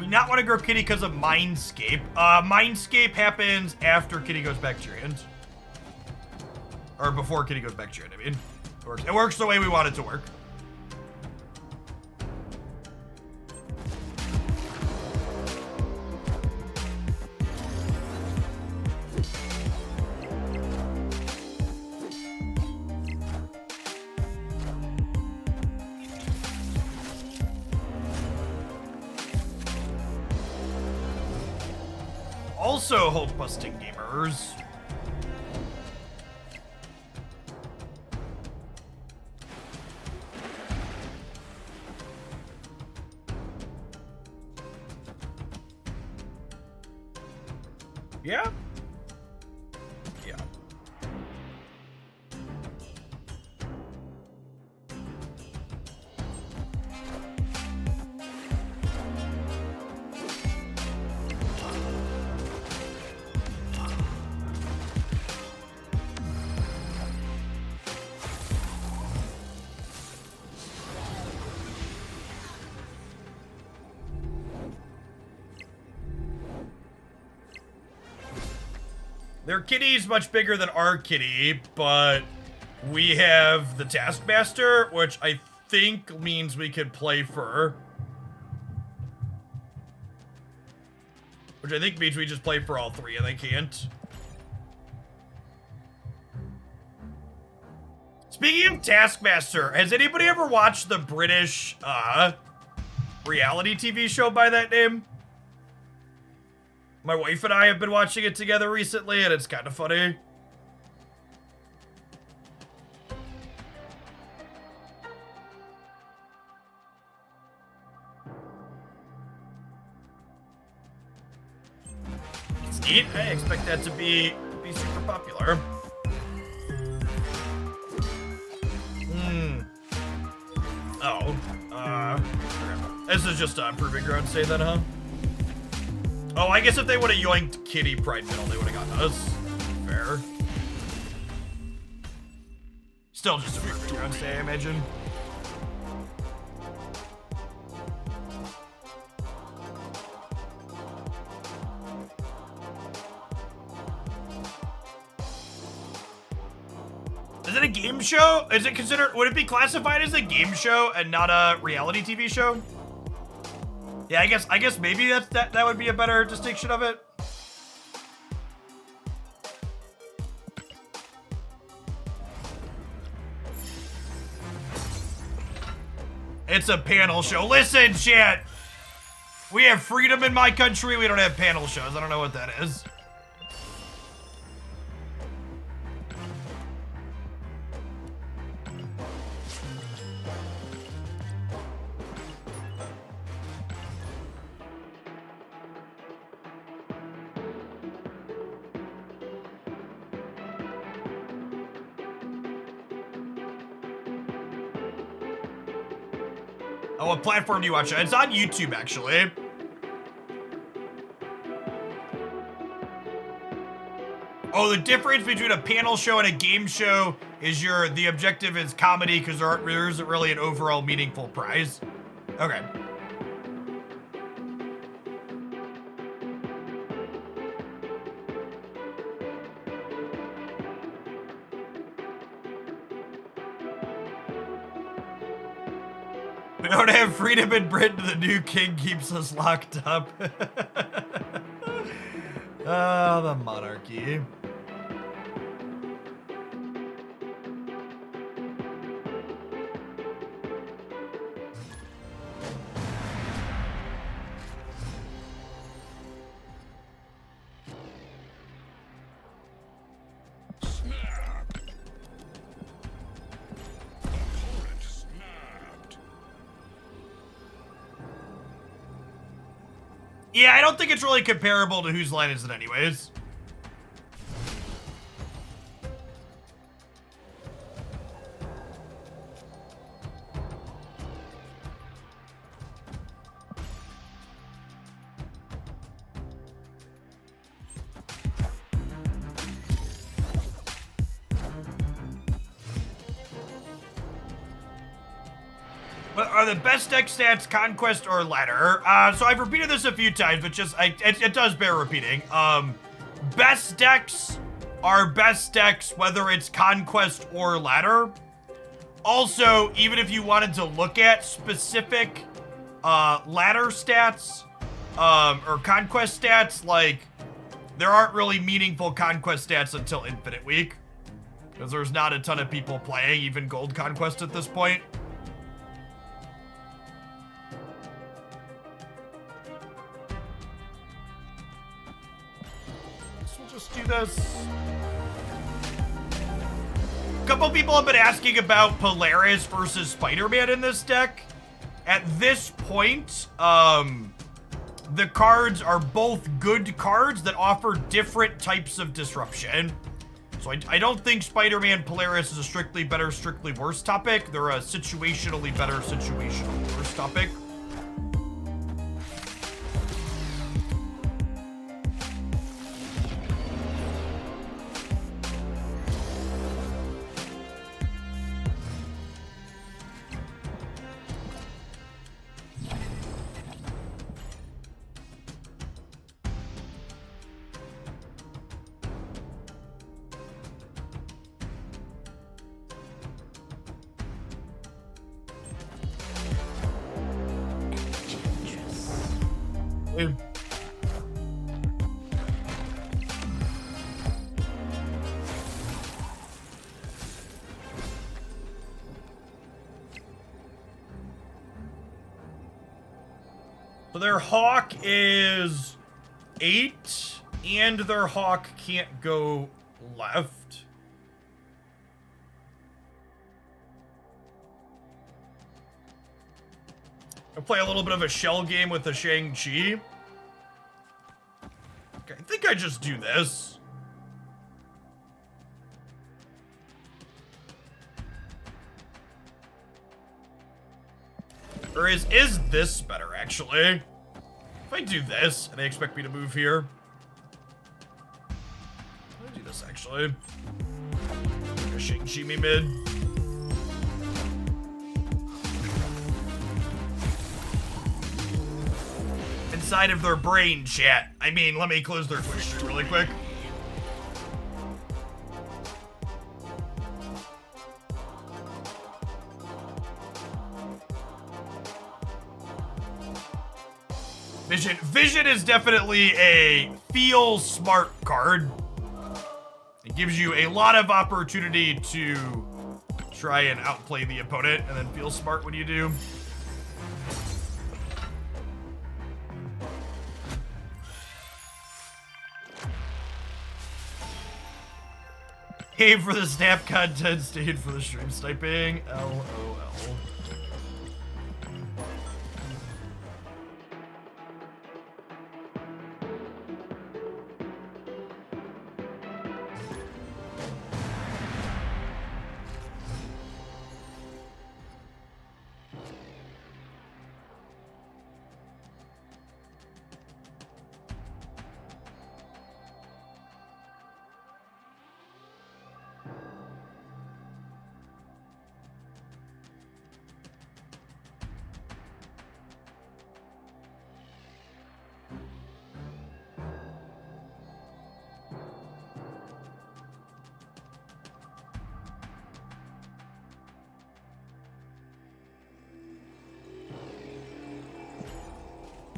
Not want to grow Kitty because of Mindscape. Mindscape happens after Kitty goes back to your hand. Or before Kitty goes back to your hand, I mean. It works the way we want it to work. Also, Hulkbusting gamers. Yeah? Yeah. Their kitty's much bigger than our kitty, but we have the Taskmaster, which I think means we could play for. Which I think means we just play for all three, and they can't. Speaking of Taskmaster, has anybody ever watched the British, reality TV show by that name? My wife and I have been watching it together recently, and it's kind of funny. It's neat. I expect that to be super popular. Oh, this is just a proving ground state then, huh? Oh, I guess if they would have yoinked Kitty Pride Middle, they would have gotten us. Fair. Still just a proving ground state, I imagine. Is it a game show? Is it considered, would it be classified as a game show and not a reality TV show? Yeah, I guess maybe that would be a better distinction of it. It's a panel show. Listen, chat. We have freedom in my country. We don't have panel shows. I don't know what that is. Oh, what platform do you watch it? It's on YouTube, actually. Oh, the difference between a panel show and a game show is the objective is comedy because there isn't really an overall meaningful prize. Okay. We don't have freedom in Britain. The new king keeps us locked up. Oh, the monarchy. Yeah, I don't think it's really comparable to whose line is it anyways. But are the best deck stats Conquest or Ladder? So I've repeated this a few times, but just it does bear repeating. Best decks are best decks whether it's Conquest or Ladder. Also, even if you wanted to look at specific Ladder stats or Conquest stats, like there aren't really meaningful Conquest stats until Infinite Week because there's not a ton of people playing even Gold Conquest at this point. Do this. A couple people have been asking about Polaris versus Spider-Man in this deck. At this point, the cards are both good cards that offer different types of disruption. So I don't think Spider-Man Polaris is a strictly better, strictly worse topic. They're a situationally better, situationally worse topic. So their Hawk is 8, and their Hawk can't go left. I'll play a little bit of a shell game with the Shang-Chi. Okay, I think I just do this. Or is this better, actually? If I do this, and they expect me to move here. I'll do this, actually. Shang-Chi me mid. Inside of their brain, chat. I mean, let me close their Twitch stream really quick. Vision is definitely a feel smart card. It gives you a lot of opportunity to try and outplay the opponent and then feel smart when you do. Paid for the snap content, stayed for the stream sniping. LOL.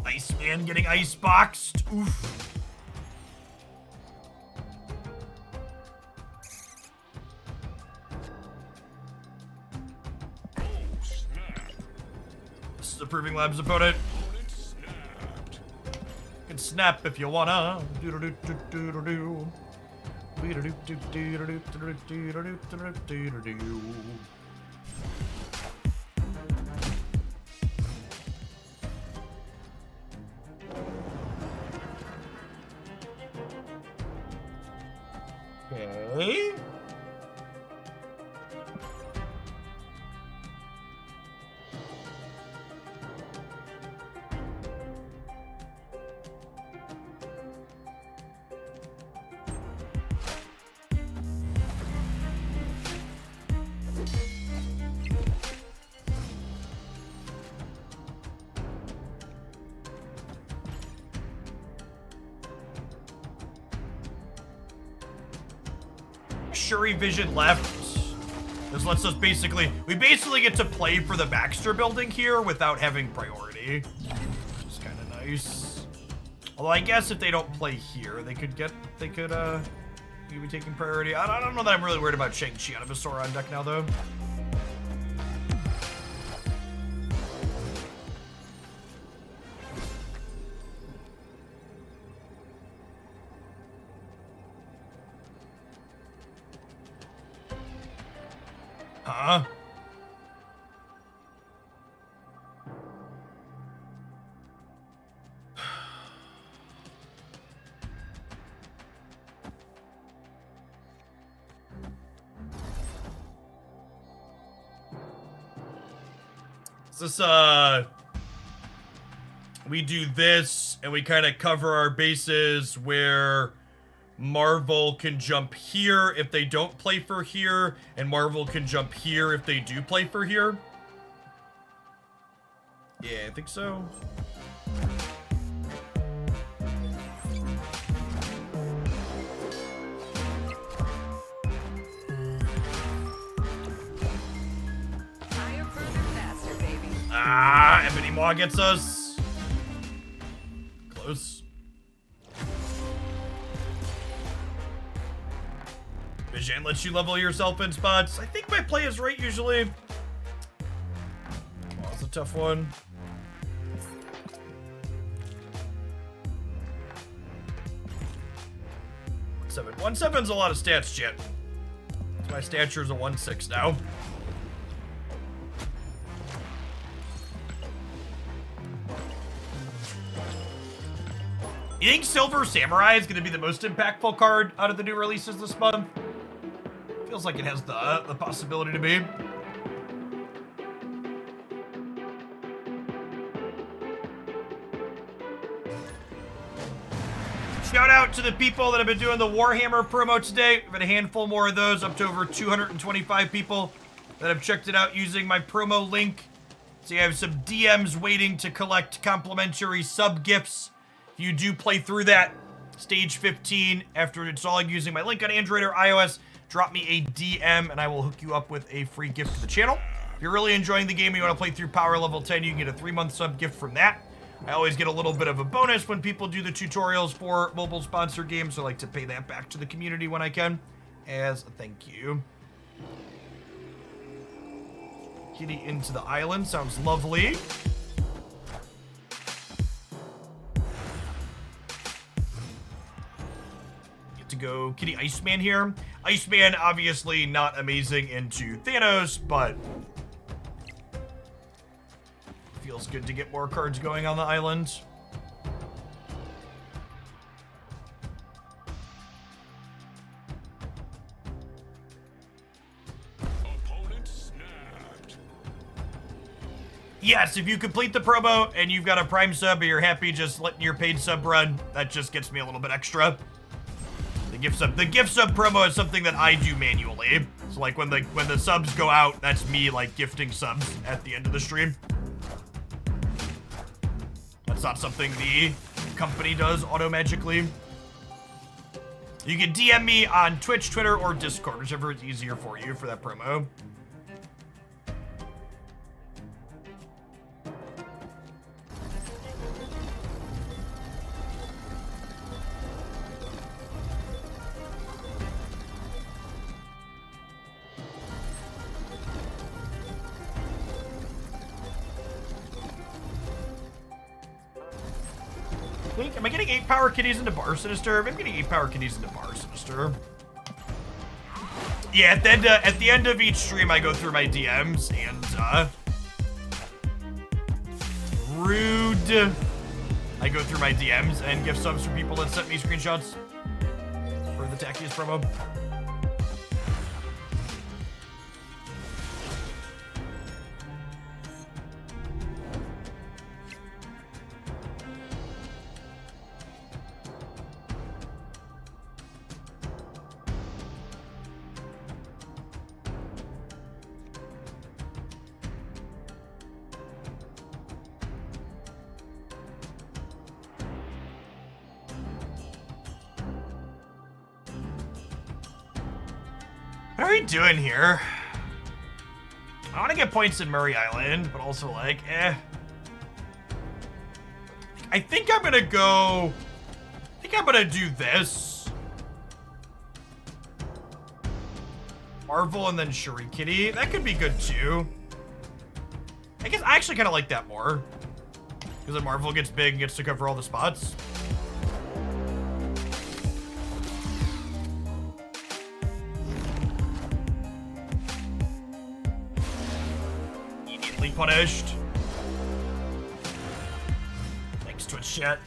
Iceman getting iceboxed. Oof. This is a Proving Labs opponent. You can snap if you wanna. Doodle-doo-doo-doo-doo-doo. Doodle-doo-doo-doo-doo-doo-doo-doo-doo-doo. Okay. Shuri Vision left. This lets us we basically get to play for the Baxter building here without having priority, which is kind of nice. Although I guess if they don't play here, they could be taking priority. I don't know that I'm really worried about Shang-Chi on a Basora on deck now, though. Huh? Is this, we do this, and we kind of cover our bases where Marvel can jump here if they don't play for here, and Marvel can jump here if they do play for here. Yeah, I think so.
Higher, further, faster, baby.
Ah, Ebony Maw gets us. close. Vision lets you level yourself in spots. I think my play is right usually. Oh, that's a tough one. Seven. 1-7's a lot of stats, chat. My stature's a 1-6 now. You think Silver Samurai is going to be the most impactful card out of the new releases this month? Feels like it has the possibility to be. Shout out to the people that have been doing the Warhammer promo today. We've had a handful more of those, up to over 225 people that have checked it out using my promo link. So you have some DMs waiting to collect complimentary sub gifts. If you do play through that, stage 15, after installing using my link on Android or iOS, drop me a DM and I will hook you up with a free gift to the channel. If you're really enjoying the game and you want to play through Power Level 10, you can get a 3-month sub gift from that. I always get a little bit of a bonus when people do the tutorials for mobile sponsored games, so I like to pay that back to the community when I can, as a thank you. Kitty into the island, sounds lovely. Get to go Kitty Iceman here. Iceman, obviously not amazing into Thanos, but feels good to get more cards going on the island.
Opponent snapped.
Yes, if you complete the promo and you've got a Prime sub or you're happy just letting your paid sub run, that just gets me a little bit extra. The gift sub promo is something that I do manually. So like when the subs go out, that's me like gifting subs at the end of the stream. That's not something the company does auto-magically. You can DM me on Twitch, Twitter, or Discord, whichever is easier for you for that promo. Am I getting 8 power kitties into Bar Sinister? Maybe getting 8 power kitties into Bar Sinister. Yeah, at the end of each stream, I go through my DMs and, rude. I go through my DMs and give subs for people that sent me screenshots for the tackiest promo. What are we doing here? I want to get points in Murray Island, but also like, I think I'm gonna go... I think I'm gonna do this. Marvel and then Shuri Kitty. That could be good too. I guess I actually kind of like that more. Because then Marvel gets big and gets to cover all the spots. Immediately punished. Thanks, Twitch chat.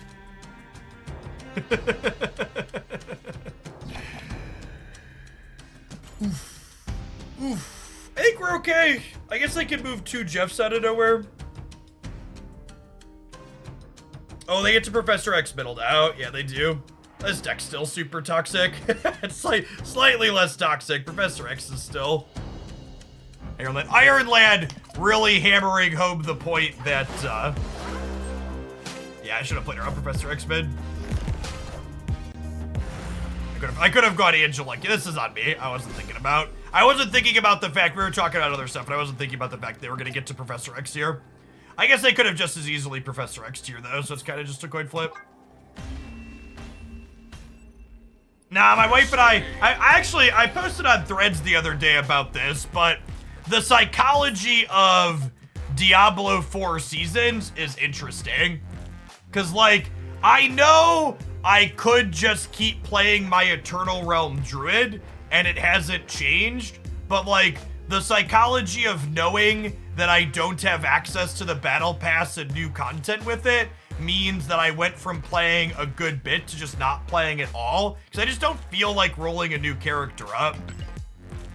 Oof. I think we're okay. I guess I can move 2 Jeffs out of nowhere. Oh, they get to Professor X middled out. Yeah, they do. This deck's still super toxic. It's like slightly less toxic. Professor X is still. Iron Lad really hammering home the point that, yeah, I should have played around Professor X mid. I could have gone Angela. This is on me. I wasn't thinking about the fact we were talking about other stuff, but I wasn't thinking about the fact they were gonna get to Professor X here. I guess they could have just as easily Professor X tier though, so it's kind of just a coin flip. Nah, my wife and I actually, I posted on Threads the other day about this, but the psychology of Diablo 4 seasons is interesting. Cause like, I know I could just keep playing my Eternal Realm Druid and it hasn't changed, but like, the psychology of knowing that I don't have access to the battle pass and new content with it means that I went from playing a good bit to just not playing at all, because I just don't feel like rolling a new character up.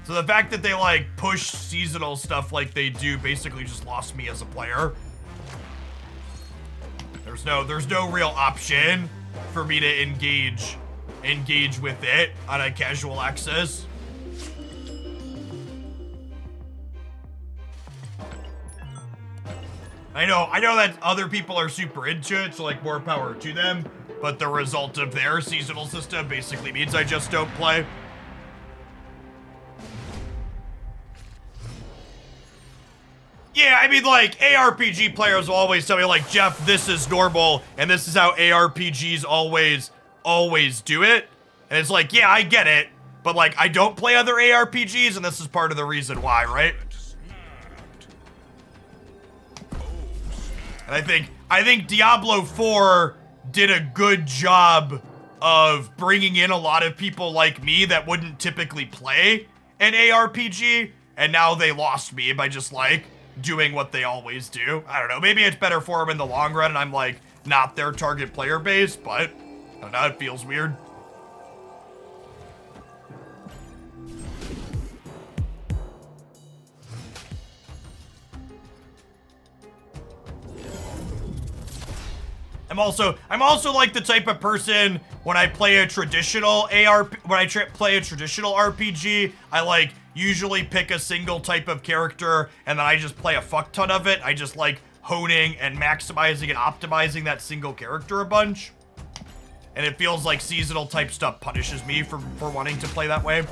So the fact that they like push seasonal stuff like they do basically just lost me as a player. There's no real option for me to engage with it on a casual access. I know that other people are super into it, so like more power to them, but the result of their seasonal system basically means I just don't play. Yeah, I mean like ARPG players will always tell me like, Jeff, this is normal and this is how ARPGs always do it. And it's like, yeah, I get it, but like I don't play other ARPGs and this is part of the reason why, right? And I think Diablo 4 did a good job of bringing in a lot of people like me that wouldn't typically play an ARPG, and now they lost me by just like doing what they always do. I don't know, maybe it's better for them in the long run and I'm like not their target player base, but I don't know, it feels weird. I'm also like the type of person when I play a traditional RPG, I like usually pick a single type of character and then I just play a fuck ton of it. I just like honing and maximizing and optimizing that single character a bunch. And it feels like seasonal type stuff punishes me for wanting to play that way.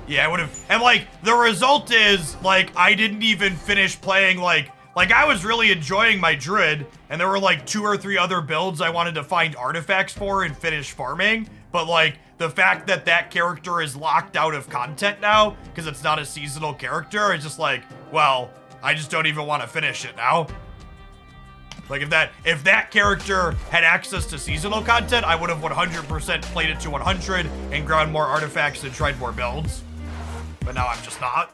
Yeah, I would have, and like, the result is, like, I didn't even finish playing, like I was really enjoying my Druid, and there were like 2 or 3 other builds I wanted to find artifacts for and finish farming, but like, the fact that that character is locked out of content now, because it's not a seasonal character, is just like, well, I just don't even want to finish it now. Like, if that character had access to seasonal content, I would have 100% played it to 100 and ground more artifacts and tried more builds. But now I'm just not.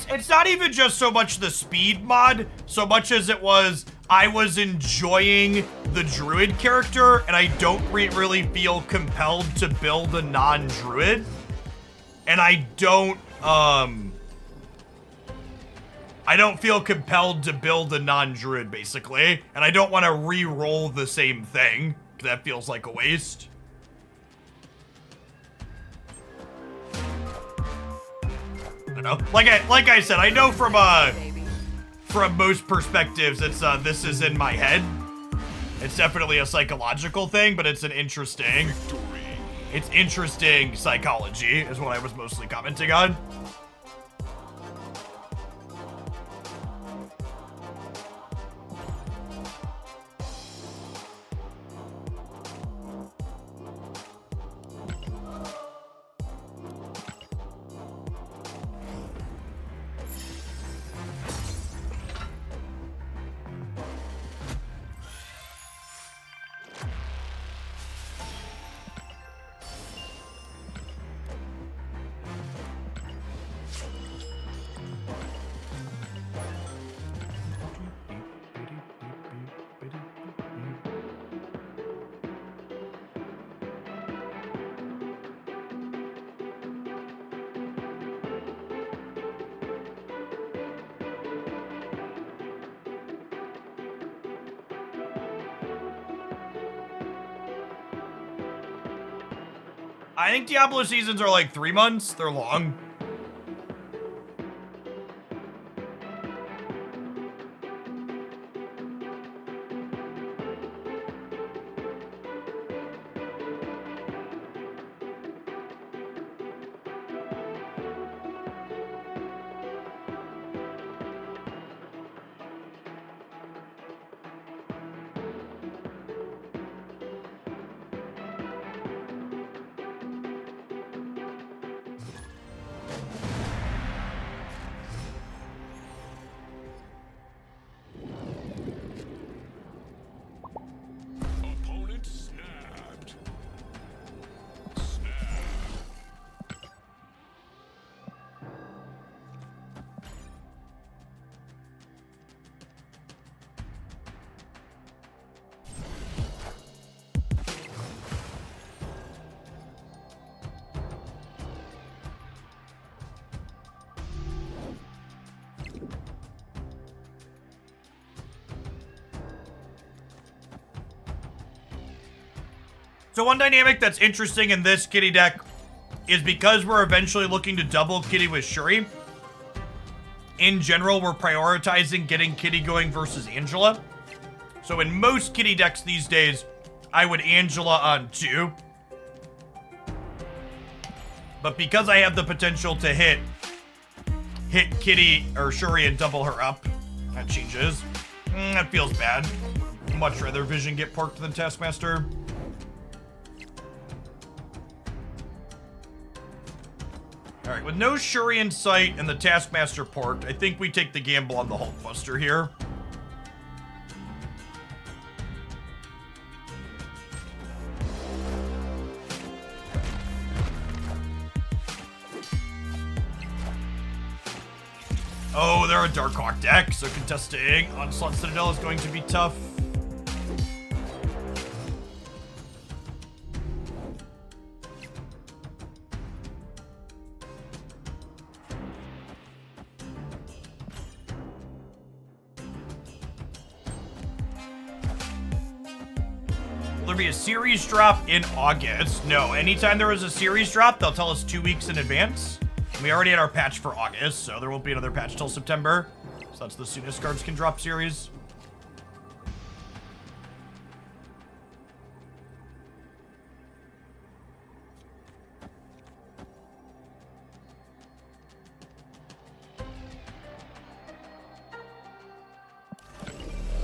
It's not even just so much the speed mod, so much as it was I was enjoying the Druid character, and I don't really feel compelled to build a non-Druid. And I don't feel compelled to build a non-Druid, basically. And I don't want to re-roll the same thing, because that feels like a waste. I don't know. Like I said, I know from most perspectives, it's this is in my head. It's definitely a psychological thing, but it's an interesting psychology is what I was mostly commenting on. I think Diablo seasons are like 3 months. They're long.
Opponent snapped. Snap.
So one dynamic that's interesting in this kitty deck is because we're eventually looking to double kitty with Shuri. In general, we're prioritizing getting kitty going versus Angela. So in most kitty decks these days, I would Angela on 2. But because I have the potential to hit kitty or Shuri and double her up, that changes. That feels bad. Much rather Vision get porked than Taskmaster. Alright, with no Shuri in sight and the Taskmaster porked, I think we take the gamble on the Hulkbuster here. Oh, they're a Darkhawk deck, so contesting Onslaught Citadel is going to be tough. Will there be a series drop in August? No, anytime there is a series drop, they'll tell us 2 weeks in advance. We already had our patch for August, so there won't be another patch till September. So that's the soonest cards can drop series.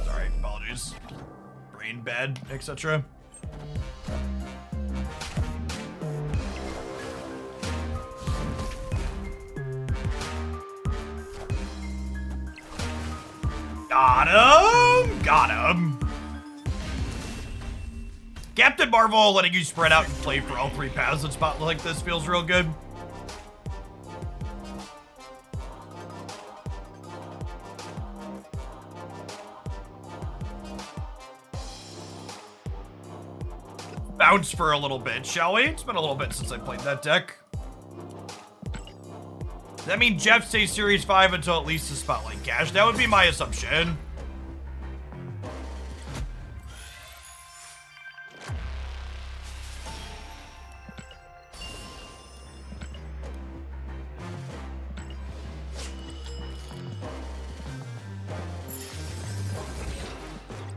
Sorry, apologies. Brain bed, etc. Got him! Got him! Captain Marvel letting you spread out and play for all 3 paths in spot like this feels real good. Bounce for a little bit, shall we? It's been a little bit since I played that deck. Does that mean Jeff stays Series 5 until at least the Spotlight cash? That would be my assumption.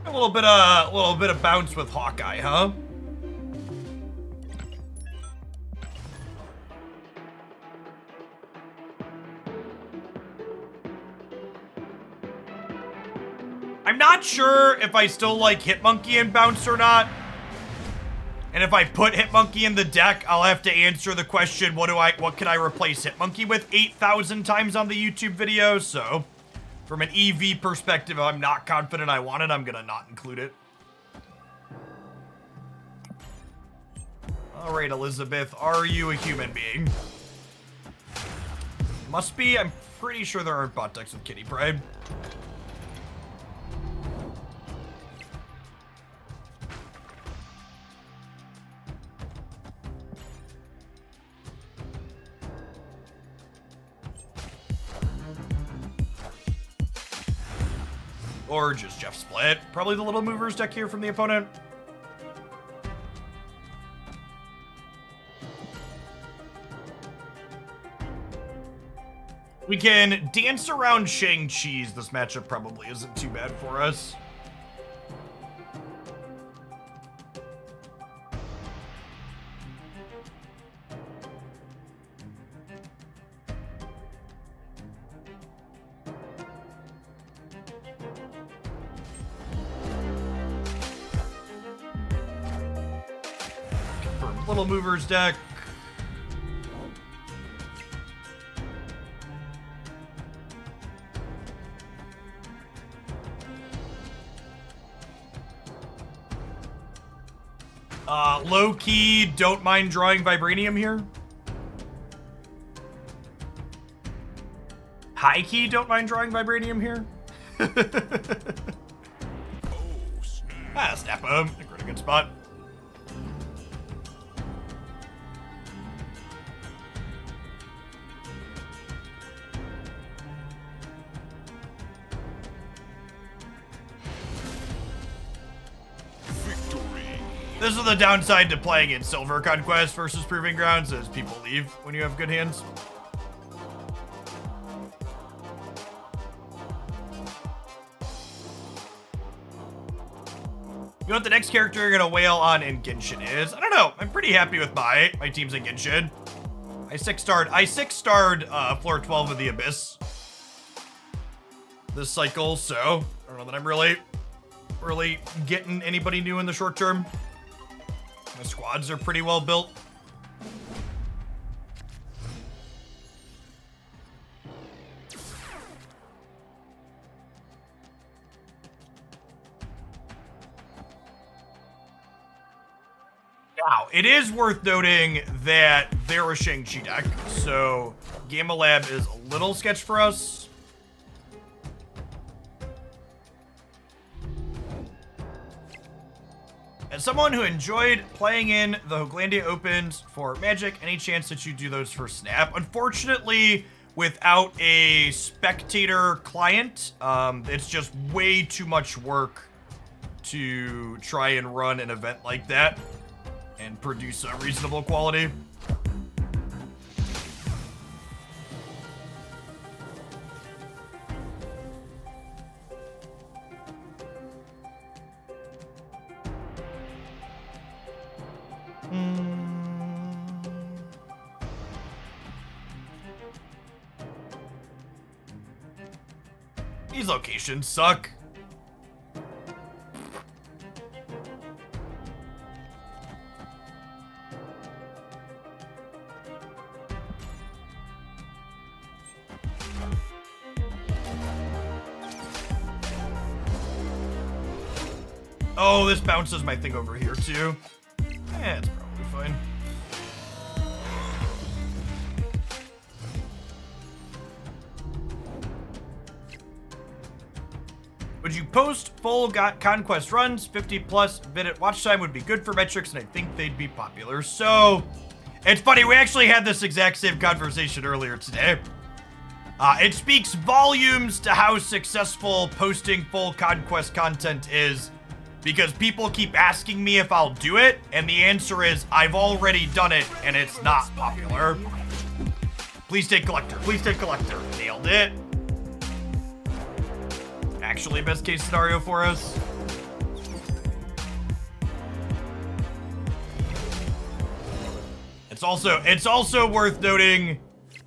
A little bit of bounce with Hawkeye, huh? I'm not sure if I still like Hitmonkey and Bounce or not. And if I put Hitmonkey in the deck, I'll have to answer the question, what can I replace Hitmonkey with 8,000 times on the YouTube video? So, from an EV perspective, if I'm not confident I want it, I'm gonna not include it. All right, Elizabeth, are you a human being? Must be. I'm pretty sure there aren't bot decks with Kitty Pride. Or just Jeff Split. Probably the Little Movers deck here from the opponent. We can dance around Shang-Chi's. This matchup probably isn't too bad for us. Confirm Little Movers deck. Low key, don't mind drawing Vibranium here. High key, don't mind drawing Vibranium here. Snap him. I think we're in a good spot. This is the downside to playing in Silver Conquest versus Proving Grounds, is people leave when you have good hands. You know what the next character you're gonna wail on in Genshin is? I don't know. I'm pretty happy with my teams in Genshin. I six-starred floor 12 of the Abyss this cycle, so I don't know that I'm really getting anybody new in the short term. My squads are pretty well built. Now, it is worth noting that they're a Shang-Chi deck, so Gamma Lab is a little sketch for us. As someone who enjoyed playing in the Hooglandia Opens for Magic, any chance that you do those for Snap? Unfortunately, without a spectator client, it's just way too much work to try and run an event like that and produce a reasonable quality. These locations suck. Oh, this bounces my thing over here too. Yeah, it's probably fine. Would you post full Conquest runs? 50+ minute watch time would be good for metrics, and I think they'd be popular. So, it's funny, we actually had this exact same conversation earlier today. It speaks volumes to how successful posting full Conquest content is, because people keep asking me if I'll do it, and the answer is, I've already done it, and it's not popular. Please take Collector. Please take Collector. Nailed it. Actually, best case scenario for us. It's also worth noting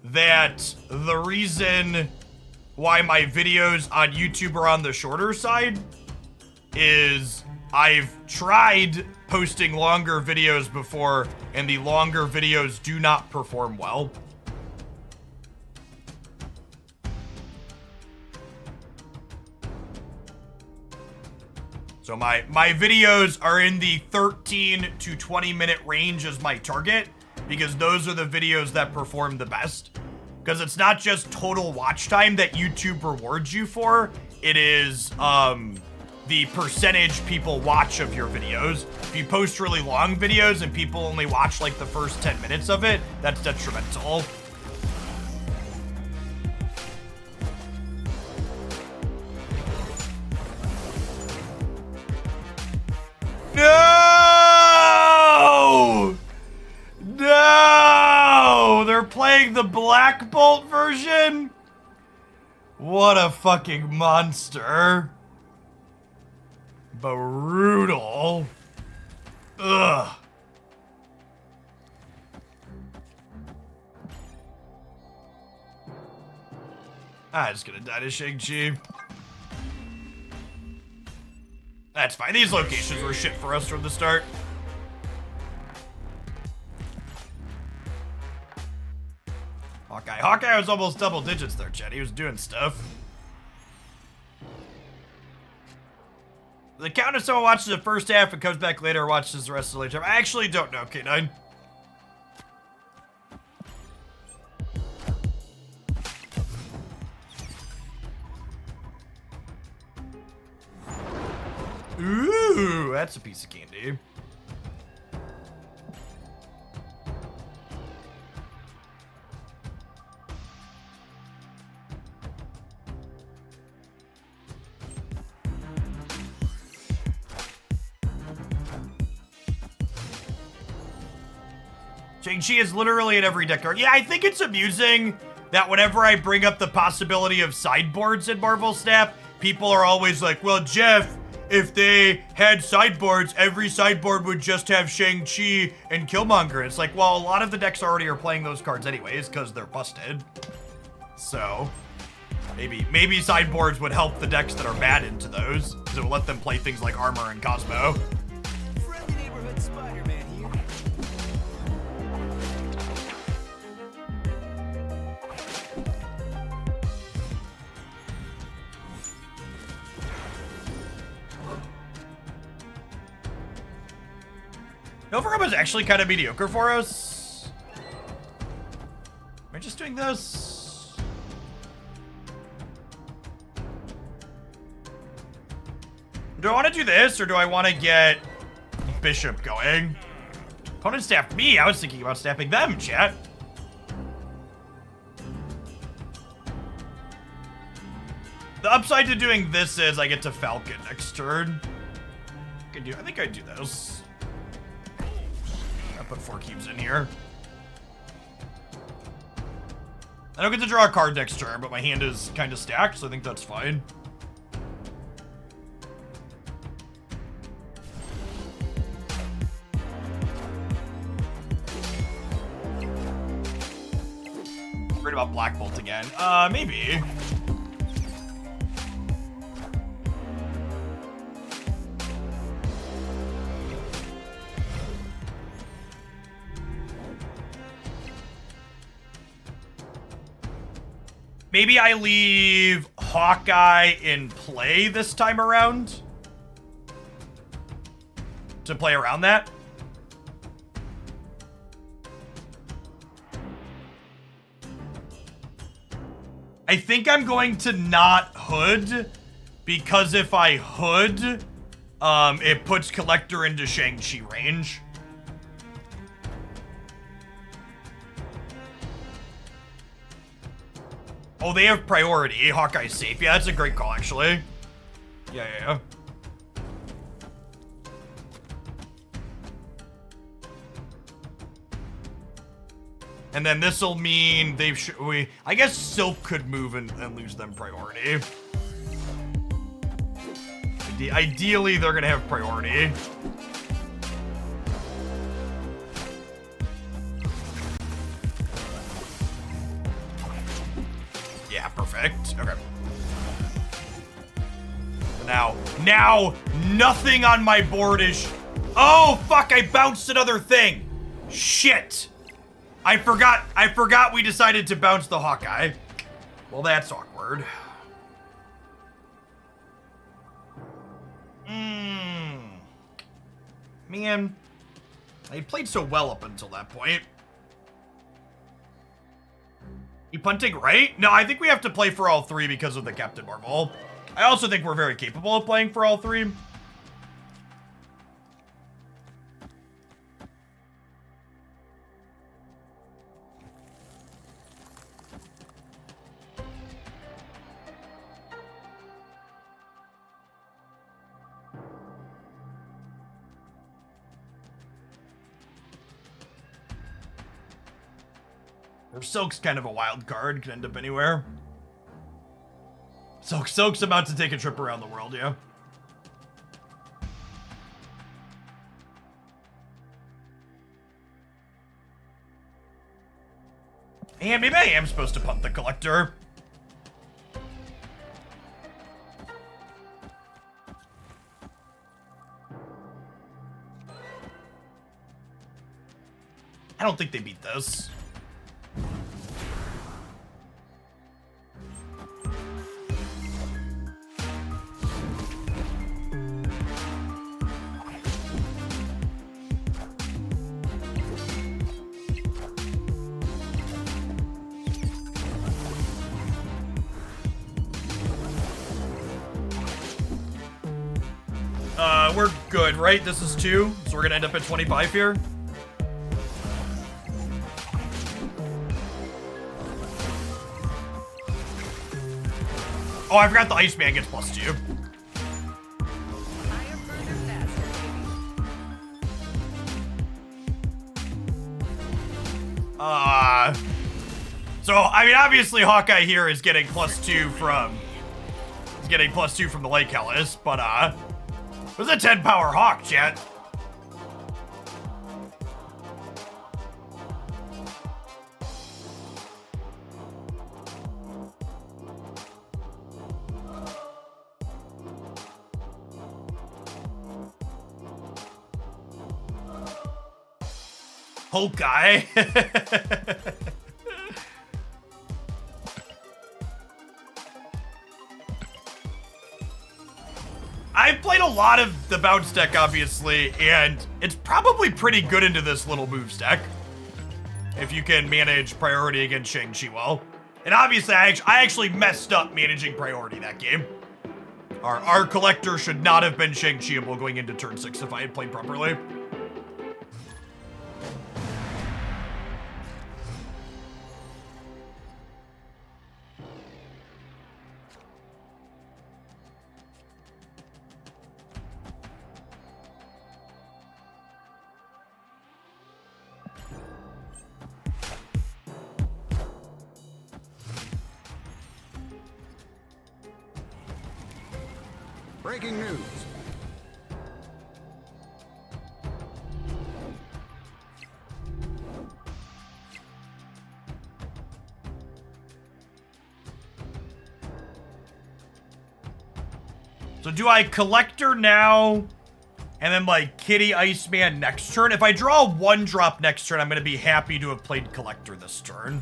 that the reason why my videos on YouTube are on the shorter side is I've tried posting longer videos before, and the longer videos do not perform well. So my videos are in the 13 to 20 minute range as my target, because those are the videos that perform the best. Because it's not just total watch time that YouTube rewards you for, it is the percentage people watch of your videos. If you post really long videos and people only watch like the first 10 minutes of it, that's detrimental. No! No! They're playing the Black Bolt version? What a fucking monster. Brutal. Ugh. I'm just gonna die to Shang-Chi. That's fine. These locations were shit for us from the start. Hawkeye was almost double digits there, Chet. He was doing stuff. The count if someone watches the first half and comes back later or watches the rest of the later. I actually don't know, K9. Ooh, that's a piece of candy. Shang-Chi is literally in every deck card. Yeah, I think it's amusing that whenever I bring up the possibility of sideboards in Marvel Snap, people are always like, well, Jeff, if they had sideboards, every sideboard would just have Shang-Chi and Killmonger. It's like, well, a lot of the decks already are playing those cards anyways because they're busted. So, maybe sideboards would help the decks that are bad into those because it would let them play things like Armor and Cosmo.
Friendly neighborhood Spider-Man here.
Nova was actually kind of mediocre for us. Am I just doing this? Do I want to do this, or do I want to get Bishop going? Opponent staffed me. I was thinking about staffing them, chat. The upside to doing this is I get to Falcon next turn. I think I'd do this. I'll put 4 cubes in here. I don't get to draw a card next turn, but my hand is kind of stacked, so I think that's fine. Worried about Black Bolt again. Maybe. Maybe I leave Hawkeye in play this time around to play around that. I think I'm going to not Hood because if I Hood, it puts Collector into Shang-Chi range. Oh, they have priority. Hawkeye's safe. Yeah, that's a great call, actually. Yeah. And then this'll mean I guess Silk could move and lose them priority. Ideally, they're gonna have priority. Yeah, perfect. Okay. Now, nothing on my board is... Oh, fuck, I bounced another thing. Shit. I forgot we decided to bounce the Hawkeye. Well, that's awkward. Man, I played so well up until that point. You punting right? No, I think we have to play for all 3 because of the Captain Marvel. I also think we're very capable of playing for all 3. Or Silk's kind of a wild card, could end up anywhere. Silk's about to take a trip around the world, yeah. And maybe I am supposed to punt the collector. I don't think they beat this. We're good, right? This is 2, so we're gonna end up at 25 here. Oh, I forgot the Iceman gets +2.
Higher, further, faster, baby.
So I mean, obviously Hawkeye here is getting +2 from the Lake Hellas, but it was a 10 power Hawk, chat. Hawkeye. I've played a lot of the bounce deck, obviously, and it's probably pretty good into this little moves deck. If you can manage priority against Shang-Chi well. And obviously, I actually messed up managing priority that game. Our collector should not have been Shang-Chi-able going into turn 6 if I had played properly.
Breaking news.
So do I collector now and then like Kitty Iceman next turn? If I draw a 1-drop next turn, I'm going to be happy to have played collector this turn.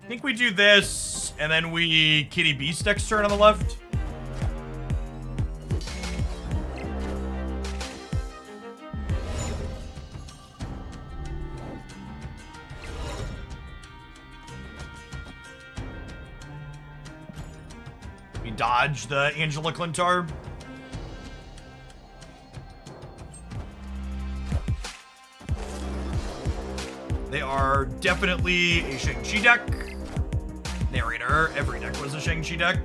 I think we do this, and then we Kitty Beast next turn on the left. We dodge the Angela Clintar. They are definitely a Shang-Chi deck. Narrator, every deck was a Shang-Chi deck.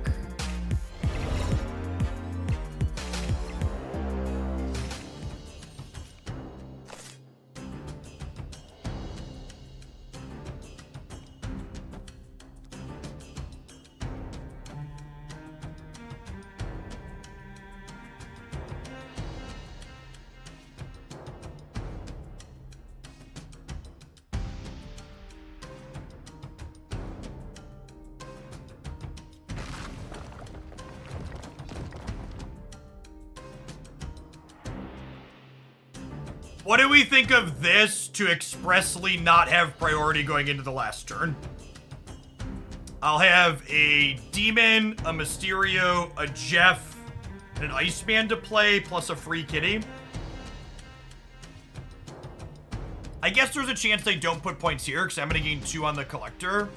What do we think of this to expressly not have priority going into the last turn? I'll have a Demon, a Mysterio, a Jeff, and an Iceman to play, plus a free Kitty. I guess there's a chance they don't put points here, because I'm going to gain 2 on the Collector.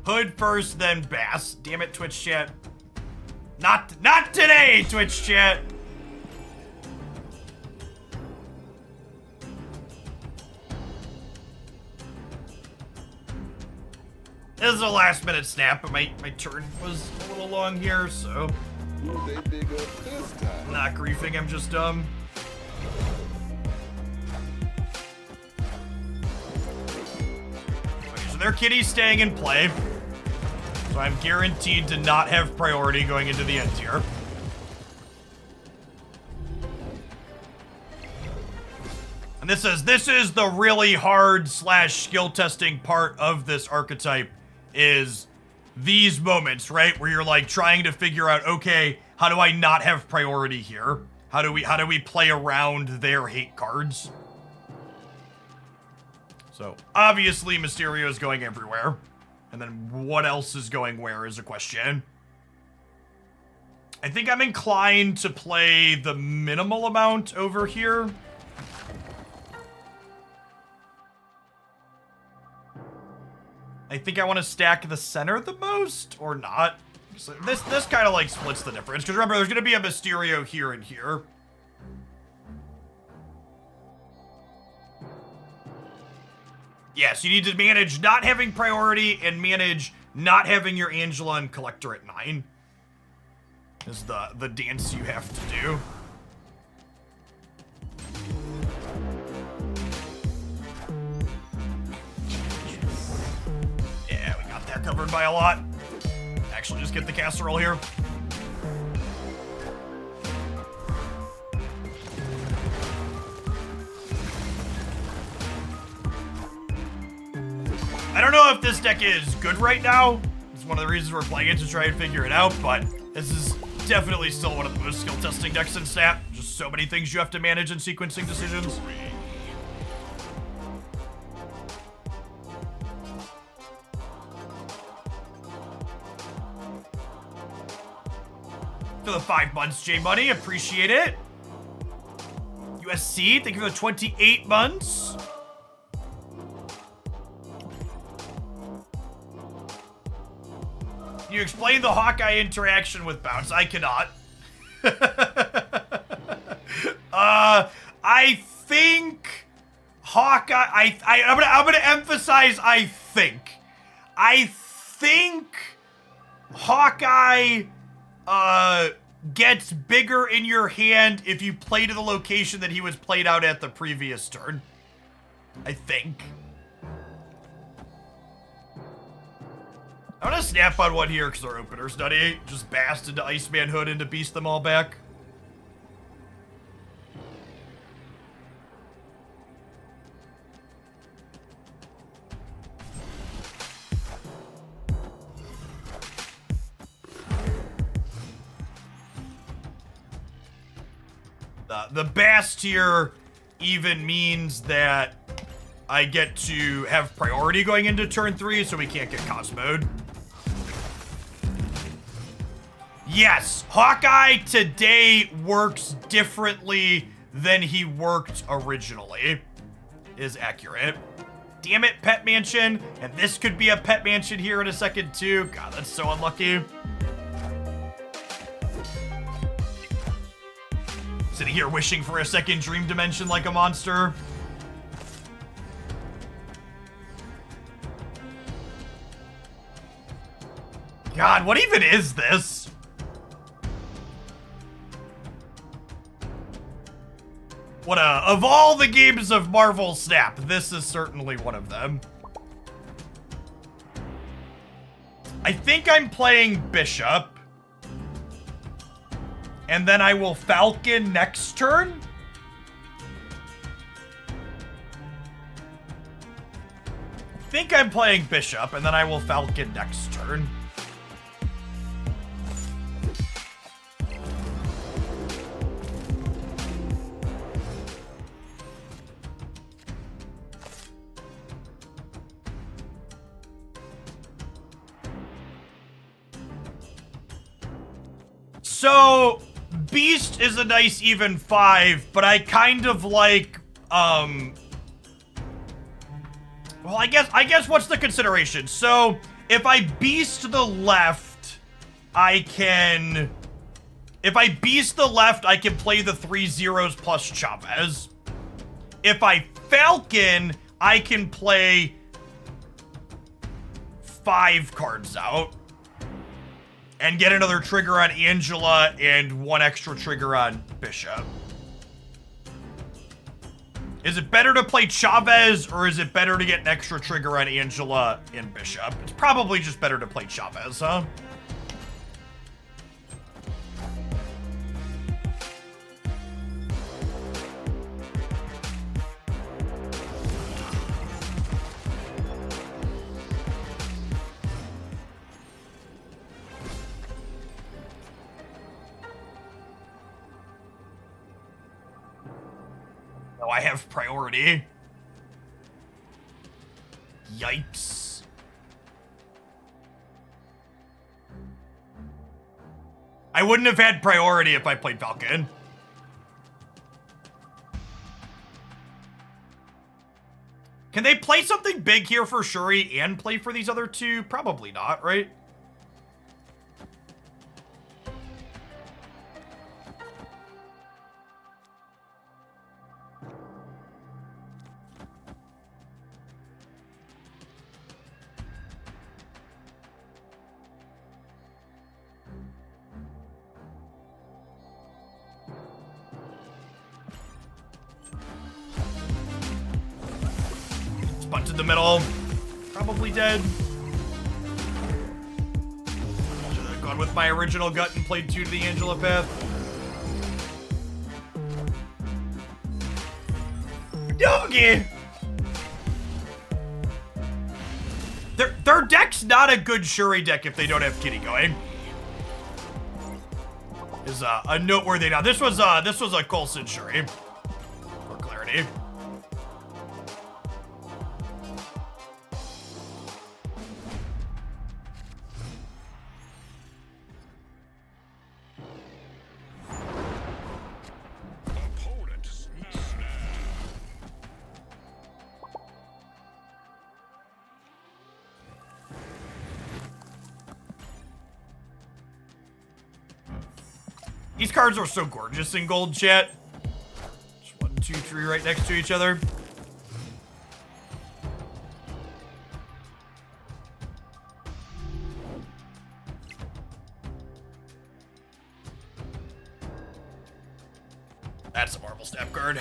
Hood first, then Bass. Damn it, Twitch chat. Not today, Twitch chat. This is a last minute snap, but my turn was a little long here, so
Who they dig up this time?
not griefing, I'm just dumb. Okay, so their kitty's staying in play. So I'm guaranteed to not have priority going into the end tier. And this is the really hard / skill testing part of this archetype, is these moments, right? Where you're like trying to figure out, okay, how do I not have priority here? How do we play around their hate cards? So obviously Mysterio is going everywhere. And then what else is going where is a question. I think I'm inclined to play the minimal amount over here. I think I want to stack the center the most, or not. So this kind of like splits the difference, because remember, there's going to be a Mysterio here and here. Yes, you need to manage not having priority and manage not having your Angela and Collector at 9. Is the dance you have to do. Yeah, we got that covered by a lot. Actually, just get the casserole here. I don't know if this deck is good right now. It's one of the reasons we're playing it, to try and figure it out, but this is definitely still one of the most skill testing decks in Snap. Just so many things you have to manage in sequencing decisions. For the 5 months, J Money, appreciate it. USC, thank you for the 28 months. Can you explain the Hawkeye interaction with Bounce? I cannot. I think Hawkeye. I'm gonna emphasize. I think Hawkeye gets bigger in your hand if you play to the location that he was played out at the previous turn. I think. I'm gonna snap on one here because our opener's nutty. Just bast into Iceman Hood and to beast them all back. The bast here even means that I get to have priority going into turn 3, so we can't get Cosmoed. Yes, Hawkeye today works differently than he worked originally. Is accurate. Damn it, Pet Mansion. And this could be a Pet Mansion here in a second, too. God, that's so unlucky. Sitting here wishing for a second dream dimension like a monster. God, what even is this? What of all the games of Marvel Snap, this is certainly one of them. I think I'm playing Bishop. And then I will Falcon next turn. I think I'm playing Bishop, and then I will Falcon next turn. So, Beast is a nice even 5, but I kind of like, well, I guess what's the consideration? So, if I Beast to the left, I can play the 3 zeros plus Chavez. If I Falcon, I can play 5 cards out and get another trigger on Angela and 1 extra trigger on Bishop. Is it better to play Chavez, or is it better to get an extra trigger on Angela and Bishop? It's probably just better to play Chavez, huh? Oh, I have priority. Yikes. I wouldn't have had priority if I played Falcon. Can they play something big here for Shuri and play for these other 2? Probably not, right? Bunt in the middle. Probably dead. Should have gone with my original gut and played 2 to the Angela path. Doggy! Their deck's not a good Shuri deck if they don't have Kitty going. Is a noteworthy. Now this was a Coulson Shuri. For clarity. These cards are so gorgeous in gold, chat. Just 1, 2, 3 right next to each other. That's a marble step card.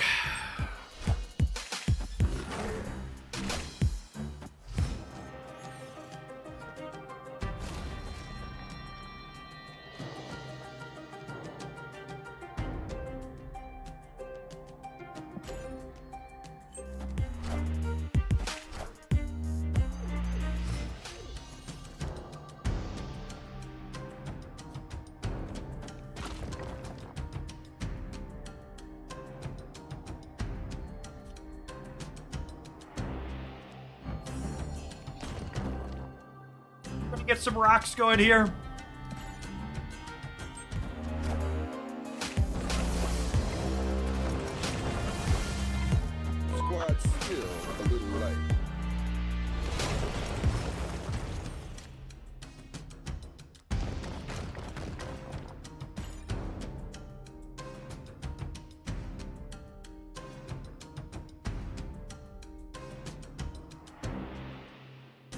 Get some rocks going here.
Squad still a little light.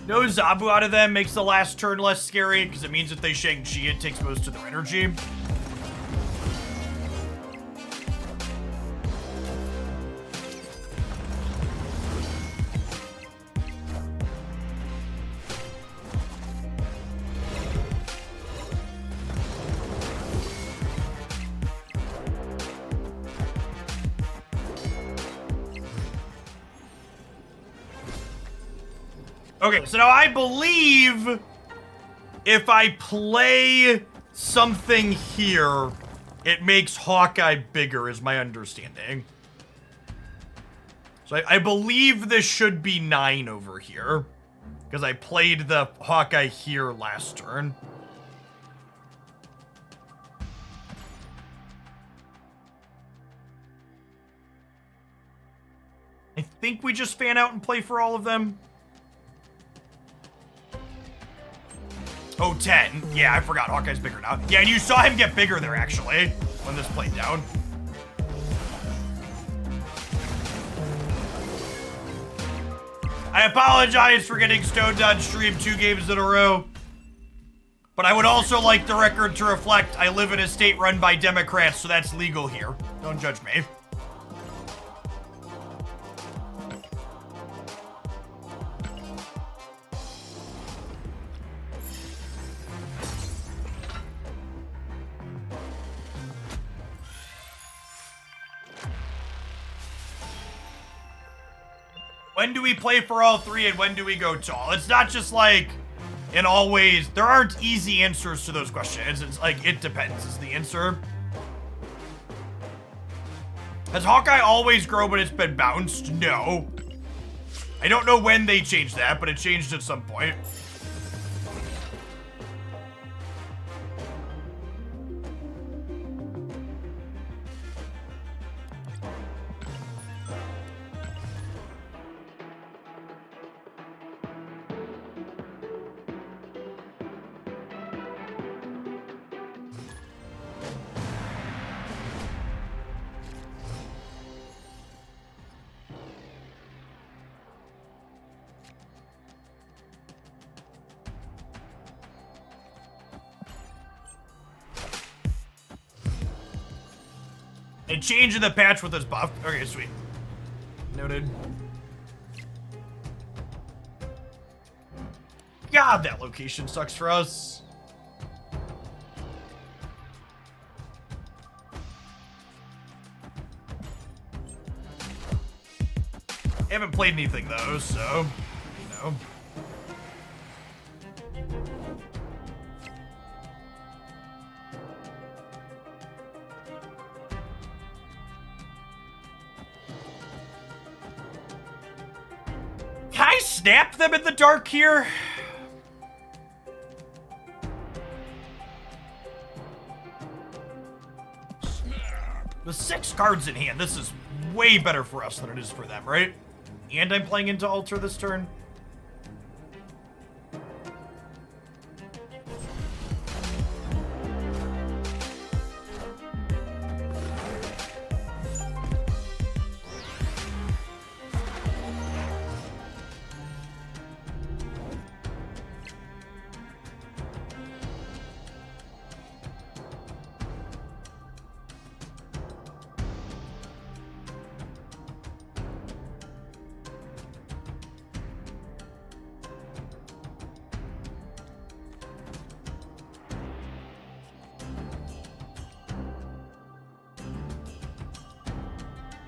No Zabu out of them makes the last turn less scary, because it means if they Shang-Chi, it takes most of their energy. Okay, so now I believe if I play something here, it makes Hawkeye bigger, is my understanding. So I believe this should be 9 over here, because I played the Hawkeye here last turn. I think we just fan out and play for all of them. Oh, 10. Yeah, I forgot. Hawkeye's bigger now. Yeah, and you saw him get bigger there, actually, when this played down. I apologize for getting stoned on stream 2 games in a row. But I would also like the record to reflect I live in a state run by Democrats, so that's legal here. Don't judge me. When do we play for all 3 and when do we go tall? It's not just like, in all ways, there aren't easy answers to those questions. It's like, it depends is the answer. Has Hawkeye always grown when it's been bounced? No. I don't know when they changed that, but it changed at some point. It changed in the patch with this buff. Okay, sweet. Noted. God, that location sucks for us. I haven't played anything though, so, you know. Can I snap them in the dark here? With 6 cards in hand, this is way better for us than it is for them, right? And I'm playing into Alter this turn.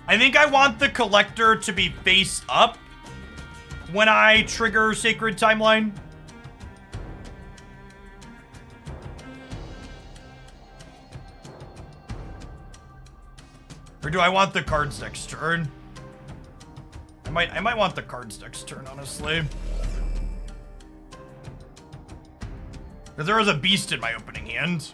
I think I want the collector to be face up when I trigger Sacred Timeline. Or do I want the cards next turn? I might want the cards next turn, honestly. Because there was a beast in my opening hand.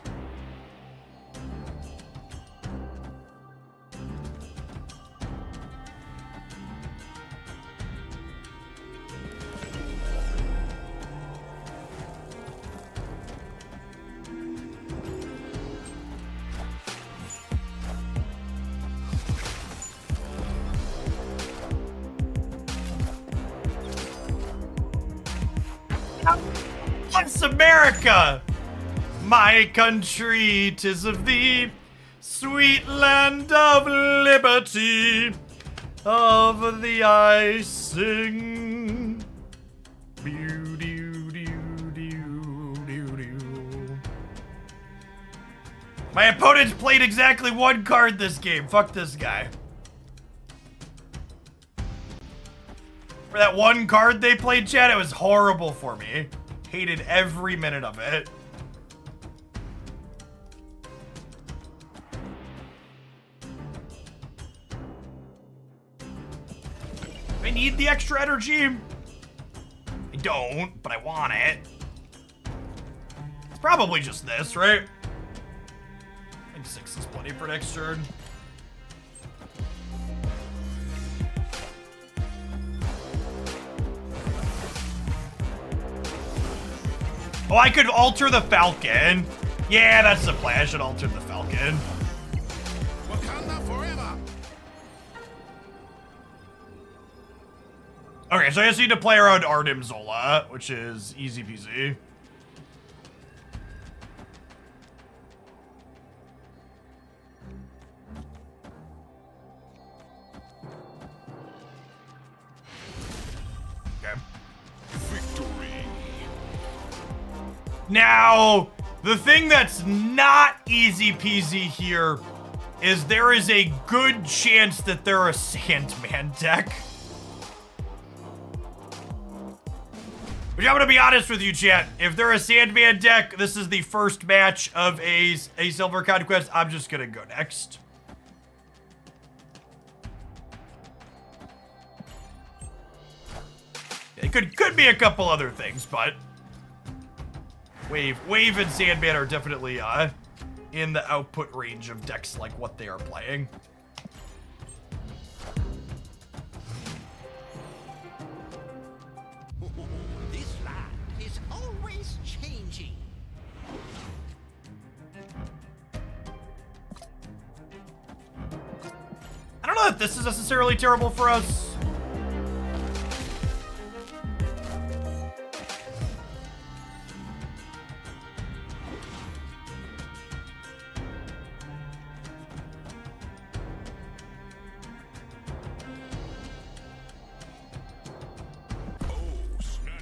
It's America, my country, 'tis of thee, sweet land of liberty, of the I sing. My opponents played exactly 1 card this game. Fuck this guy. For that 1 card they played, chat, it was horrible for me. Hated every minute of it. I need the extra energy. I don't, but I want it. It's probably just this, right? I think 6 is plenty for next turn. Oh, I could alter the Falcon. Yeah, that's the play. I should alter the Falcon.
Wakanda forever.
Okay, so I just need to play around Arnim Zola, which is easy peasy. Okay.
Victory.
Now, the thing that's not easy peasy here is there is a good chance that they're a Sandman deck. Which I'm gonna be honest with you, chat. If they're a Sandman deck, this is the first match of a Silver Conquest. I'm just gonna go next. It could be a couple other things, but Wave and Sandman are definitely in the output range of decks like what they are playing.
This land is always changing.
I don't know if this is necessarily terrible for us.
Oh, snap.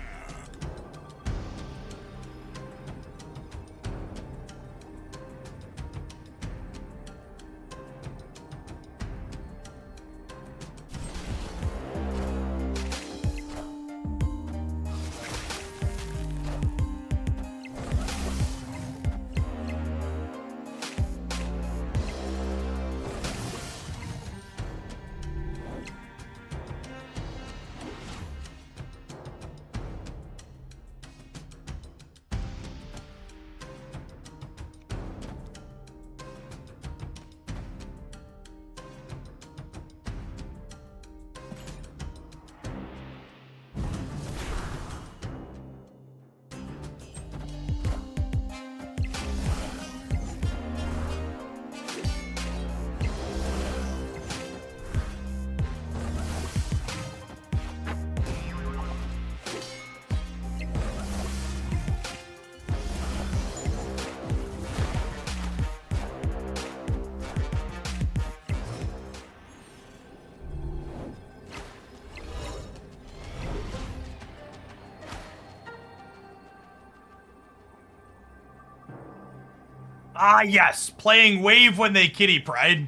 Ah, yes. Playing Wave when they kitty pride.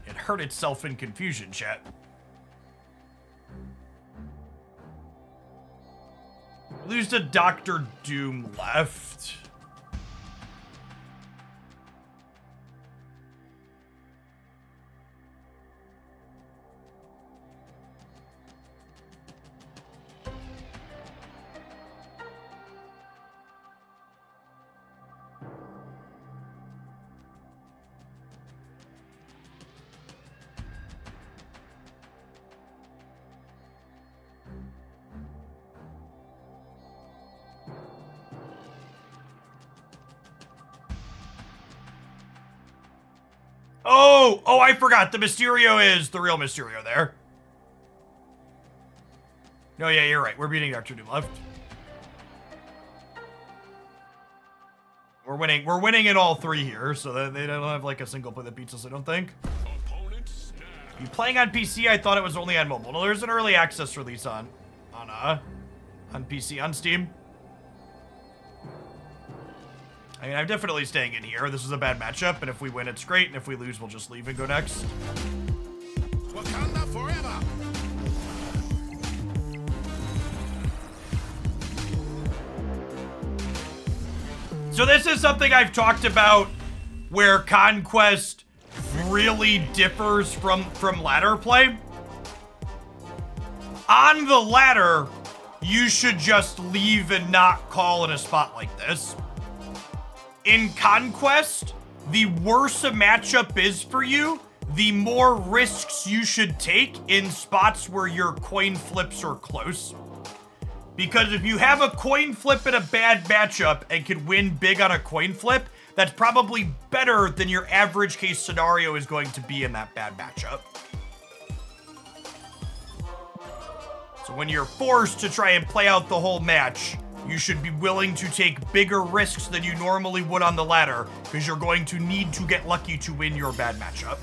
It hurt itself in confusion, chat. Lose to Dr. Doom left. Oh, I forgot. The Mysterio is the real Mysterio there. No, yeah, you're right. We're beating Dr. Doom left. We're winning in all three here, so that they don't have like a single play that beats us, I don't think.
Opponent snap.
You playing on PC? I thought it was only on mobile. No, there's an early access release on PC, on Steam. I mean, I'm definitely staying in here. This is a bad matchup, and if we win, it's great, and if we lose, we'll just leave and go next.
Wakanda forever.
So this is something I've talked about where Conquest really differs from ladder play. On the ladder, you should just leave and not call in a spot like this. In Conquest, the worse a matchup is for you, the more risks you should take in spots where your coin flips are close. Because if you have a coin flip in a bad matchup and can win big on a coin flip, that's probably better than your average case scenario is going to be in that bad matchup. So when you're forced to try and play out the whole match, you should be willing to take bigger risks than you normally would on the ladder, because you're going to need to get lucky to win your bad matchup.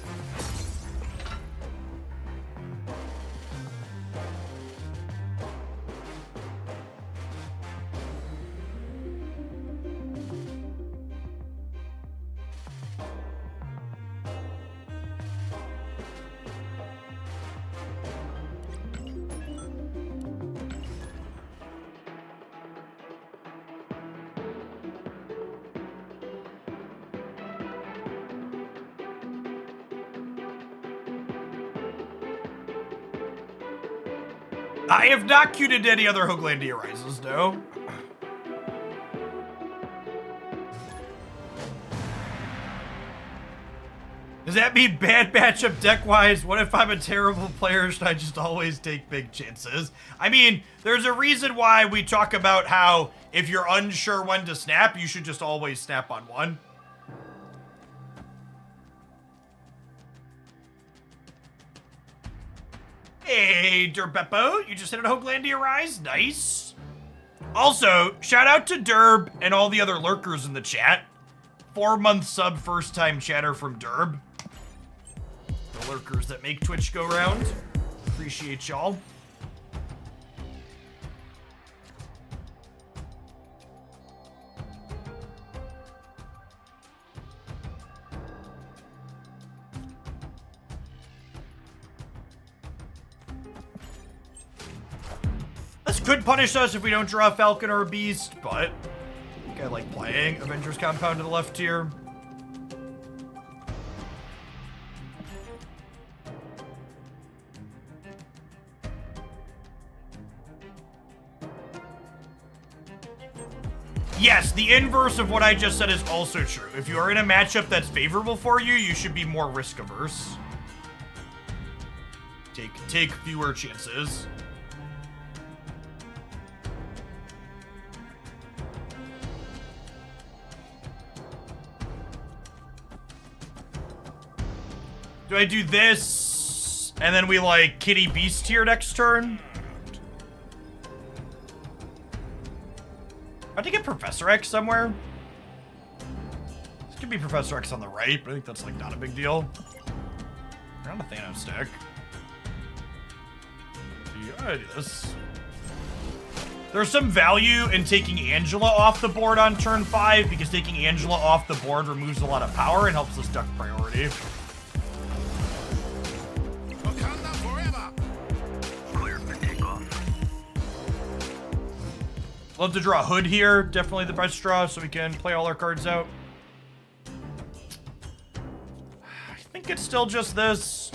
I have not queued into any other Hoaglandia Rises, no. Does that mean bad matchup deck-wise? What if I'm a terrible player? Should I just always take big chances? I mean, there's a reason why we talk about how if you're unsure when to snap, you should just always snap on one. Hey, Derbeppo, you just hit a Hoaglandia Rise? Nice. Also, shout out to Derb and all the other lurkers in the chat. 4-month sub, first time chatter from Derb. The lurkers that make Twitch go round. Appreciate y'all. This could punish us if we don't draw a Falcon or a Beast, but I think I like playing Avengers Compound to the left here. Yes, the inverse of what I just said is also true. If you are in a matchup that's favorable for you, you should be more risk averse. Take fewer chances. Do I do this, and then we, like, Kitty Beast here next turn? I think get Professor X somewhere. This could be Professor X on the right, but I think that's, like, not a big deal. We're on a Thanos deck. I do this. There's some value in taking Angela off the board on turn 5, because taking Angela off the board removes a lot of power and helps us duck priority.
Wakanda forever!
Clear for takeoff.
Love to draw a Hood here. Definitely the best draw, so we can play all our cards out. I think it's still just this.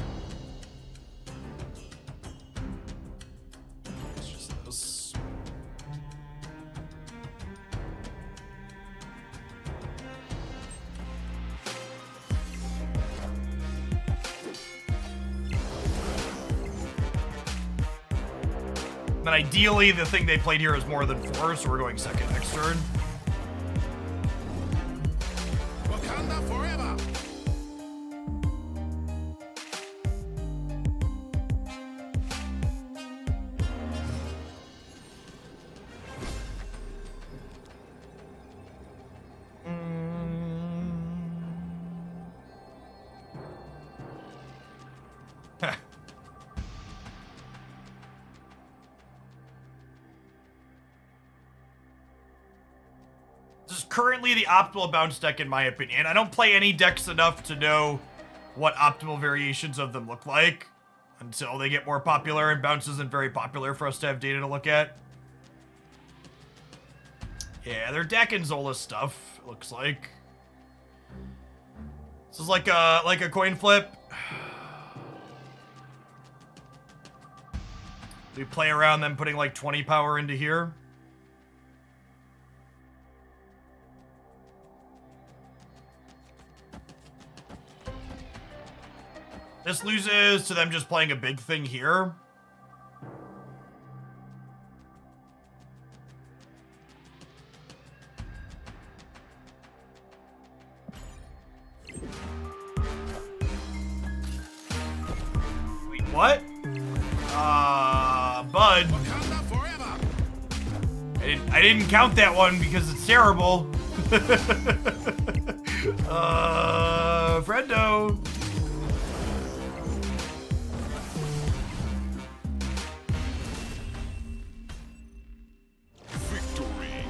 It's just this. Then ideally, the thing they played here is more than 4, so we're going second next turn.
Wakanda forever!
This is currently the optimal bounce deck in my opinion. I don't play any decks enough to know what optimal variations of them look like until they get more popular, and bounce isn't very popular for us to have data to look at. Yeah, they're decking Zola stuff, it looks like. This is like a coin flip. We play around them putting like 20 power into here. This loses to them just playing a big thing here. Wait, what? Bud. I didn't count that one because it's terrible. Friendo.
Victory.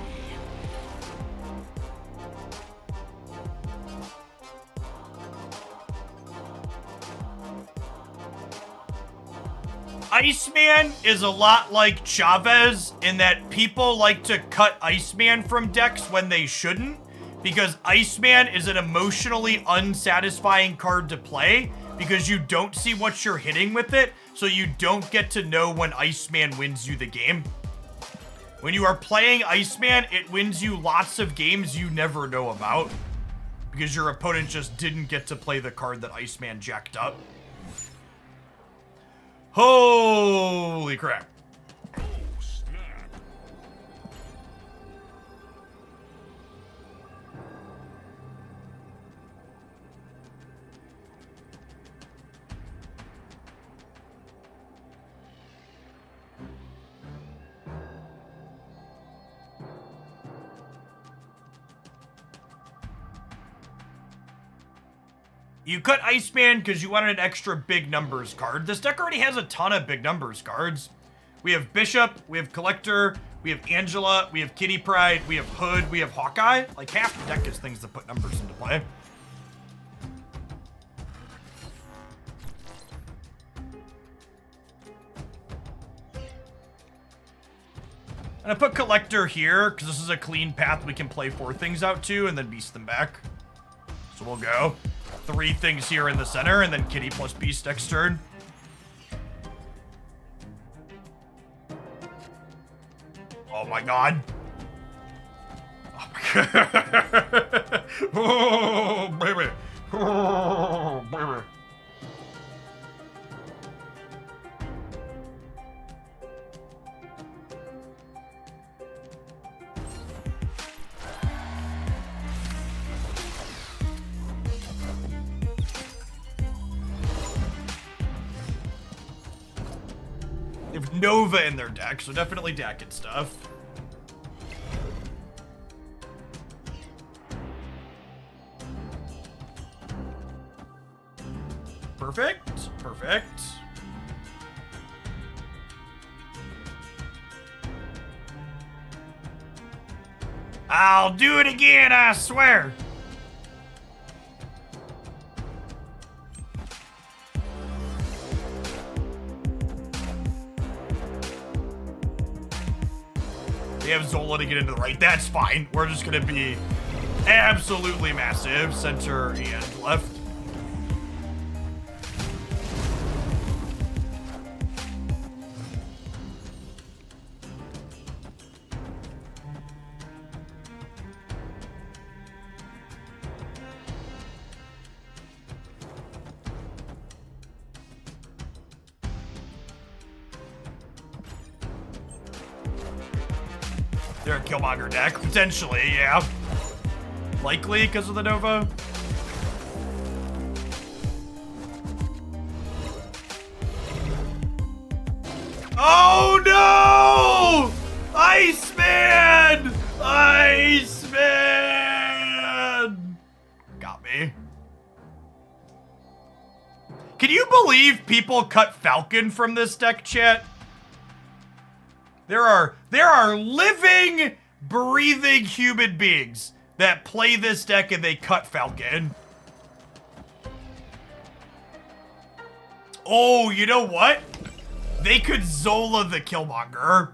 Iceman is a lot like Chavez in that people like to cut Iceman from decks when they shouldn't, because Iceman is an emotionally unsatisfying card to play because you don't see what you're hitting with it, so you don't get to know when Iceman wins you the game. When you are playing Iceman, it wins you lots of games you never know about because your opponent just didn't get to play the card that Iceman jacked up. Holy crap.
Oh, snap.
You cut Iceman because you wanted an extra big numbers card. This deck already has a ton of big numbers cards. We have Bishop, we have Collector, we have Angela, we have Kitty Pryde, we have Hood, we have Hawkeye. Like half the deck is things that put numbers into play. And I put Collector here because this is a clean path we can play 4 things out to and then beast them back. So we'll go 3 things here in the center and then Kitty plus beast next turn. Oh my god. Oh my god. Oh, baby. Oh, baby. They have Nova in their deck, so definitely decking stuff. Perfect. Perfect. I'll do it again, I swear. They have Zola to get into the right. That's fine. We're just going to be absolutely massive. Center and left. They're a Killmonger deck, potentially, yeah. Likely because of the Nova. Oh no! Iceman! Iceman! Got me. Can you believe people cut Falcon from this deck, chat? There are living, breathing human beings that play this deck and they cut Falcon. Oh, you know what? They could Zola the Killmonger.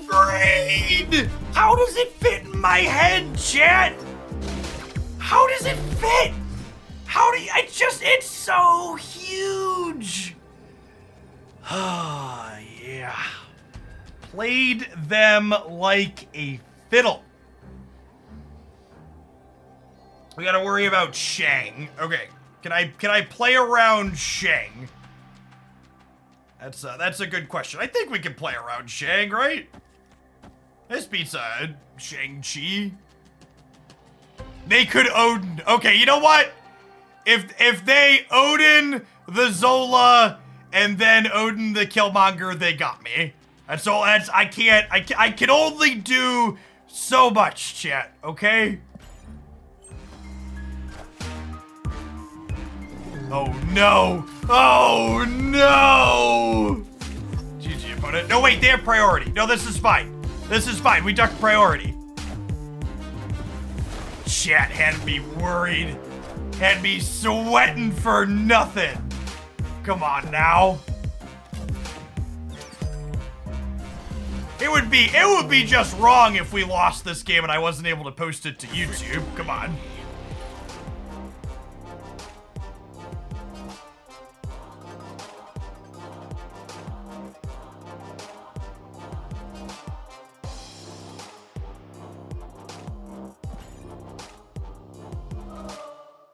Brain! How does it fit in my head, chat? How does it fit? How do you, it's so huge. Ah, yeah. Played them like a fiddle. We gotta worry about Shang. Okay, can I play around Shang? That's a good question. I think we can play around Shang, right? This beats Shang-Chi. They could Odin. Okay, you know what? If they Odin the Zola and then Odin the Killmonger, they got me. And so I can only do so much, chat, okay? Oh no! Oh no! GG opponent. No wait, they have priority. No, this is fine. This is fine. We ducked priority. Chat had me worried. Had me sweating for nothing. Come on now. It would be just wrong if we lost this game and I wasn't able to post it to YouTube. Come on.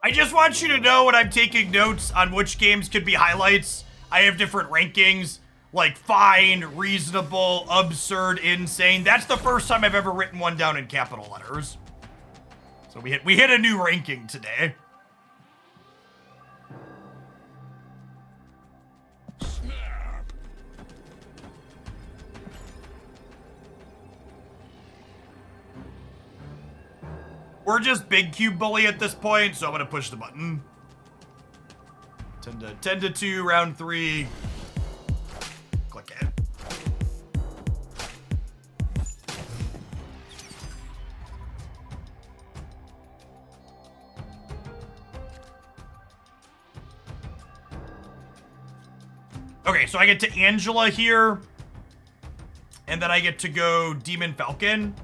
I just want you to know when I'm taking notes on which games could be highlights, I have different rankings, like fine, reasonable, absurd, insane. That's the first time I've ever written one down in capital letters. So we hit a new ranking today.
Snap.
We're just big cube bully at this point, so I'm gonna push the button. 10 to 2, round 3. Click it. Okay, so I get to Angela here, and then I get to go Demon Falcon.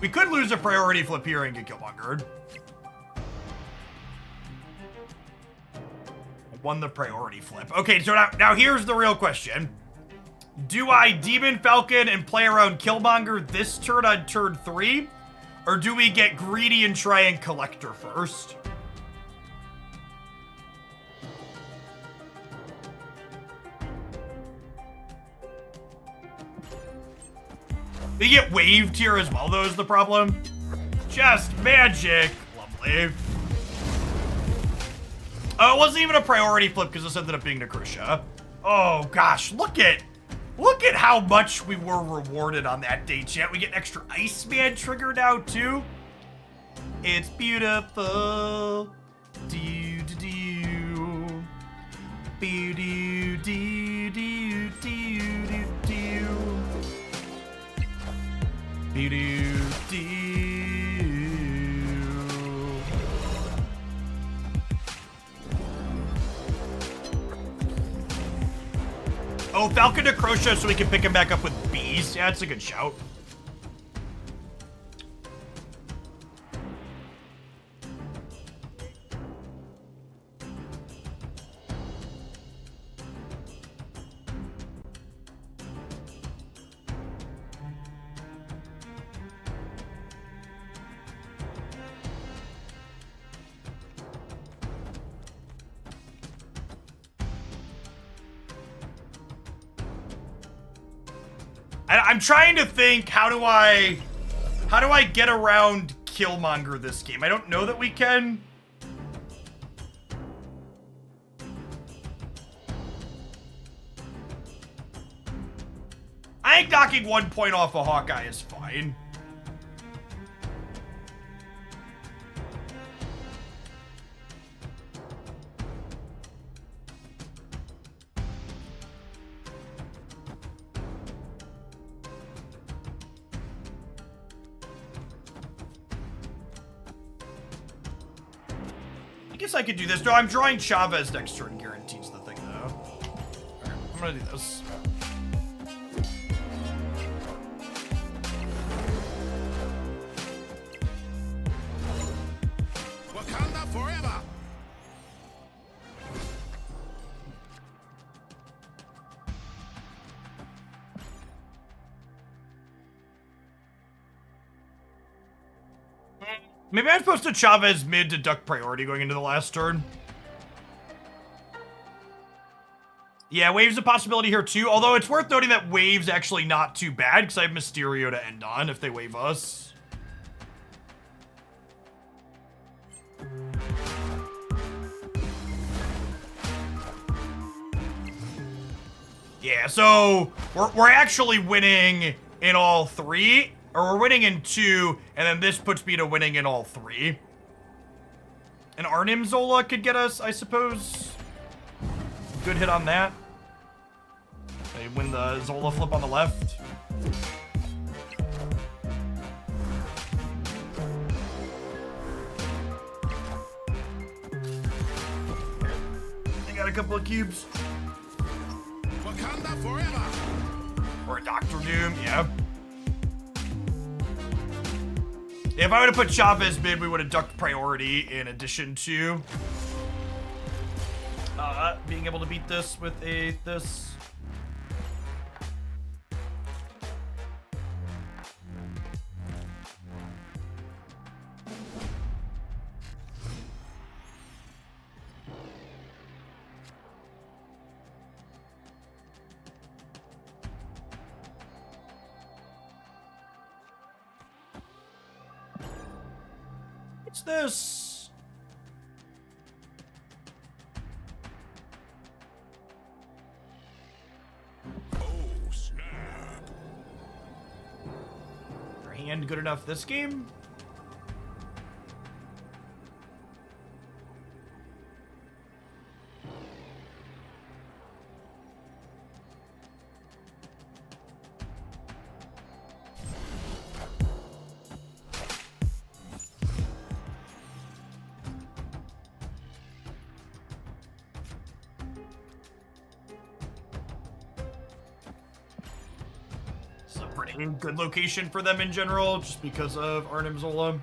We could lose a priority flip here and get Killmonger. I won the priority flip. Okay, so now here's the real question. Do I Demon Falcon and play around Killmonger this turn on turn 3? Or do we get greedy and try and Collector first? They get waved here as well, though, is the problem. Just magic. Lovely. Oh, it wasn't even a priority flip because this ended up being Necrotia. Oh, gosh. Look at how much we were rewarded on that day, chat. We get an extra Iceman trigger now, too. It's beautiful. Do-do-do. Be-do-do-do-do-do-do. Oh, Falcon to Crochet so we can pick him back up with bees. Yeah, that's a good shout. I'm trying to think, how do I get around Killmonger this game? I don't know that we can. I think knocking 1 point off a Hawkeye is fine. I could do this. No, I'm drawing Chavez next turn guarantees the thing, though. Alright, I'm gonna do this.
Wakanda forever.
Maybe I'm supposed to Chavez mid to duck priority going into the last turn. Yeah, Wave's a possibility here too, although it's worth noting that Wave's actually not too bad because I have Mysterio to end on if they wave us. Yeah, so we're actually winning in all three, or we're winning in two, and then this puts me to winning in all three. And Arnim Zola could get us, I suppose. Good hit on that. They win the Zola flip on the left. They got a couple of cubes.
Wakanda forever.
Or a Doctor Doom, yeah. If I would have put Chavez mid, we would have ducked priority in addition to being able to beat this with this. What's this?
Oh, snap.
Your hand good enough this game? Pretty good location for them in general, just because of Arnim Zola.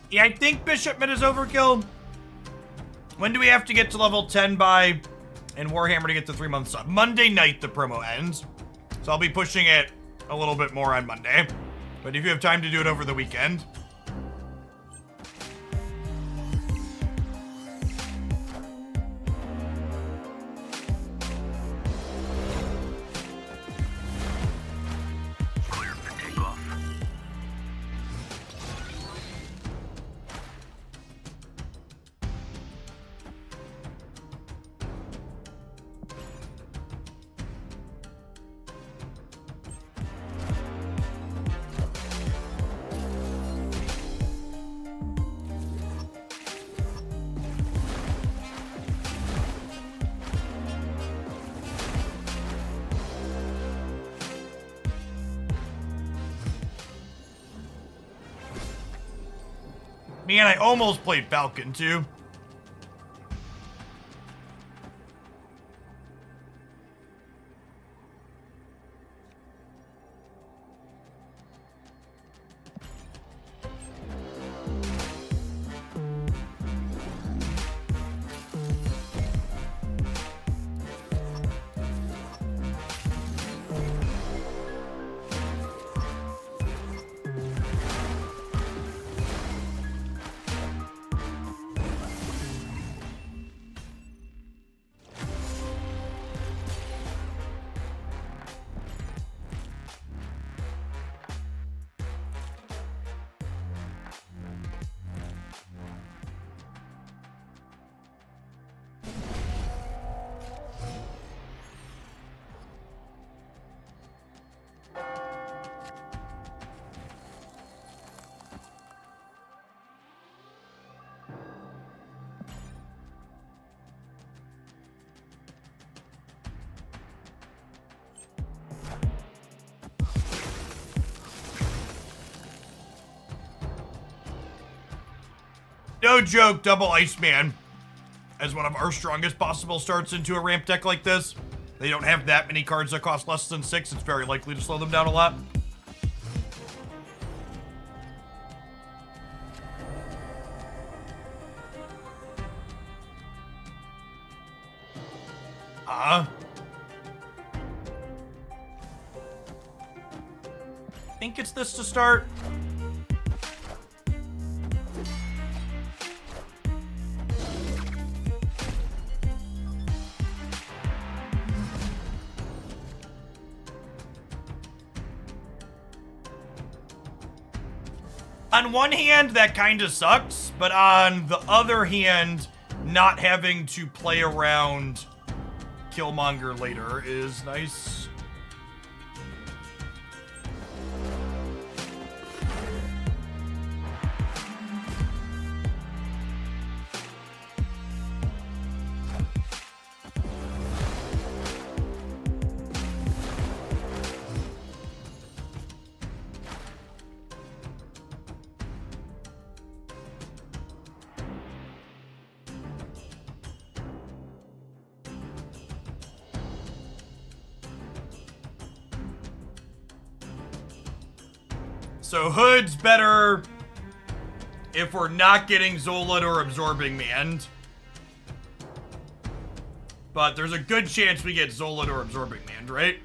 Yeah, I think Bishop mid is overkill. When do we have to get to level 10 by in Warhammer to get to 3 months up? Monday night the promo ends. So I'll be pushing it a little bit more on Monday. But if you have time to do it over the weekend.
Clear for takeoff.
Man, I almost played Falcon too. No joke, double Iceman as one of our strongest possible starts into a ramp deck like this. They don't have that many cards that cost less than 6. It's very likely to slow them down a lot. I think it's this to start. On one hand, that kind of sucks, but on the other hand, not having to play around Killmonger later is nice. So Hood's better if we're not getting Zolan or Absorbing Man. But there's a good chance we get Zolan or Absorbing Man, right?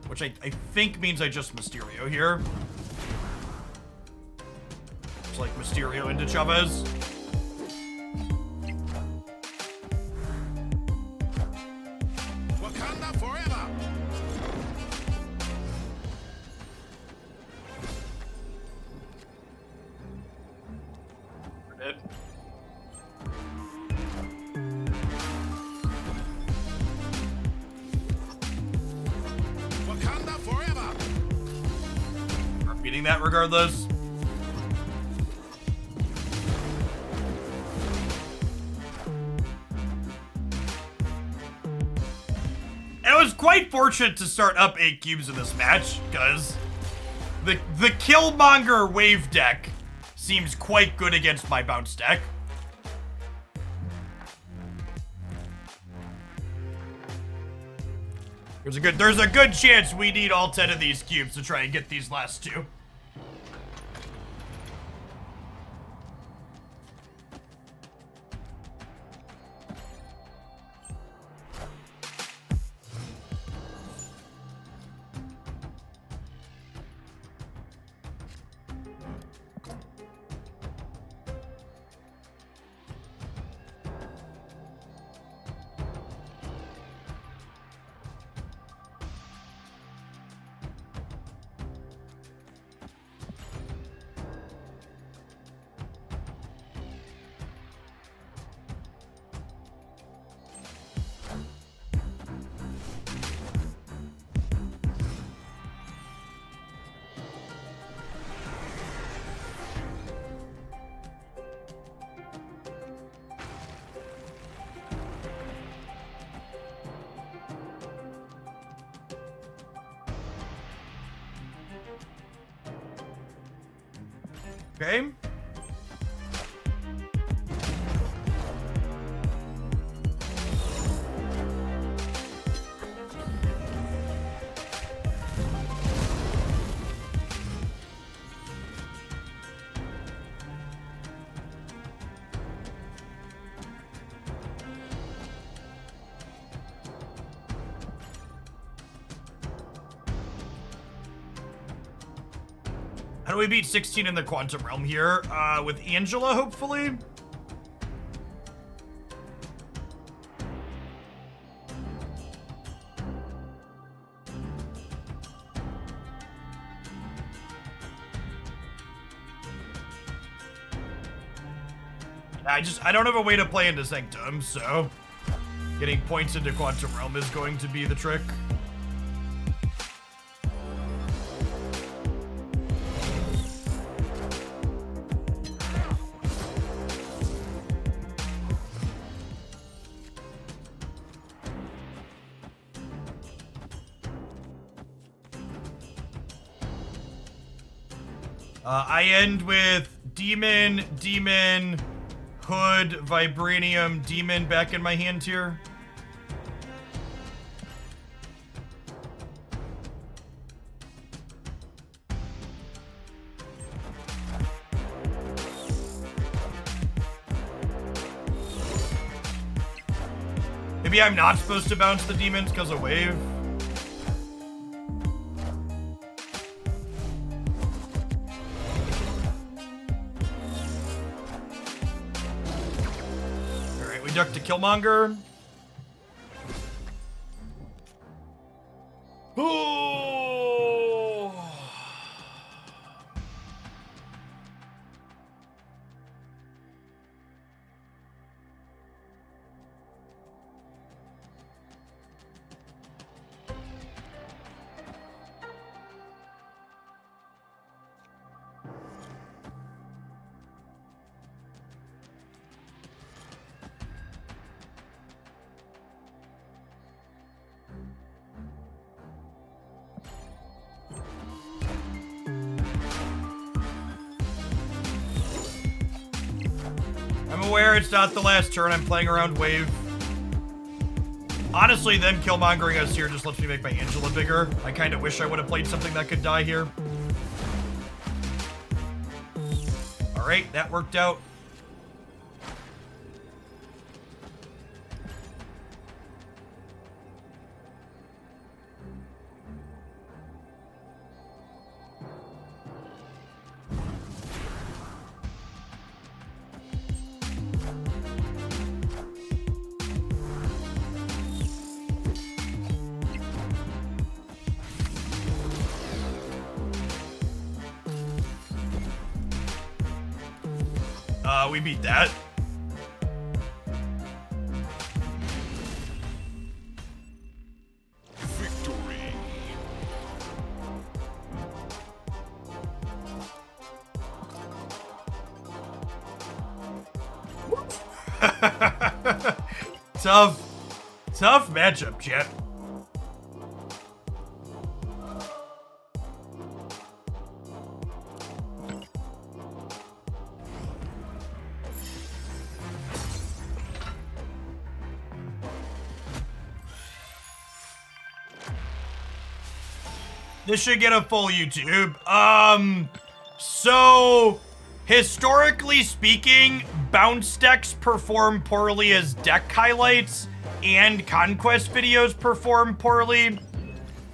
Which I think means I just Mysterio here. It's like Mysterio into Chavez.
Wakanda forever. Wakanda forever.
We're beating that regardless. And I was quite fortunate to start up 8 cubes in this match, because the Killmonger wave deck seems quite good against my bounce deck. There's a good chance we need all 10 of these cubes to try and get these last 2. Okay. How do we beat 16 in the Quantum Realm here? With Angela, hopefully? I don't have a way to play into Sanctum, so getting points into Quantum Realm is going to be the trick. I end with demon, demon, hood, vibranium, demon back in my hand here. Maybe I'm not supposed to bounce the demons because of wave. Alright, we duck to Killmonger. Oh! I'm aware it's not the last turn. I'm playing around wave. Honestly, them Killmongering us here just lets me make my Angela bigger. I kind of wish I would have played something that could die here. Alright, that worked out. We beat that.
Victory.
Tough matchup, chat. This should get a full YouTube. So historically speaking, bounce decks perform poorly as deck highlights, and Conquest videos perform poorly.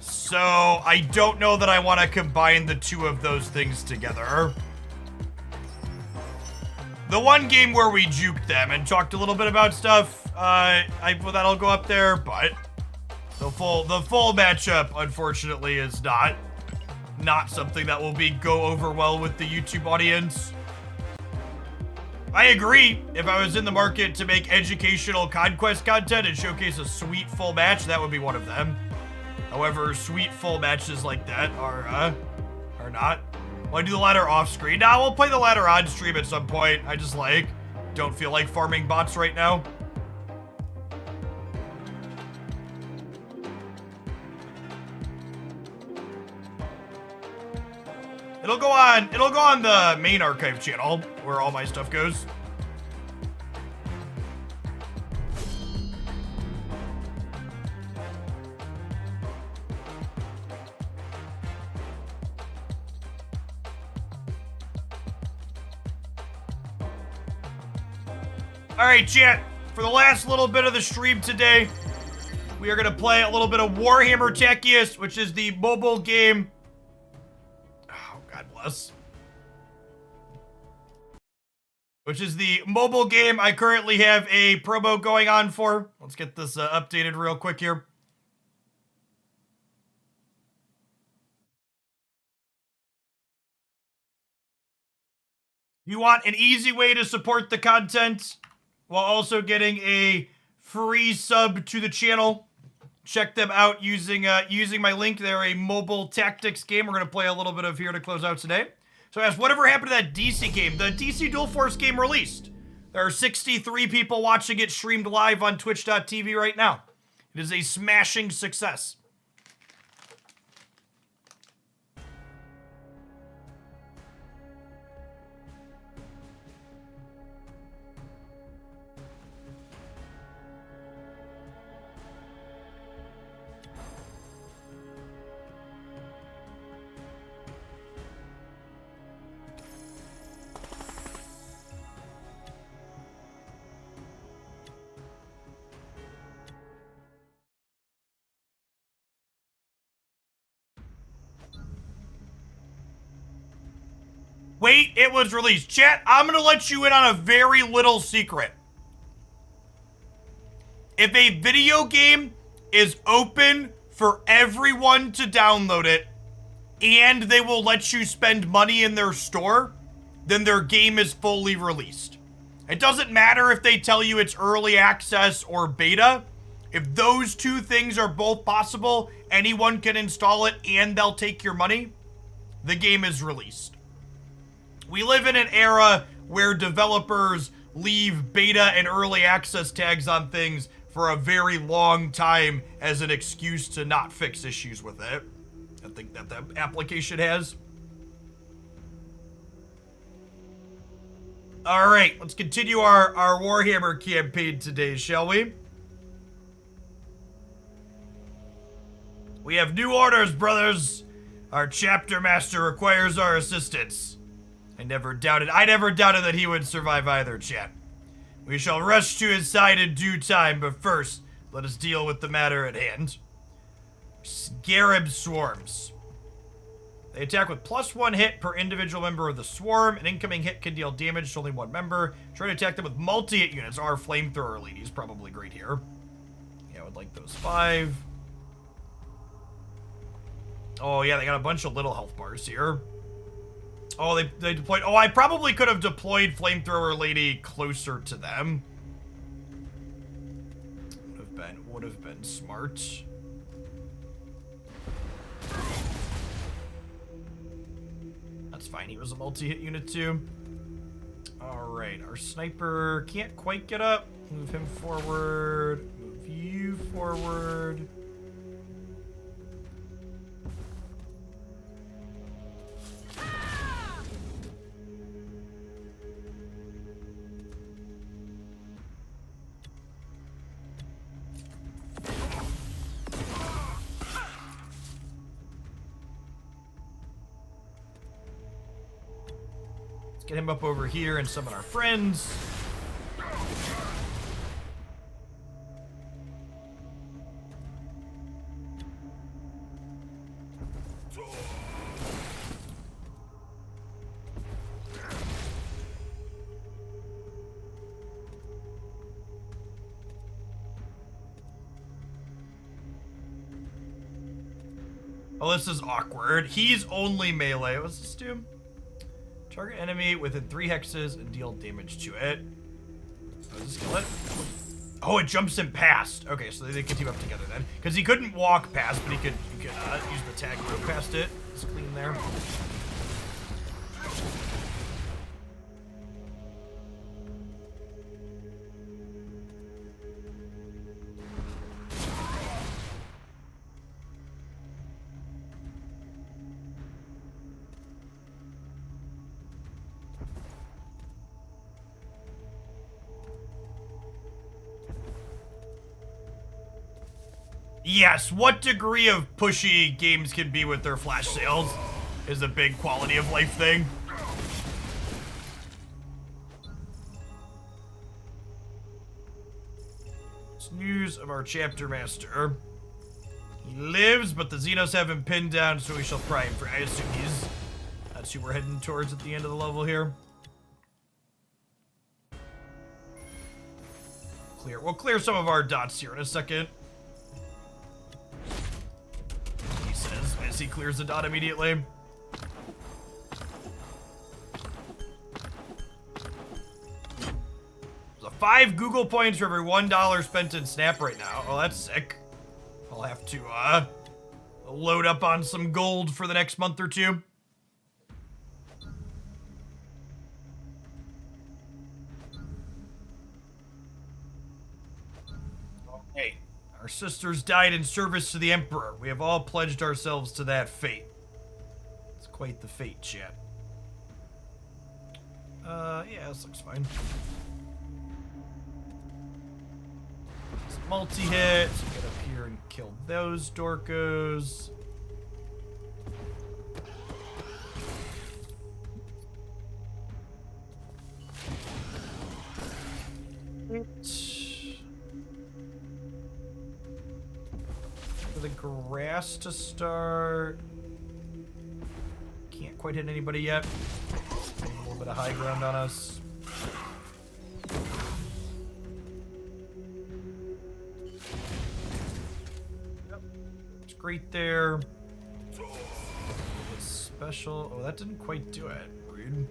So I don't know that I want to combine the two of those things together. The one game where we juked them and talked a little bit about stuff, well, that'll go up there, but the full matchup, unfortunately, is not something that will go over well with the YouTube audience. I agree. If I was in the market to make educational Conquest content and showcase a sweet full match, that would be one of them. However, sweet full matches like that are not. Want to do the ladder off screen? Nah, we'll play the ladder on stream at some point. I just don't feel like farming bots right now. It'll go on the main archive channel where all my stuff goes. All right, chat. For the last little bit of the stream today, we are going to play a little bit of Warhammer Techius, which is the mobile game. Oh, God bless. Which is the mobile game I currently have a promo going on for. Let's get this updated real quick here. You want an easy way to support the content while also getting a free sub to the channel? Check them out using my link. They're a mobile tactics game we're going to play a little bit of here to close out today. So as whatever happened to that DC game? The DC Dual Force game released. There are 63 people watching it streamed live on twitch.tv right now. It is a smashing success. Wait, it was released. Chat, I'm gonna let you in on a very little secret. If a video game is open for everyone to download it, and they will let you spend money in their store, then their game is fully released. It doesn't matter if they tell you it's early access or beta. If those two things are both possible, anyone can install it and they'll take your money, the game is released. We live in an era where developers leave beta and early access tags on things for a very long time as an excuse to not fix issues with it. I think that the application has. All right, let's continue our Warhammer campaign today, shall we? We have new orders, brothers. Our chapter master requires our assistance. I never doubted that he would survive either, chat. We shall rush to his side in due time, but first, let us deal with the matter at hand. Scarab swarms. They attack with +1 hit per individual member of the swarm. An incoming hit can deal damage to only one member. Try to attack them with multi-hit units. Our flamethrower lady is probably great here. Yeah, I would like those 5. Oh, yeah, they got a bunch of little health bars here. Oh, they deployed... Oh, I probably could have deployed Flamethrower Lady closer to them. Would have been smart. That's fine, he was a multi-hit unit too. Alright, our sniper can't quite get up. Move him forward. Move you forward. Get him up over here and summon our friends. Oh, this is awkward. He's only melee. What's this do? Target enemy within 3 hexes and deal damage to it. Oh, is this kill it? Oh, it jumps him past. Okay, so they can team up together then. Because he couldn't walk past, but he could use the tag to go past it. It's clean there. Yes, what degree of pushy games can be with their flash sales is a big quality of life thing. It's news of our chapter master. He lives, but the Xenos have him pinned down, so we shall pry him for. I assume that's who we're heading towards at the end of the level here. We'll clear some of our dots here in a second. As he clears the dot immediately. There's 5 Google points for every $1 spent in Snap right now. Oh, that's sick. I'll have to load up on some gold for the next month or two. Okay. Our sisters died in service to the Emperor. We have all pledged ourselves to that fate. It's quite the fate, chat. Yeah, this looks fine. Multi-hit, so get up here and kill those dorkos. For the grass to start. Can't quite hit anybody yet. little bit of high ground on us. Yep. It's great there. Special. Oh, that didn't quite do it. Rude.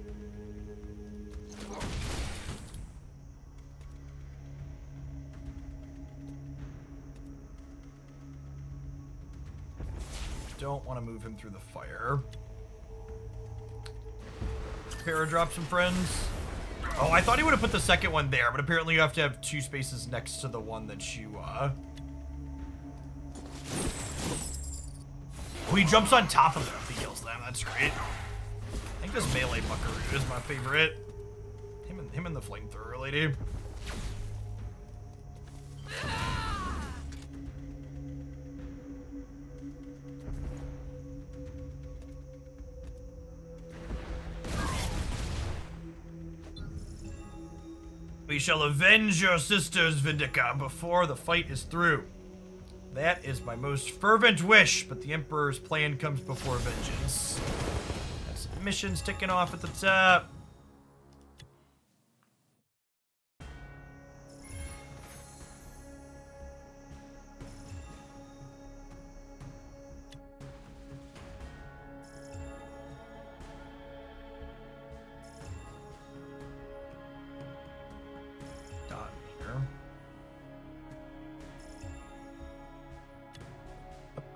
Don't want to move him through the fire. Paradrop some friends. Oh, I thought he would have put the second one there, but apparently you have to have 2 spaces next to the one that you, Oh, he jumps on top of them if he kills them. That's great. I think this melee buckaroo is my favorite. Him and the flamethrower lady. We shall avenge your sister's Vindica before the fight is through. That is my most fervent wish, but the Emperor's plan comes before vengeance. That's missions ticking off at the top.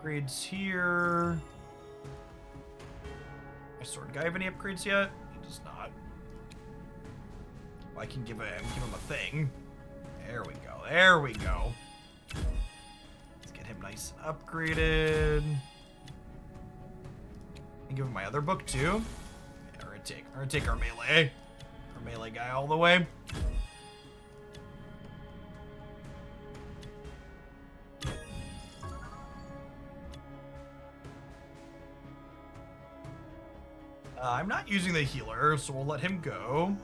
Upgrades here. My sword guy have any upgrades yet? He does not. Well, I can give him a thing. There we go. There we go. Let's get him nice and upgraded. And give him my other book too. Yeah, we're gonna take our melee guy all the way. I'm not using the healer, so we'll let him go.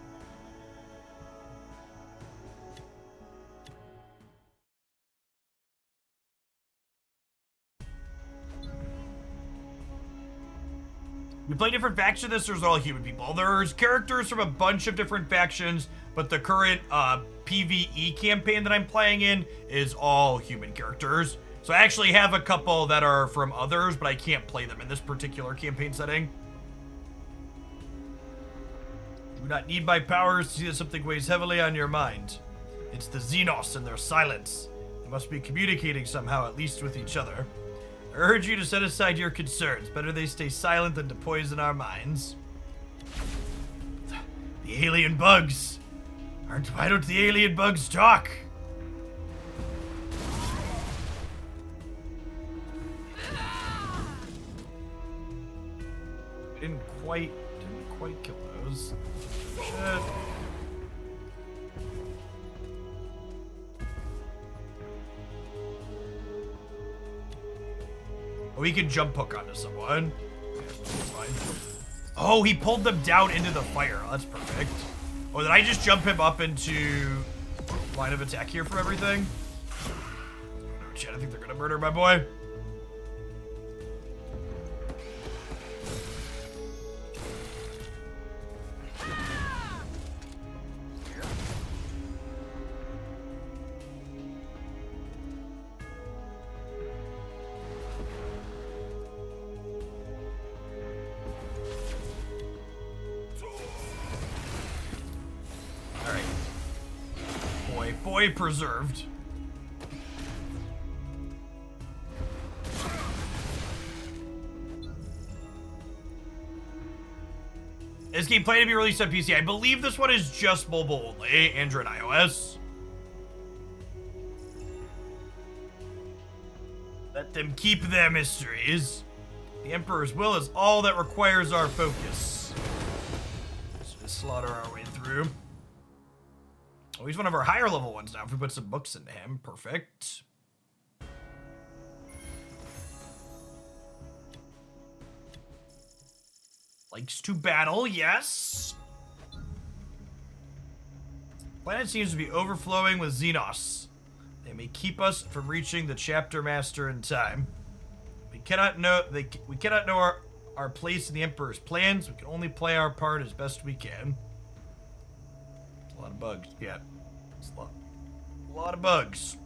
We play different factions. This there's all human people. There's characters from a bunch of different factions, but the current PvE campaign that I'm playing in is all human characters. So I actually have a couple that are from others, but I can't play them in this particular campaign setting. Do not need my powers to see that something weighs heavily on your mind. It's the Xenos and their silence. They must be communicating somehow, at least with each other. I urge you to set aside your concerns. Better they stay silent than to poison our minds. The alien bugs. Why don't the alien bugs talk? Didn't quite kill those. Shit. Oh, he can jump hook onto someone. Okay, that's fine. Oh, he pulled them down into the fire. Oh, that's perfect. Oh, did I just jump him up into line of attack here for everything? Oh, no, shit, I think they're gonna murder my boy. Boy preserved. This game planned to be released on PC. I believe this one is just mobile only, Android and iOS. Let them keep their mysteries. The Emperor's will is all that requires our focus. Let's just slaughter our way through. Oh, he's one of our higher level ones now. If we put some books into him, perfect. Likes to battle, yes. Planet seems to be overflowing with Xenos. They may keep us from reaching the chapter master in time. We cannot know our place in the Emperor's plans. We can only play our part as best we can. It's a lot of bugs. Yeah. It's a lot of bugs.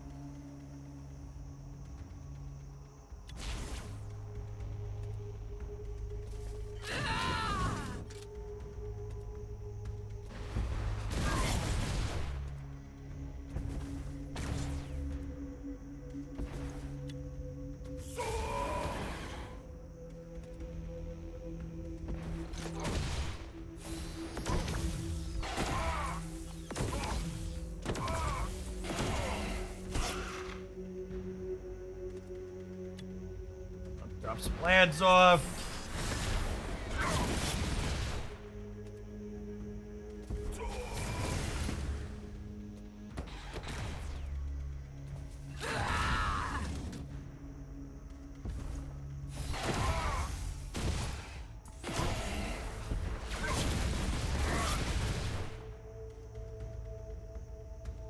Drop some lads off.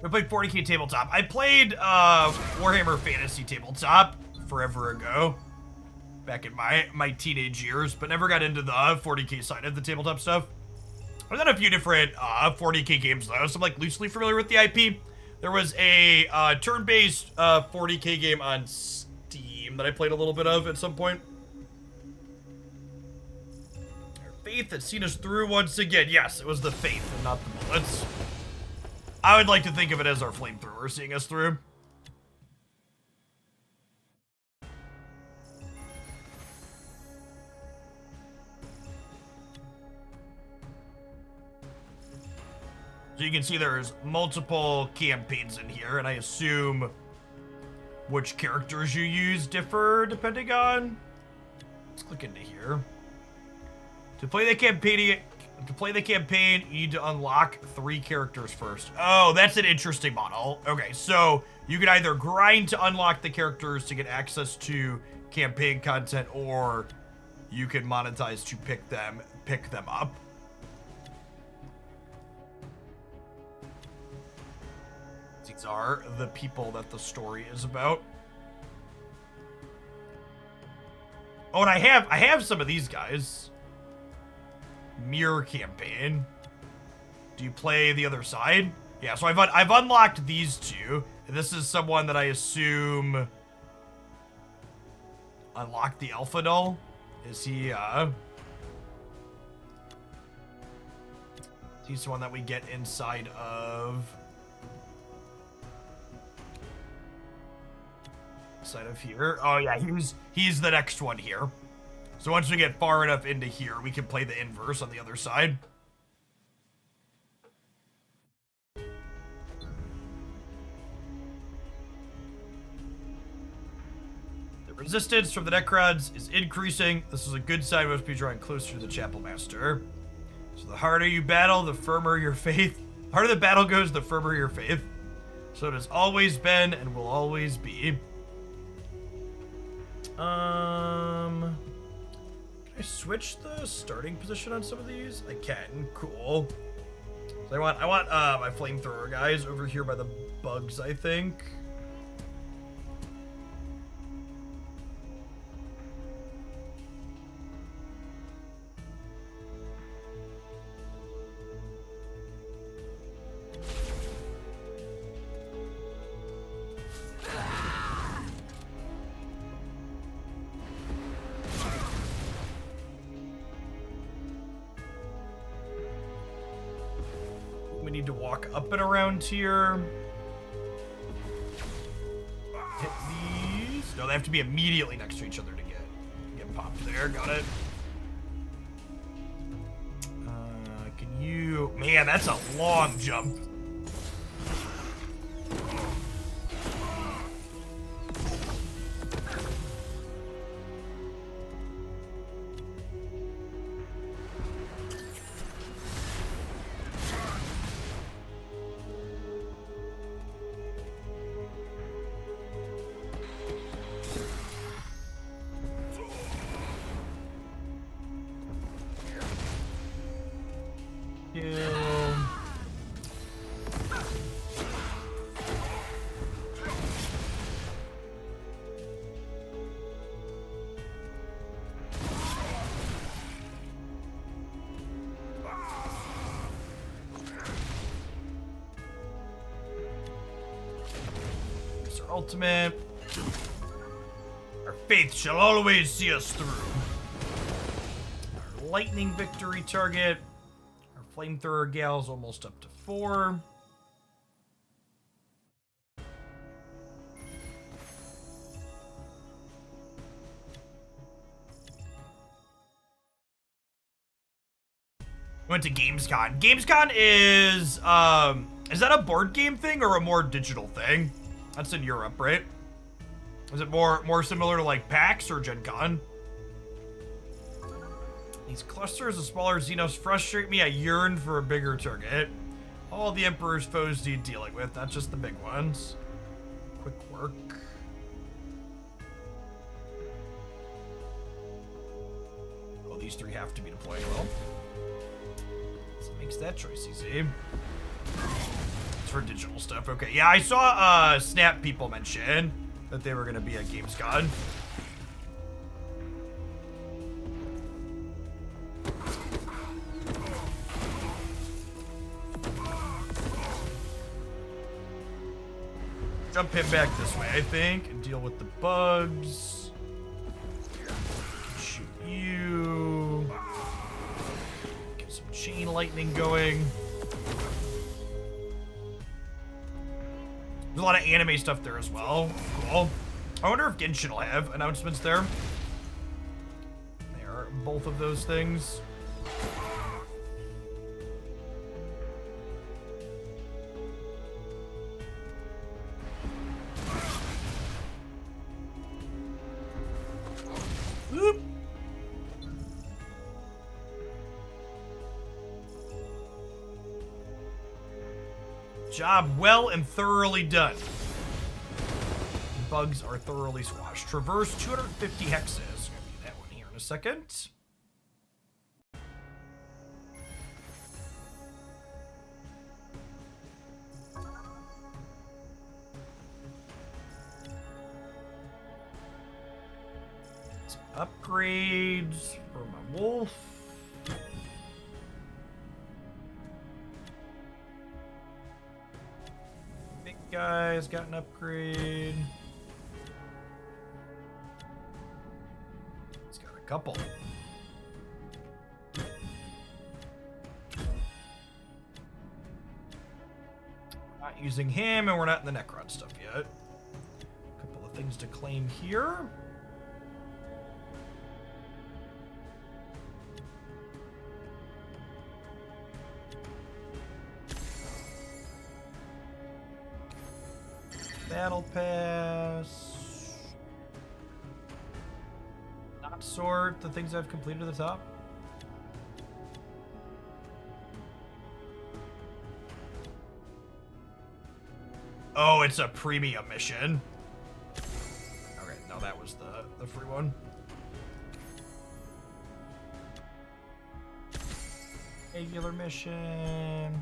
We played 40k tabletop. I played Warhammer Fantasy tabletop forever ago, back in my teenage years, but never got into the 40k side of the tabletop stuff. I've done a few different 40k games though, so I'm like loosely familiar with the IP. There was a turn-based 40k game on Steam that I played a little bit of at some point. Our faith has seen us through once again. Yes, it was the faith and not the bullets. I would like to think of it as our flamethrower seeing us through. So you can see there's multiple campaigns in here, and I assume which characters you use differ depending on. Let's click into here. To play the campaign, you need to unlock 3 characters first. Oh, that's an interesting model. Okay, so you can either grind to unlock the characters to get access to campaign content, or you can monetize to pick them up. These are the people that the story is about. Oh, and I have some of these guys. Mirror campaign. Do you play the other side? Yeah, so I've unlocked these 2. And this is someone that I assume unlocked the Alpha Null. Is he he's the one that we get inside of here. Oh yeah, he's the next one here. So once we get far enough into here, we can play the inverse on the other side. The resistance from the Necrons is increasing. This is a good sign. We must be drawing closer to the Chapel Master. So the harder you battle, the firmer your faith. The harder the battle goes, the firmer your faith. So it has always been and will always be. Can I switch the starting position on some of these? I can. Cool. So I want my flamethrower guys over here by the bugs, I think. We need to walk up and around here. Hit these. No, they have to be immediately next to each other to get popped there. Got it. Can you... Man, that's a long jump. ultimate. Our faith shall always see us through. Our lightning victory target. Our flamethrower gal's almost up to 4. Went to Gamescom. Gamescom is that a board game thing or a more digital thing? That's in Europe, right? Is it more similar to like PAX or Gen Con? These clusters of smaller Xenos frustrate me. I yearn for a bigger target. All the Emperor's foes need dealing with, not just the big ones. Quick work. Oh, these 3 have to be deployed well. Makes that choice easy. It's for digital stuff. Okay, yeah, I saw Snap people mention that they were gonna be at Gamescom. Jump him back this way, I think, and deal with the bugs. Shoot you. Chain lightning going. There's a lot of anime stuff there as well. Cool. I wonder if Genshin will have announcements there. They are both of those things. Whoop. Job well and thoroughly done. Bugs are thoroughly squashed. Traverse 250 hexes. Gonna do that one here in a second. Some upgrades for my wolf. Guy's got an upgrade. He's got a couple. We're not using him, and we're not in the Necron stuff yet. A couple of things to claim here. Battle Pass. Not sort the things I've completed at the top. Oh, it's a premium mission. Okay, no, that was the free one. Regular mission.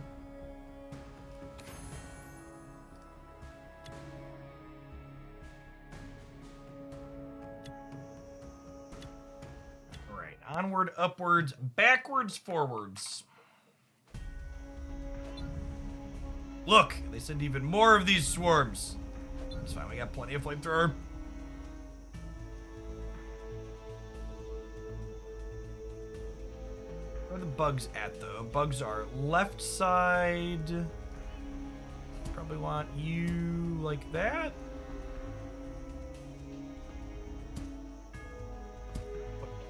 Onward, upwards, backwards, forwards. Look, they send even more of these swarms. It's fine, we got plenty of flamethrower. Where are the bugs at, though? Bugs are left side. Probably want you like that.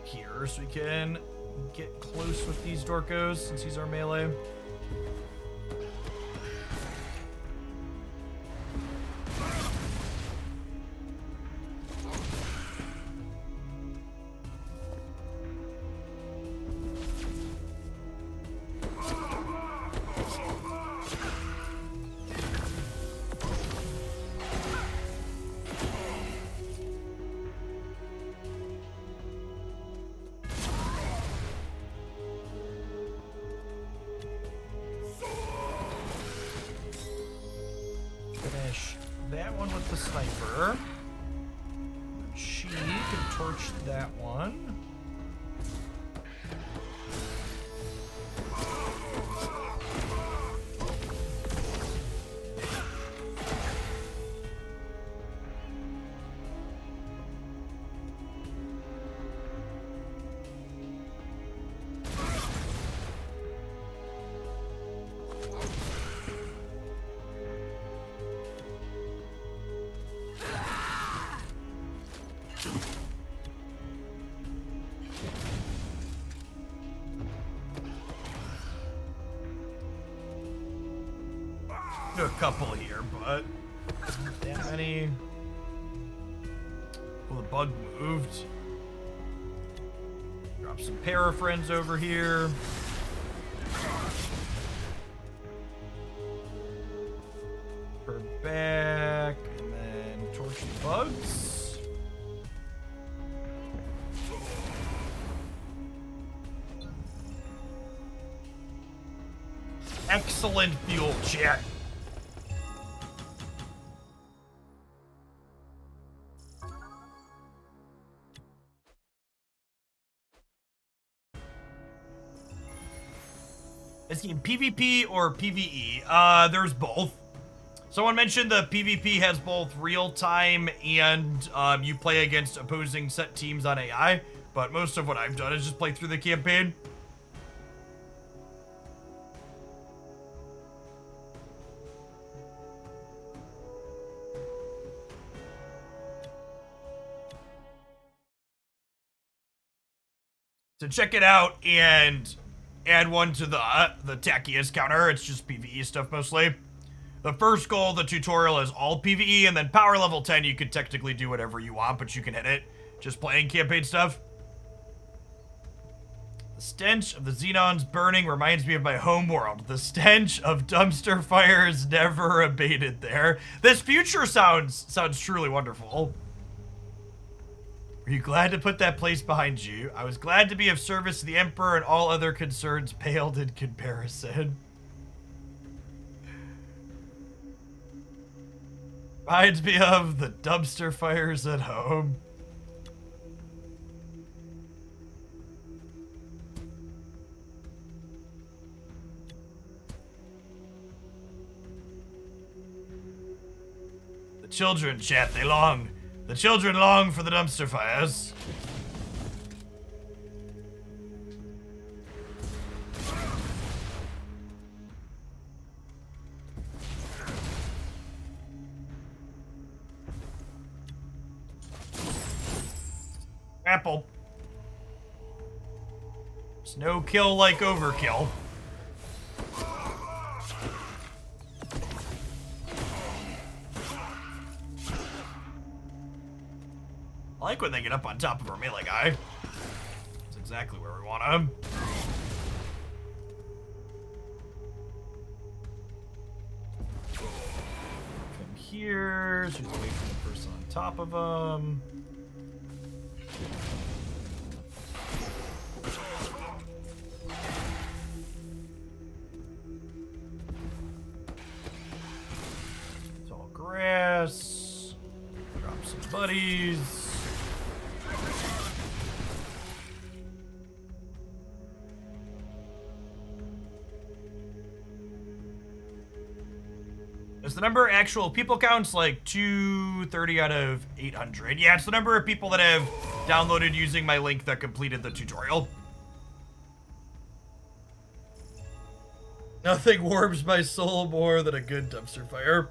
Here, so we can get close with these Dorkos since he's our melee. That one with the sniper. She can torch that one. Do a couple here, but not that many. Well, the bug moved. Drop some parafriends over here. Her back, and then torch the bugs. Excellent fuel, chat. Is he in PvP or PvE? There's both. Someone mentioned the PvP has both real-time and you play against opposing set teams on AI, but most of what I've done is just play through the campaign. So check it out and add one to the tackiest counter. It's just PvE stuff mostly. The first goal of the tutorial is all PvE, and then power level 10, you can technically do whatever you want, but you can hit it just playing campaign stuff. The stench of the Xenons burning reminds me of my home world. The stench of dumpster fires never abated there. This future sounds truly wonderful. Were you glad to put that place behind you? I was glad to be of service to the Emperor, and all other concerns paled in comparison. Reminds me of the dumpster fires at home. The children, chat, they long. The children long for the dumpster fires. Apple. There's no kill like overkill. I like when they get up on top of our melee guy. That's exactly where we want him. Come here, so he's away from the person on top of him. Tall grass. Drop some buddies. Is the number actual people counts like 230 out of 800? Yeah, it's the number of people that have downloaded using my link that completed the tutorial. Nothing warms my soul more than a good dumpster fire.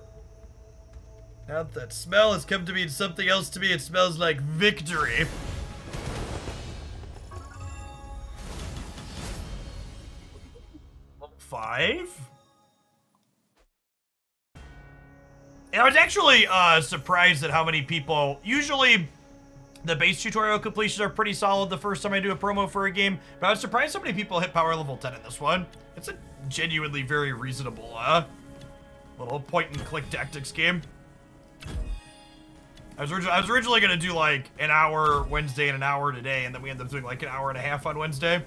Now that smell has come to mean something else to me, it smells like victory. Level 5? And I was actually surprised at how many people, usually the base tutorial completions are pretty solid the first time I do a promo for a game, but I was surprised how many people hit power level 10 in this one. It's a genuinely very reasonable little point and click tactics game. I was originally gonna do like an hour Wednesday and an hour today, and then we ended up doing like an hour and a half on Wednesday.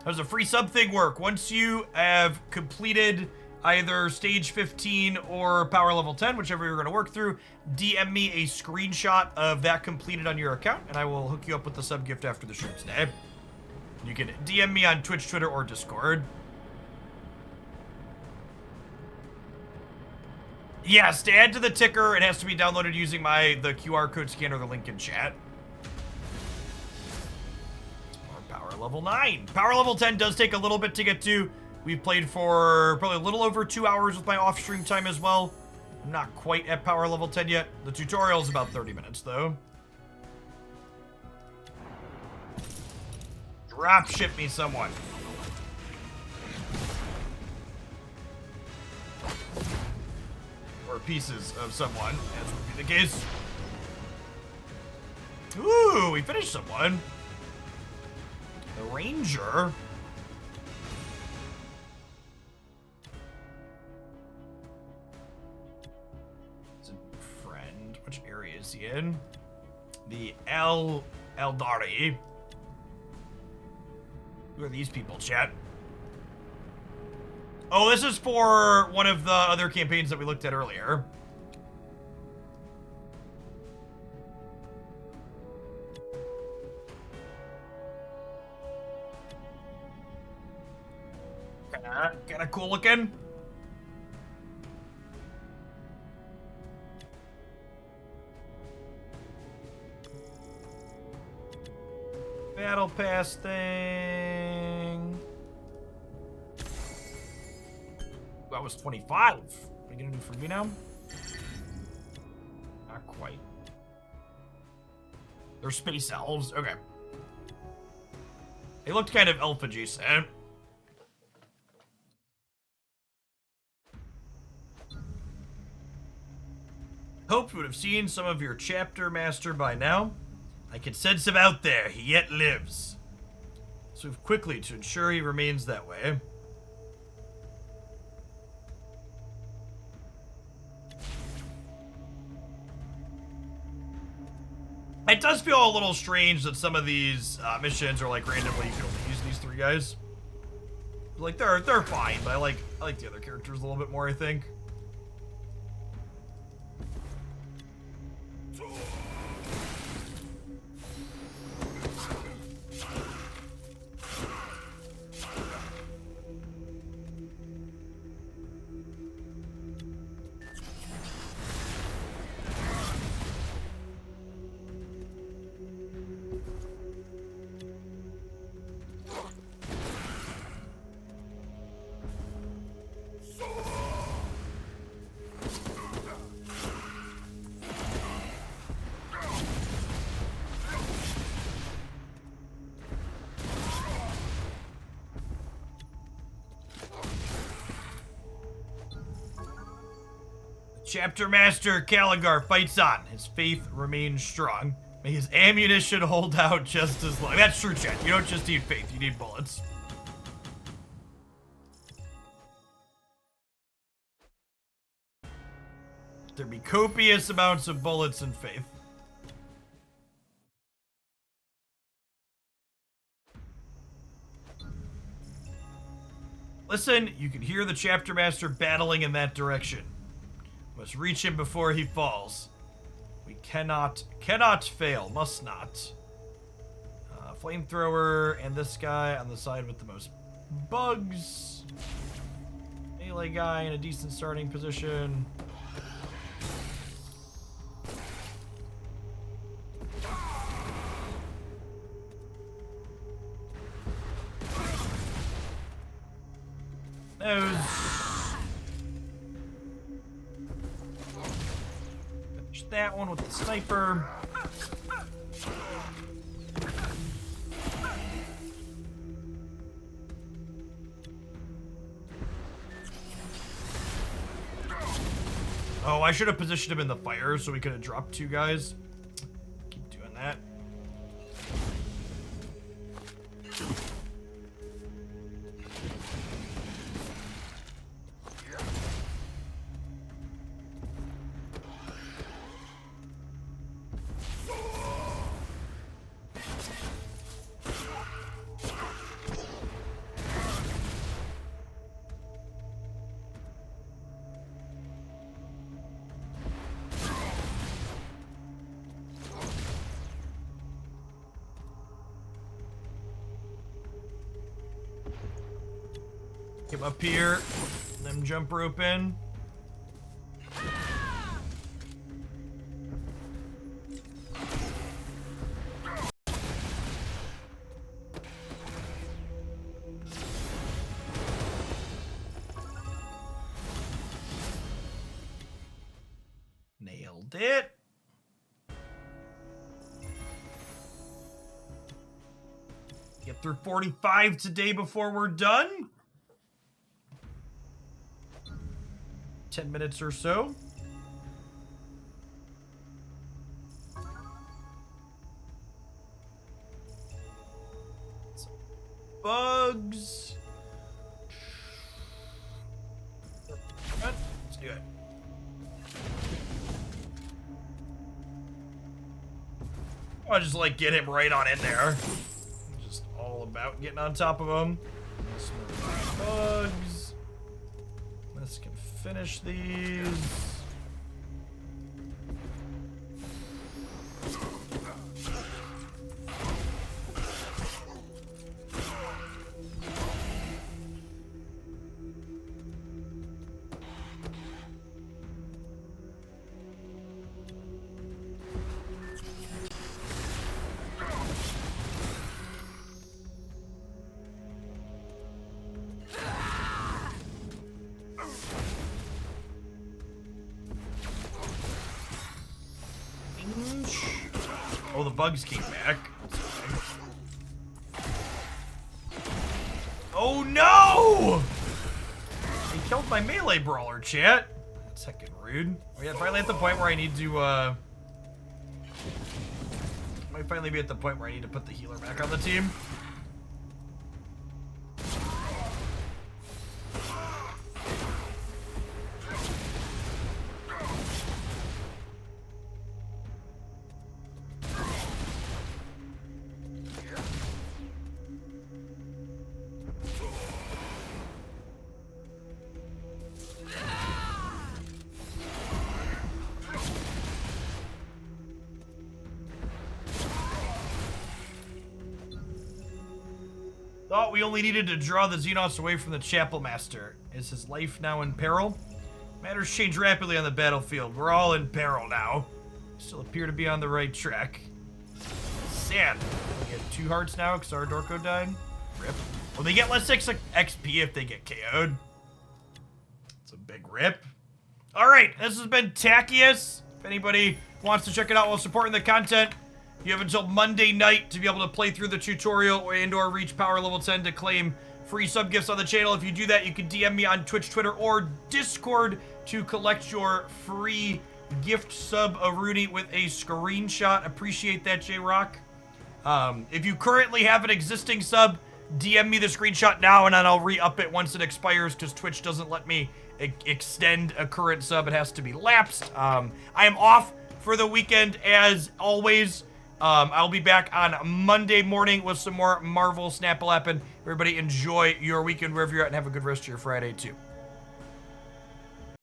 There's a free sub thing work. Once you have completed either stage 15 or power level 10, whichever you're going to work through, DM me a screenshot of that completed on your account, and I will hook you up with the sub gift after the stream today. You can DM me on Twitch, Twitter, or Discord. Yes, to add to the ticker, it has to be downloaded using the QR code scanner, the link in chat. Or power level 9. Power level 10 does take a little bit to get to. We've played for probably a little over 2 hours with my off-stream time as well. I'm not quite at power level 10 yet. The tutorial's about 30 minutes, though. Drop ship me someone. Or pieces of someone, as would be the case. Ooh, we finished someone. The Ranger. It's a friend. Which area is he in? The Eldari. Who are these people, chat? Oh, this is for one of the other campaigns that we looked at earlier. Kinda cool looking. Battle pass thing. That was 25. Are you gonna do for me now? Not quite. They're space elves. Okay. They looked kind of elf adjacent. Hoped you would have seen some of your chapter master by now. I can sense him out there. He yet lives. Let's move quickly to ensure he remains that way. It does feel a little strange that some of these missions are like randomly you can only use these three guys. Like they're fine, but I like the other characters a little bit more, I think. Chapter Master Caligar fights on. His faith remains strong. May his ammunition hold out just as long. That's true, chat. You don't just need faith, you need bullets. There be copious amounts of bullets and faith. Listen, you can hear the Chapter Master battling in that direction. Must reach him before he falls. We cannot fail, must not. Flamethrower and this guy on the side with the most bugs. Melee guy in a decent starting position. Those. Finish that one with the sniper. Oh, I should have positioned him in the fire so we could have dropped two guys. Keep doing that. Get up here, then jump rope in. Hold it. Get through 45 today before we're done. 10 minutes or so. Some bugs. Let's do it. I'll just like get him right on in there. Just all about getting on top of him. Some bugs. Let's can finish these. Oh, the bugs came back. Oh no! He killed my melee brawler, chat. That's heckin' rude. Oh yeah, finally at the point where I need to, might finally be at the point where I need to put the healer back on the team. Thought we only needed to draw the Xenos away from the Chapel Master. Is his life now in peril? Matters change rapidly on the battlefield. We're all in peril now. Still appear to be on the right track. Sad. We get 2 hearts now because our Dorko died. Rip. Well, they get less XP if they get KO'd. It's a big rip. Alright, this has been Tachyius. If anybody wants to check it out while supporting the content, you have until Monday night to be able to play through the tutorial and/or reach power level 10 to claim free sub gifts on the channel. If you do that, you can DM me on Twitch, Twitter, or Discord to collect your free gift sub of Rudy with a screenshot. Appreciate that, J-Rock. If you currently have an existing sub, DM me the screenshot now, and then I'll re-up it once it expires, because Twitch doesn't let me extend a current sub. It has to be lapsed. I am off for the weekend, as always. I'll be back on Monday morning with some more Marvel Snap-a-Lappin'. Everybody enjoy your weekend wherever you're at, and have a good rest of your Friday, too.